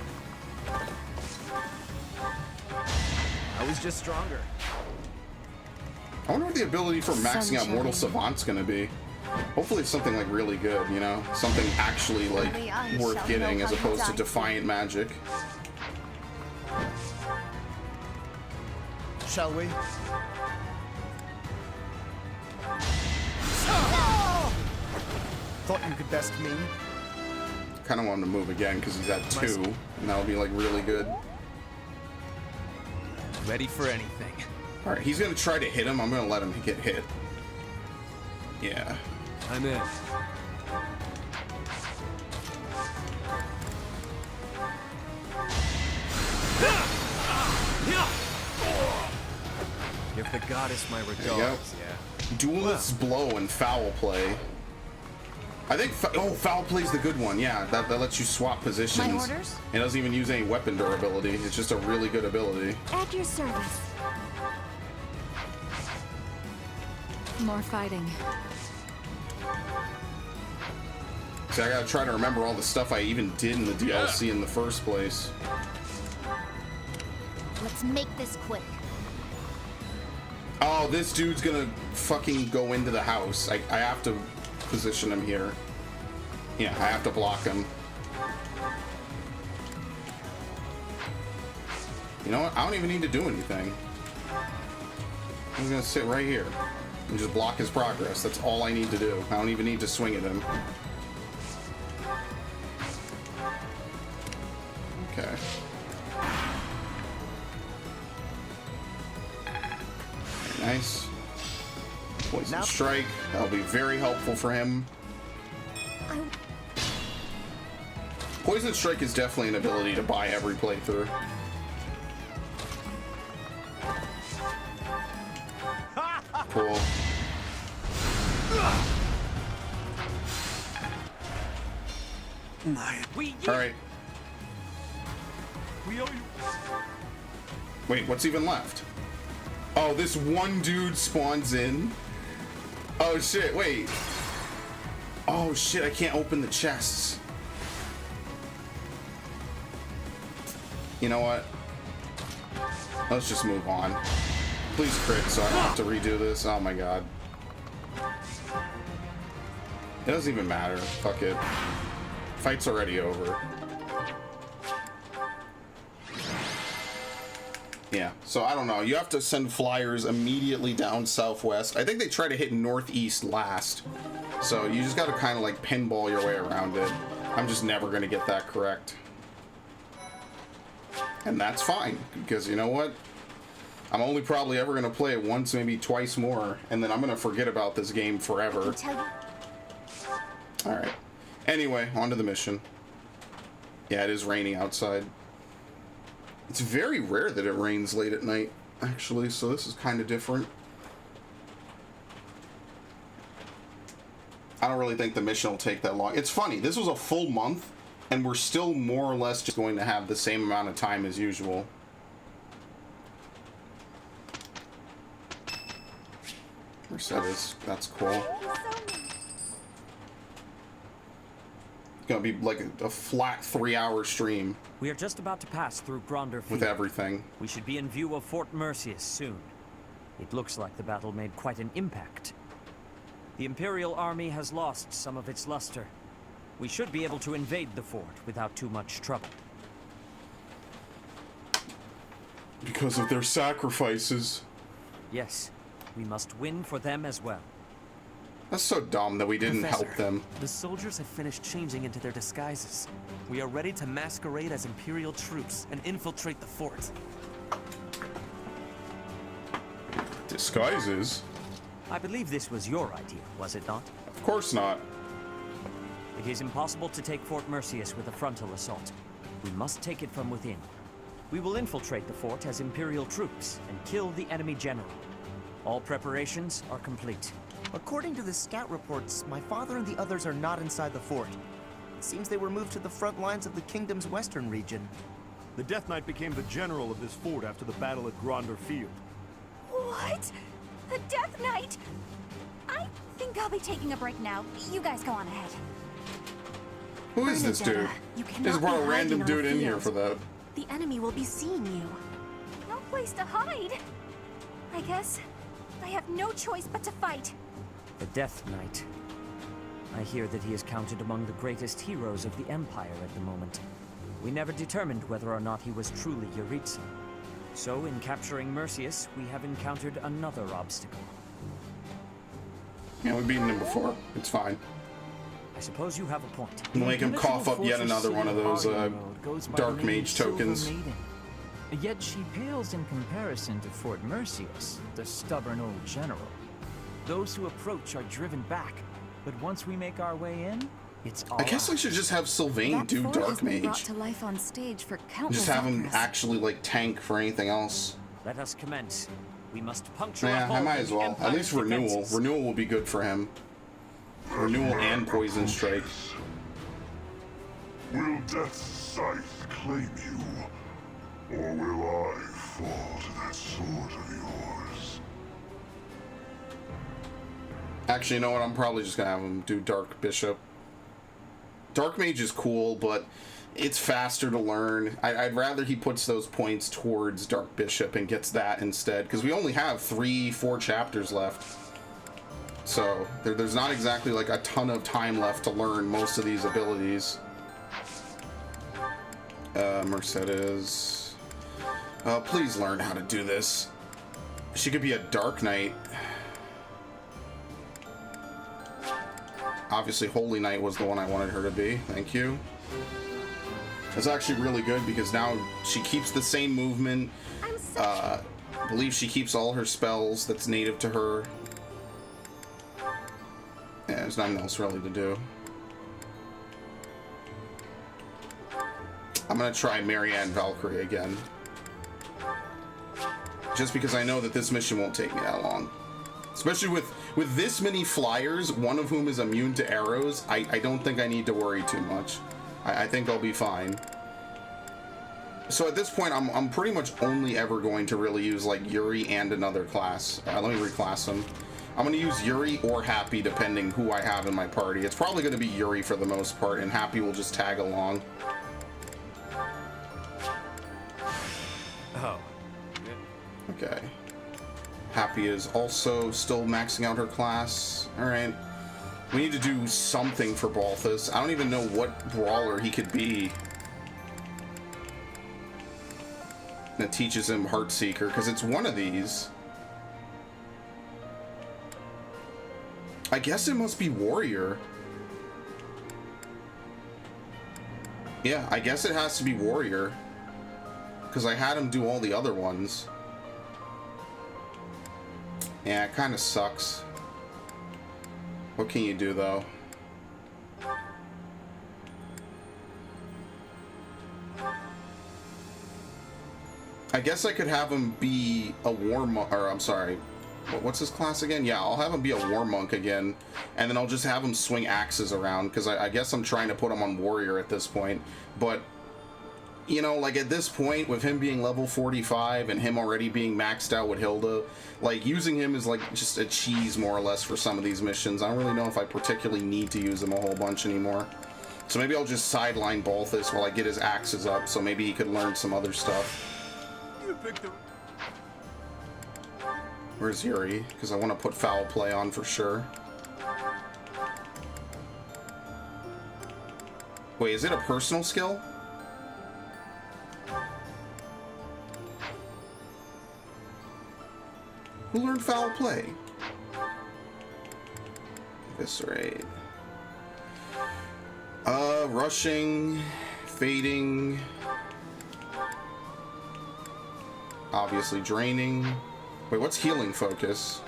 I was just stronger. I wonder what the ability for maxing out Mortal Savant's gonna be. Hopefully it's something, like, really good, you know? Something actually, like, worth getting as opposed to Defiant Magic. Shall we? Thought you could best me? Kind of want him to move again because he's at 2, and that'll be, like, really good. Ready for anything. Alright, he's gonna try to hit him. I'm gonna let him get hit. Yeah. I'm in. Give the goddess my regards, yeah. Duelist's Blow and Foul Play. I think, Foul Play's the good one, yeah. That lets you swap positions. My orders? It doesn't even use any weapon durability. It's just a really good ability. At your service. More fighting. See, I gotta try to remember all the stuff I even did in the DLC in the first place. Let's make this quick. Oh, this dude's gonna fucking go into the house. I have to position him here. Yeah, I have to block him. You know what? I don't even need to do anything. I'm gonna sit right here and just block his progress. That's all I need to do. I don't even need to swing at him. Okay. Nice. Poison Strike. That'll be very helpful for him. Poison Strike is definitely an ability to buy every playthrough. Cool. Alright. Wait, what's even left? Oh, this one dude spawns in. Oh shit, wait. Oh shit, I can't open the chests. You know what? Let's just move on. Please crit so I don't have to redo this. Oh my god. It doesn't even matter. Fuck it. Fight's already over. Yeah, so I don't know. You have to send flyers immediately down southwest. I think they try to hit northeast last. So you just got to kind of like pinball your way around it. I'm just never going to get that correct. And that's fine, because you know what? I'm only probably ever going to play it once, maybe twice more, and then I'm going to forget about this game forever. Alright. Anyway, on to the mission. Yeah, it is raining outside. It's very rare that it rains late at night, actually, so this is kind of different. I don't really think the mission will take that long. It's funny, this was a full month, and we're still more or less just going to have the same amount of time as usual. Mercedes, that's cool. It's gonna be like a flat 3-hour stream. We are just about to pass through Gronder Field. With everything. We should be in view of Fort Mercius soon. It looks like the battle made quite an impact. The Imperial Army has lost some of its luster. We should be able to invade the fort without too much trouble. Because of their sacrifices. Yes, we must win for them as well. That's so dumb that we didn't help them. The soldiers have finished changing into their disguises. We are ready to masquerade as Imperial troops and infiltrate the fort. Disguises? I believe this was your idea, was it not? Of course not. It is impossible to take Fort Mercius with a frontal assault. We must take it from within. We will infiltrate the fort as Imperial troops and kill the enemy general. All preparations are complete. According to the scout reports, my father and the others are not inside the fort. It seems they were moved to the front lines of the kingdom's western region. The Death Knight became the general of this fort after the battle at Gronder Field. What? The Death Knight? I think I'll be taking a break now. You guys go on ahead. Who is this dude? Just brought a random dude in here for that. The enemy will be seeing you. No place to hide. I guess I have no choice but to fight. The Death Knight. I hear that he is counted among the greatest heroes of the Empire at the moment. We never determined whether or not he was truly Yuritsa. So, in capturing Mercius, we have encountered another obstacle. Yeah, we've beaten him before. It's fine. I suppose you have a point. We'll make him cough up yet another one of those Dark Mage tokens. Yet she pales in comparison to Fort Mercius, the stubborn old general. Those who approach are driven back, but once we make our way in, it's all I guess I should just have Sylvain do Dark Mage. Brought to life on stage for countless just have him operas. actually like tank for anything else. Let us commence. We must puncture Yeah, I might as well. At least renewal. Renewal will be good for him. Renewal and poison strike. Will Death's scythe claim you, or will I fall to that sword of yours? Actually, you know what? I'm probably just gonna have him do Dark Bishop. Dark Mage is cool, but it's faster to learn. I'd rather he puts those points towards Dark Bishop and gets that instead, because we only have 3-4 chapters left. So there's not exactly like a ton of time left to learn most of these abilities. Mercedes. Please learn how to do this. She could be a Dark Knight. Obviously, Holy Knight was the one I wanted her to be. Thank you. That's actually really good because now she keeps the same movement. I believe she keeps all her spells that's native to her. Yeah, there's nothing else really to do. I'm gonna try Marianne Valkyrie again. Just because I know that this mission won't take me that long. Especially with this many flyers, one of whom is immune to arrows, I don't think I need to worry too much. I think I'll be fine. So at this point, I'm pretty much only ever going to really use like Yuri and another class. Let me reclass them. I'm going to use Yuri or Happy depending who I have in my party. It's probably going to be Yuri for the most part, and Happy will just tag along. Oh. Okay. Happy is also still maxing out her class. Alright. We need to do something for Balthus. I don't even know what brawler he could be. that teaches him Heartseeker, because it's one of these. I guess it must be Warrior. Yeah, I guess it has to be Warrior, because I had him do all the other ones. Yeah, it kind of sucks. What can you do, though? I guess I could have him be a war monk, or I'm sorry, what's his class again? Yeah, I'll have him be a war monk again, and then I'll just have him swing axes around, because I guess I'm trying to put him on warrior at this point. But, you know, like at this point, with him being level 45 and him already being maxed out with Hilda, like using him is like just a cheese more or less for some of these missions. I don't really know if I particularly need to use him a whole bunch anymore. So maybe I'll just sideline Balthus while I get his axes up, so maybe he could learn some other stuff. Where's Yuri? Because I want to put foul play on for sure. Wait, is it a personal skill? Who learned foul play? Eviscerate. Rushing, fading. Obviously draining. Wait, what's healing focus?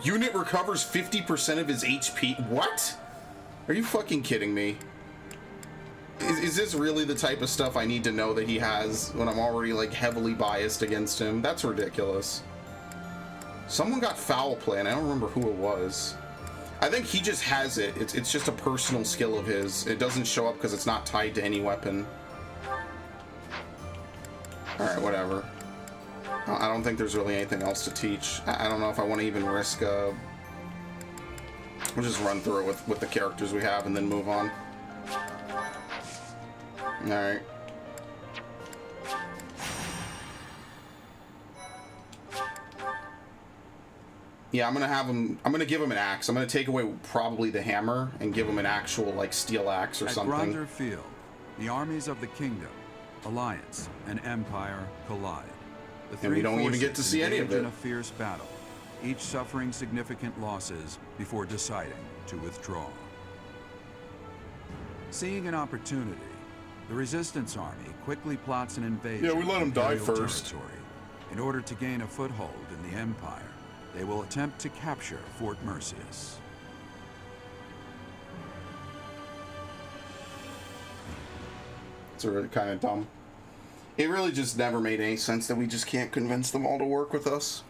Unit recovers 50% of his HP. What? Are you fucking kidding me? Is this really the type of stuff I need to know that he has when I'm already like heavily biased against him? That's ridiculous. Someone got foul play and I don't remember who it was. I think he just has it. It's just a personal skill of his. It doesn't show up because it's not tied to any weapon. Alright, whatever. I don't think there's really anything else to teach. I don't know if I want to even risk we'll just run through it with the characters we have and then move on. Alright. Yeah, I'm gonna give him an axe. I'm gonna take away probably the hammer and give him an actual like steel axe or something. At Gronder Field, the armies of the Kingdom, Alliance, and Empire collide. The three and we don't even get to see any of it. In a fierce battle, each suffering significant losses before deciding to withdraw. Seeing an opportunity, the Resistance Army quickly plots an invasion. Yeah, we let him die of first. Territory. In order to gain a foothold in the Empire, they will attempt to capture Fort Mercius. It's really kind of dumb. It really just never made any sense that we just can't convince them all to work with us.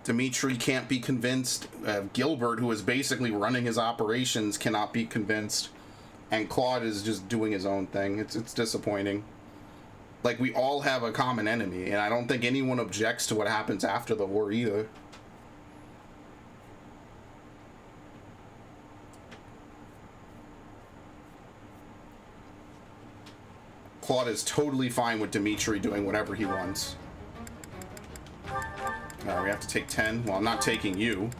Dimitri can't be convinced. Gilbert, who is basically running his operations, cannot be convinced. And Claude is just doing his own thing. It's disappointing. Like, we all have a common enemy, and I don't think anyone objects to what happens after the war either. Claude is totally fine with Dimitri doing whatever he wants. We have to take 10. Well, I'm not taking you.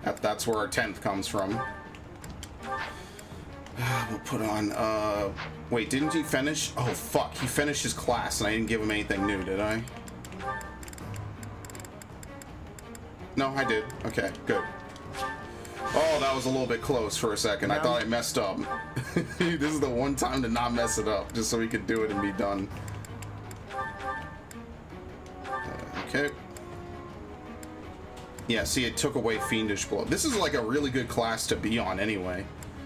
That's where our 10th comes from. We'll put on, wait, didn't he finish? Oh, fuck, he finished his class and I didn't give him anything new, did I? No, I did. Okay, good. Oh, that was a little bit close for a second. I thought I messed up. This is the one time to not mess it up, just so we could do it and be done. Okay. Yeah, see, it took away Fiendish Blow. This is like a really good class to be on anyway.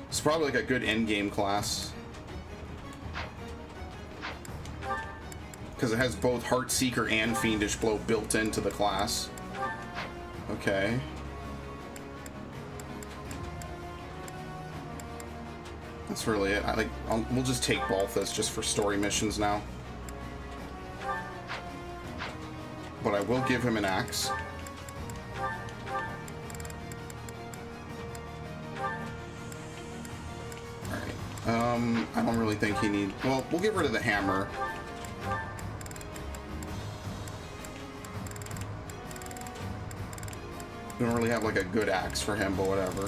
It's probably like a good endgame class. Because it has both Heartseeker and Fiendish Blow built into the class. Okay. That's really it. We'll just take Balthus just for story missions now. But I will give him an axe. I don't really think he needs... Well, we'll get rid of the hammer. We don't really have like a good axe for him, but whatever.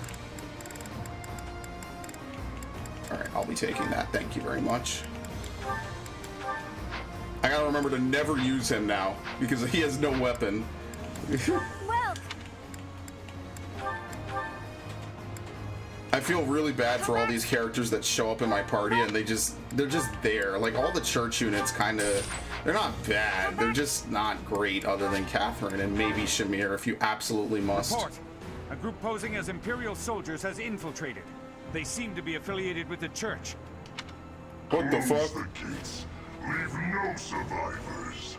Alright, I'll be taking that. Thank you very much. I gotta remember to never use him now because he has no weapon. Well, I feel really bad for all these characters that show up in my party and they're just there. Like all the church units they're not bad. They're just not great other than Catherine and maybe Shamir if you absolutely must. Report. A group posing as Imperial soldiers has infiltrated. They seem to be affiliated with the church. What the fuck? The gates. Leave no survivors.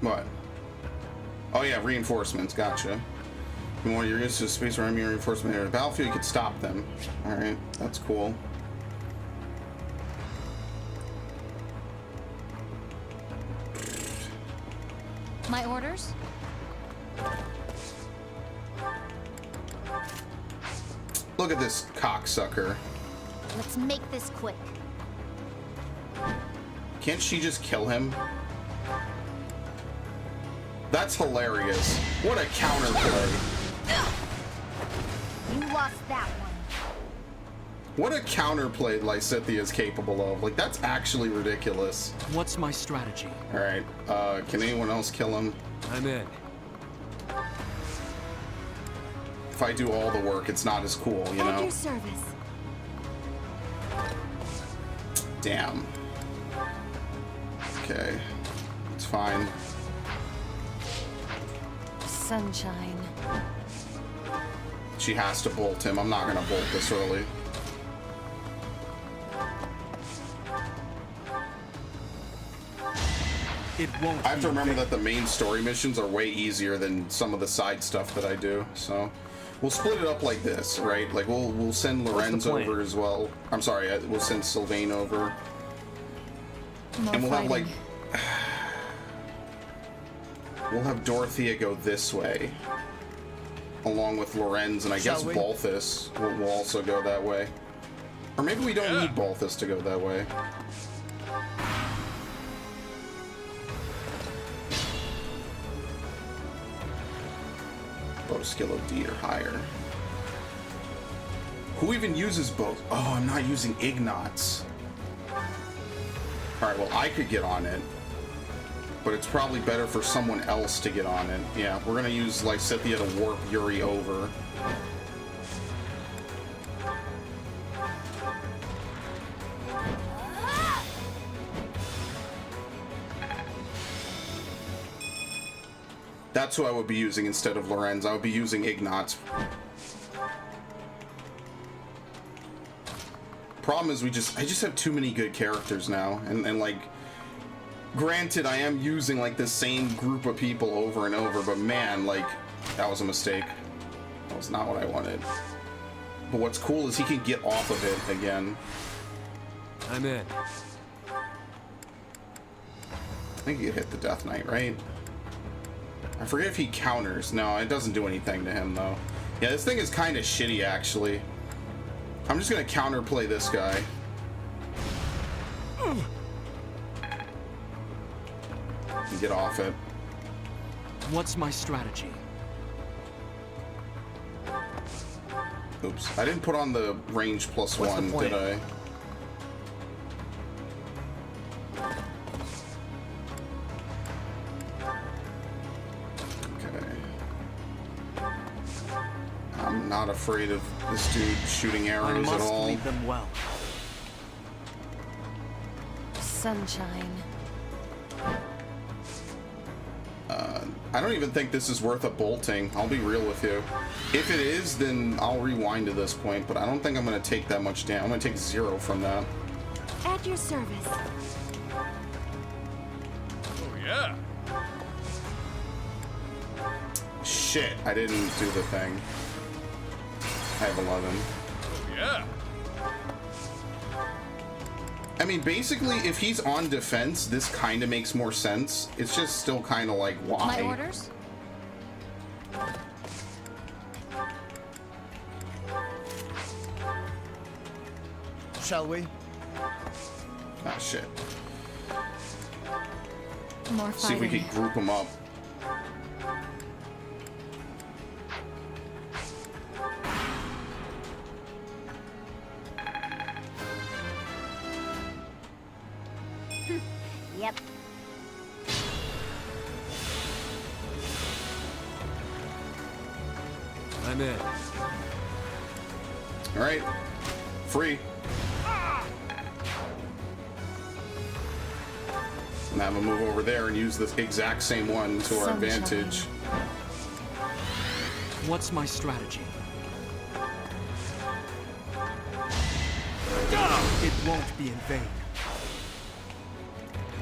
What? Oh yeah, reinforcements. Gotcha. You want your use of space or enemy reinforcement area. The battlefield, you could stop them. All right, that's cool. My orders? Look at this cocksucker. let's make this quick. Can't she just kill him? That's hilarious. What a counterplay. You lost that one. What a counterplay Lysithea is capable of. Like, that's actually ridiculous. What's my strategy? Alright, can anyone else kill him? I'm in. If I do all the work, it's not as cool, you know? At your service. Damn. Okay. It's fine. Sunshine. She has to bolt him. I'm not gonna bolt this early. It won't. I have to remember that the main story missions are way easier than some of the side stuff that I do, so we'll split it up like this, right? Like we'll send Lorenz over as well. I'm sorry, we'll send Sylvain over. And we'll have like we'll have Dorothea go this way along with Lorenz, and I guess Balthus will also go that way. Or maybe we don't need Balthus to go that way. Bow skill of D or higher. Who even uses both? Oh, I'm not using Ignots. Alright, well, I could get on it. But it's probably better for someone else to get on it. Yeah, we're gonna use Lysithea to warp Yuri over. That's who I would be using instead of Lorenz. I would be using Ignots. Problem is I just have too many good characters now, and like, granted I am using like the same group of people over and over, but man, like, that was a mistake. That was not what I wanted. But what's cool is he can get off of it again. I'm in. I think he could hit the Death Knight, right? I forget if he counters. No, it doesn't do anything to him, though. Yeah, this thing is kind of shitty, actually. I'm just gonna counterplay this guy. And get off it. What's my strategy? Oops. I didn't put on the range +1, did I? I'm not afraid of this dude shooting arrows at all. Lead them well. Sunshine. I don't even think this is worth a bolting. I'll be real with you. If it is, then I'll rewind to this point, but I don't think I'm going to take that much down. I'm going to take 0 from that. At your service. Oh, yeah. Shit, I didn't do the thing. I have 11. Oh, yeah. I mean, basically, if he's on defense, this kind of makes more sense. It's just still kind of like, why? My orders? Shall we? Ah, shit. More See if we fighting. could group them up. Yep. I'm in. All right, free. And have a move over there and use the exact same one to our advantage. What's my strategy? It won't be in vain.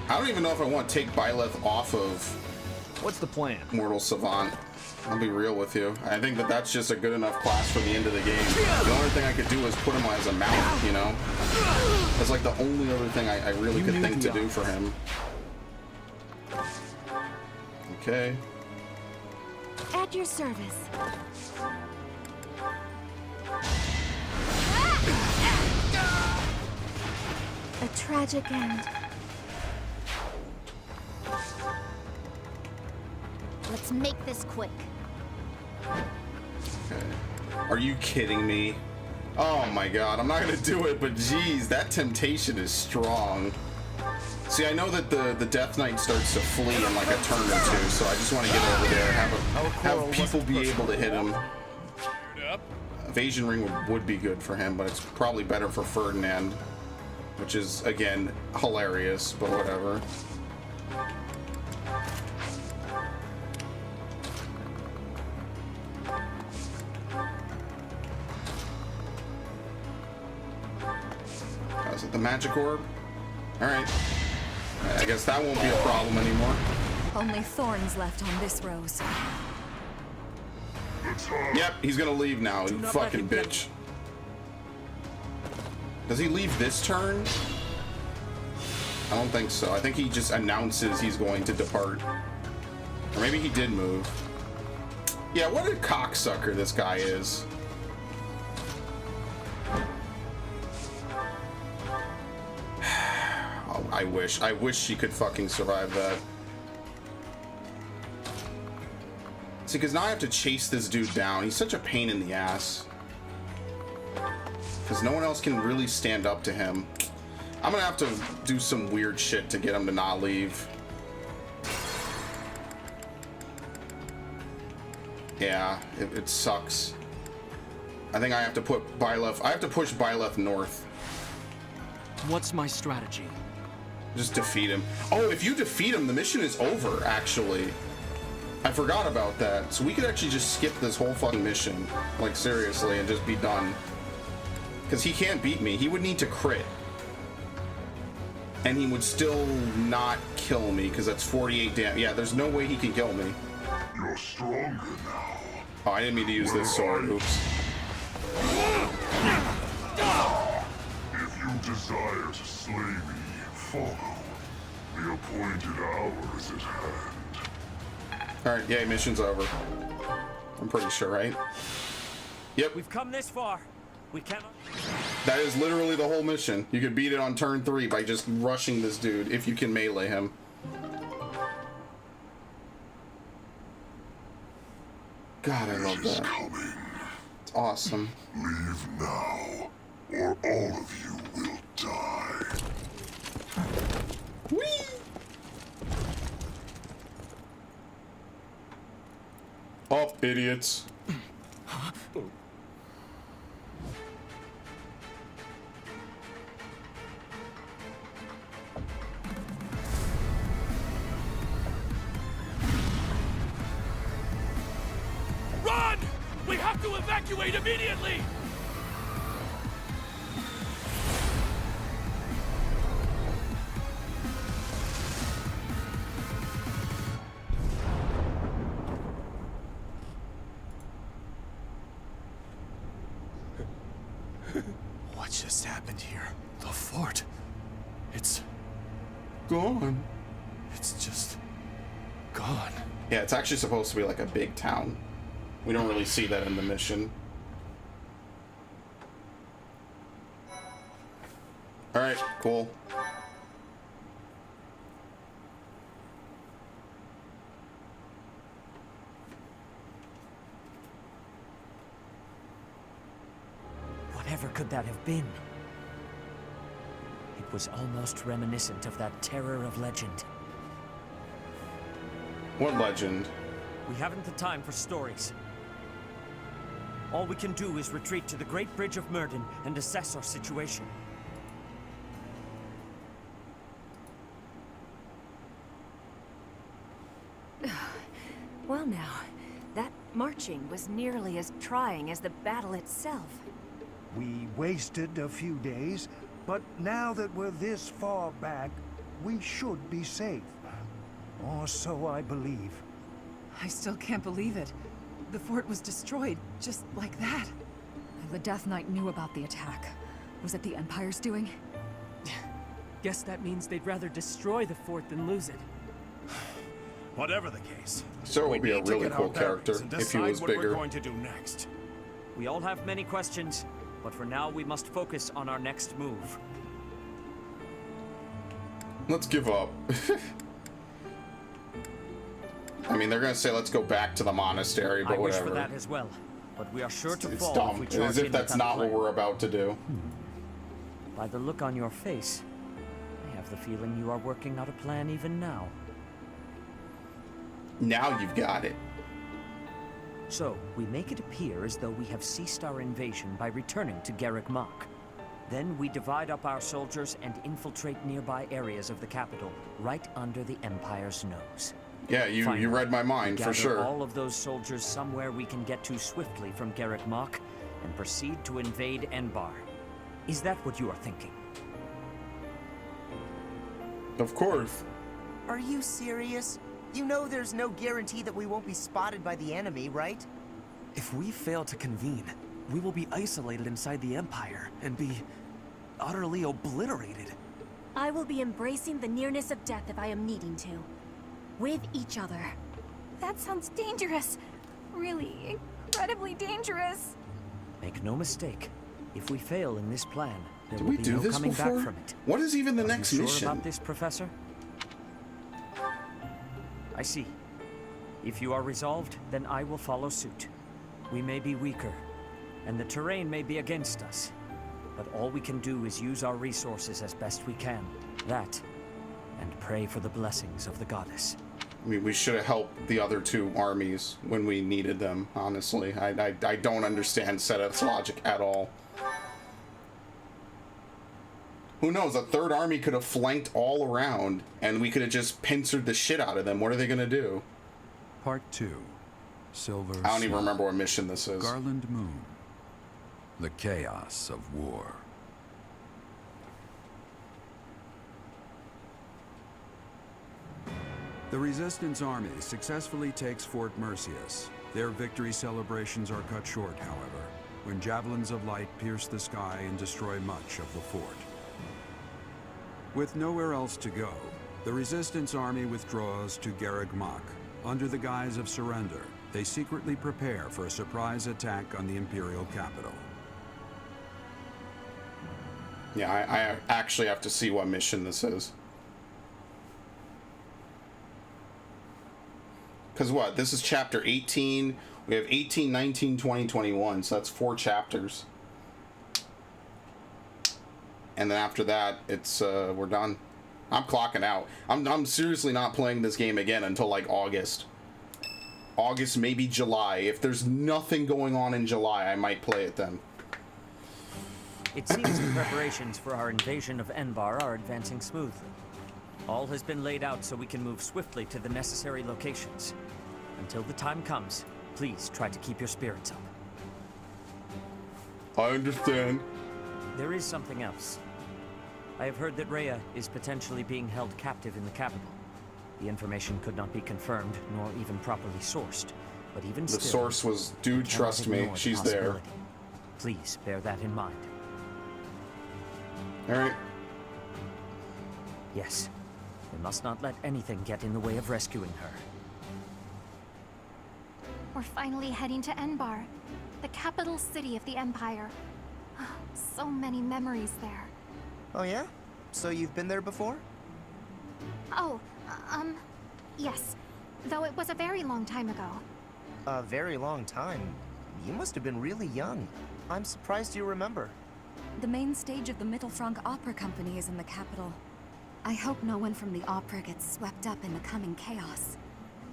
I don't even know if I want to take Byleth off of What's the plan? Mortal Savant. I'll be real with you. I think that that's just a good enough class for the end of the game. The only thing I could do is put him as a mount, you know? That's like the only other thing I really could think to do for him. Okay. At your service. A tragic end. Let's make this quick. Okay. Are you kidding me? Oh my god, I'm not gonna do it, but geez, that temptation is strong. See, I know that the Death Knight starts to flee in like a turn or two, so I just want to get over there, have people be able to hit him. Evasion Ring would be good for him, but it's probably better for Ferdinand, which is, again, hilarious, but whatever. Is it the magic orb? Alright. I guess that won't be a problem anymore. Only thorns left on this rose. Yep, he's gonna leave now, you fucking bitch. Does he leave this turn? I don't think so. I think he just announces he's going to depart. Or maybe he did move. Yeah, what a cocksucker this guy is. Oh, I wish she could fucking survive that. See, because now I have to chase this dude down. He's such a pain in the ass. Because no one else can really stand up to him. I'm gonna have to do some weird shit to get him to not leave. Yeah, it sucks. I think I have to put Byleth. I have to push Byleth north. What's my strategy? Just defeat him. Oh, if you defeat him, the mission is over, actually. I forgot about that. So we could actually just skip this whole fucking mission. Like, seriously, and just be done. Because he can't beat me. He would need to crit. And he would still not kill me, because that's 48 damage. Yeah, there's no way he can kill me. You're stronger now. Oh, I didn't mean to use this sword. Oops. If you desire to slay me, follow. The appointed hour is at hand. Alright, yeah, mission's over. I'm pretty sure, right? Yep. We've come this far. We cannot. That is literally the whole mission. You could beat it on turn 3 by just rushing this dude if you can melee him. God, I love that. It's awesome. Leave now, or all of you will die. Whee! Up, idiots. Run! We have to evacuate immediately! What just happened here? The fort. It's gone. It's just gone. Yeah, it's actually supposed to be like a big town. We don't really see that in the mission. Alright, cool. Whatever could that have been? It was almost reminiscent of that terror of legend. What legend? We haven't the time for stories. All we can do is retreat to the Great Bridge of Myrden and assess our situation. Well now, that marching was nearly as trying as the battle itself. We wasted a few days, but now that we're this far back, we should be safe. Or so I believe. I still can't believe it. The fort was destroyed, just like that. The Death Knight knew about the attack. Was it the Empire's doing? Guess that means they'd rather destroy the fort than lose it. Whatever the case, So would be a really cool character if he was what bigger. we're going to do next. We all have many questions, but for now we must focus on our next move. Let's give up. I mean, they're gonna say let's go back to the monastery, but I wish whatever. for that as well, but we are sure to It's fall dumb. if we charge As if in that's without a not what plan. we're about to do. By the look on your face, I have the feeling you are working out a plan even now. Now you've got it. So, we make it appear as though we have ceased our invasion by returning to Garrick Mach. Then we divide up our soldiers and infiltrate nearby areas of the capital, right under the Empire's nose. Yeah, you read my mind, we for gather sure. all of those soldiers somewhere we can get to swiftly from Garrick Mach and proceed to invade Enbar. Is that what you are thinking? Of course. Are you serious? You know there's no guarantee that we won't be spotted by the enemy, right? If we fail to convene, we will be isolated inside the Empire and be utterly obliterated. I will be embracing the nearness of death if I am needing to. With each other. That sounds dangerous. Really, incredibly dangerous. Make no mistake, if we fail in this plan, there Did will we be do no this coming before? back from it. What is even the Are next you sure mission? about this, Professor? I see. If you are resolved, then I will follow suit. We may be weaker, and the terrain may be against us, but all we can do is use our resources as best we can. That, and pray for the blessings of the goddess. I mean, we should have helped the other two armies when we needed them, honestly. I don't understand Seteth's logic at all. Who knows? A third army could have flanked all around, and we could have just pincered the shit out of them. What are they gonna do? Part 2. Silver I don't even Smoke. remember what mission this is. Garland Moon. The chaos of war. The Resistance Army successfully takes Fort Mercius. Their victory celebrations are cut short, however, when javelins of light pierce the sky and destroy much of the fort. With nowhere else to go, the Resistance Army withdraws to Garrick Mach. Under the guise of surrender, they secretly prepare for a surprise attack on the Imperial capital. Yeah, I actually have to see what mission this is. Because what? This is chapter 18. We have 18, 19, 20, 21. So that's 4 chapters. And then after that, it's we're done. I'm clocking out. I'm seriously not playing this game again until like August. August, maybe July. If there's nothing going on in July, I might play it then. It seems the preparations for our invasion of Enbar are advancing smoothly. All has been laid out so we can move swiftly to the necessary locations. Until the time comes, please try to keep your spirits up. I understand. There is something else. I have heard that Rhea is potentially being held captive in the capital. The information could not be confirmed, nor even properly sourced. But even The still, source was, dude, we cannot trust me, ignore the she's there. possibility. Please bear that in mind. All right. Yes. We must not let anything get in the way of rescuing her. We're finally heading to Enbar, the capital city of the Empire. So many memories there. Oh yeah? So you've been there before? Oh, yes. Though it was a very long time ago. A very long time. You must have been really young. I'm surprised you remember. The main stage of the Mittelfrank Opera Company is in the capital. I hope no one from the opera gets swept up in the coming chaos.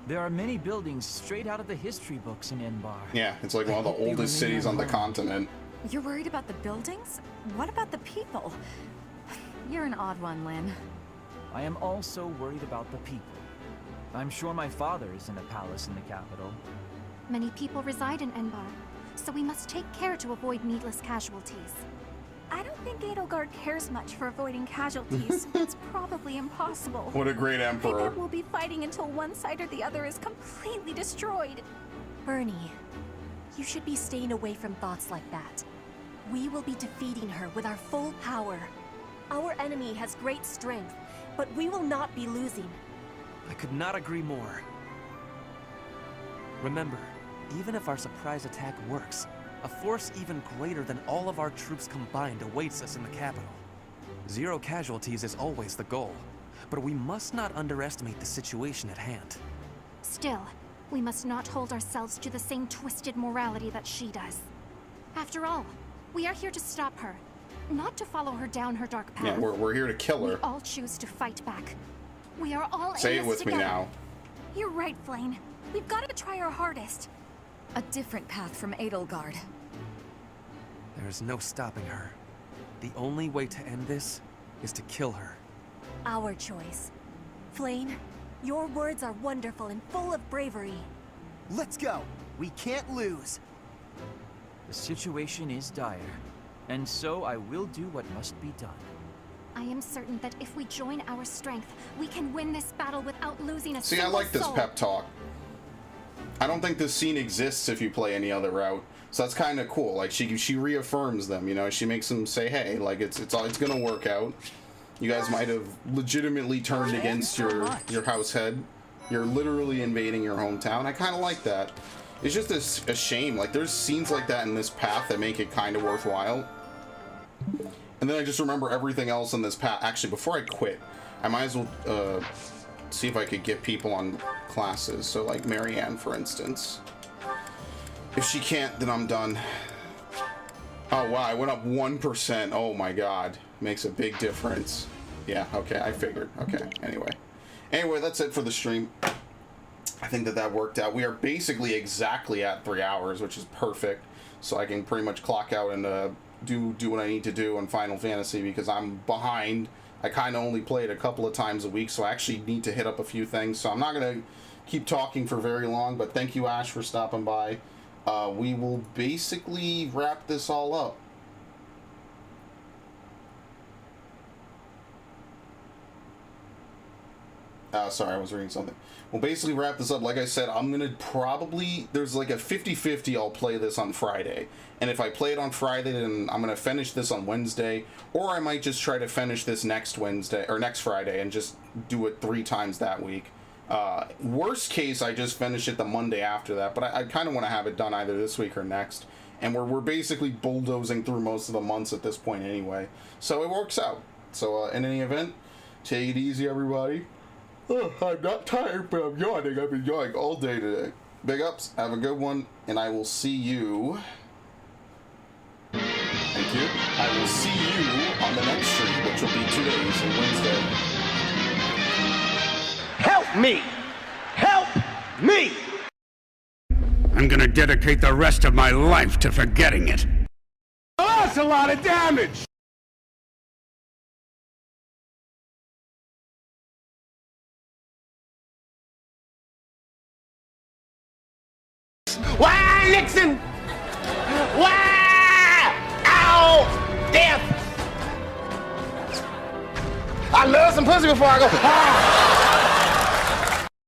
There are many buildings straight out of the history books in Enbar. Yeah, it's like one of the oldest cities on the continent. You're worried about the buildings? What about the people? You're an odd one, Lynn. I am also worried about the people. I'm sure my father is in a palace in the capital. Many people reside in Enbar, so we must take care to avoid needless casualties. I don't think Edelgard cares much for avoiding casualties. It's probably impossible. What a great emperor. I bet we'll be fighting until one side or the other is completely destroyed. Bernie, you should be staying away from thoughts like that. We will be defeating her with our full power. Our enemy has great strength, but we will not be losing. I could not agree more. Remember, even if our surprise attack works, a force even greater than all of our troops combined awaits us in the capital. 0 casualties is always the goal, but we must not underestimate the situation at hand. Still, we must not hold ourselves to the same twisted morality that she does. After all, we are here to stop her, not to follow her down her dark path. Yeah, we're here to kill her. We all choose to fight back. We are all Say in it this with me together. now. You're right, Flayn. We've got to try our hardest. A different path from Edelgard. There is no stopping her. The only way to end this is to kill her. Our choice. Flayn, your words are wonderful and full of bravery. Let's go. We can't lose. The situation is dire, and so I will do what must be done. I am certain that if we join our strength, we can win this battle without losing a See, single I like this soul. pep talk. I don't think this scene exists if you play any other route. So that's kind of cool. Like she reaffirms them, you know. She makes them say, "Hey, like it's gonna work out." You guys might have legitimately turned against your house head. You're literally invading your hometown. I kind of like that. It's just a shame. Like there's scenes like that in this path that make it kind of worthwhile. And then I just remember everything else in this path. Actually, before I quit, I might as well see if I could get people on classes. So like Marianne, for instance. If she can't, then I'm done. Oh wow, I went up 1%. Oh my god. Makes a big difference. Yeah, okay, I figured. Okay, anyway, that's it for the stream. I think that worked out. We are basically exactly at 3 hours, which is perfect. So I can pretty much clock out and do what I need to do on Final Fantasy because I'm behind. I kind of only play it a couple of times a week, so I actually need to hit up a few things. So I'm not going to keep talking for very long, but thank you, Ash, for stopping by. We will basically wrap this all up. Sorry, I was reading something. We'll basically wrap this up. Like I said, I'm going to probably... There's like a 50-50 I'll play this on Friday. And if I play it on Friday, then I'm going to finish this on Wednesday. Or I might just try to finish this next Wednesday, or next Friday, and just do it 3 times that week. Worst case, I just finish it the Monday after that. But I kind of want to have it done either this week or next. And we're basically bulldozing through most of the months at this point anyway. So it works out. So in any event, take it easy, everybody. Oh, I'm not tired, but I'm yawning. I've been yawning all day today. Big ups, have a good one, and I will see you. Thank you. I will see you on the next stream, which will be 2 days on Wednesday. Help me! Help me! I'm gonna dedicate the rest of my life to forgetting it. Oh, that's a lot of damage! Why, Nixon? Why? Ow! Death! I love some pussy before I go. Ah!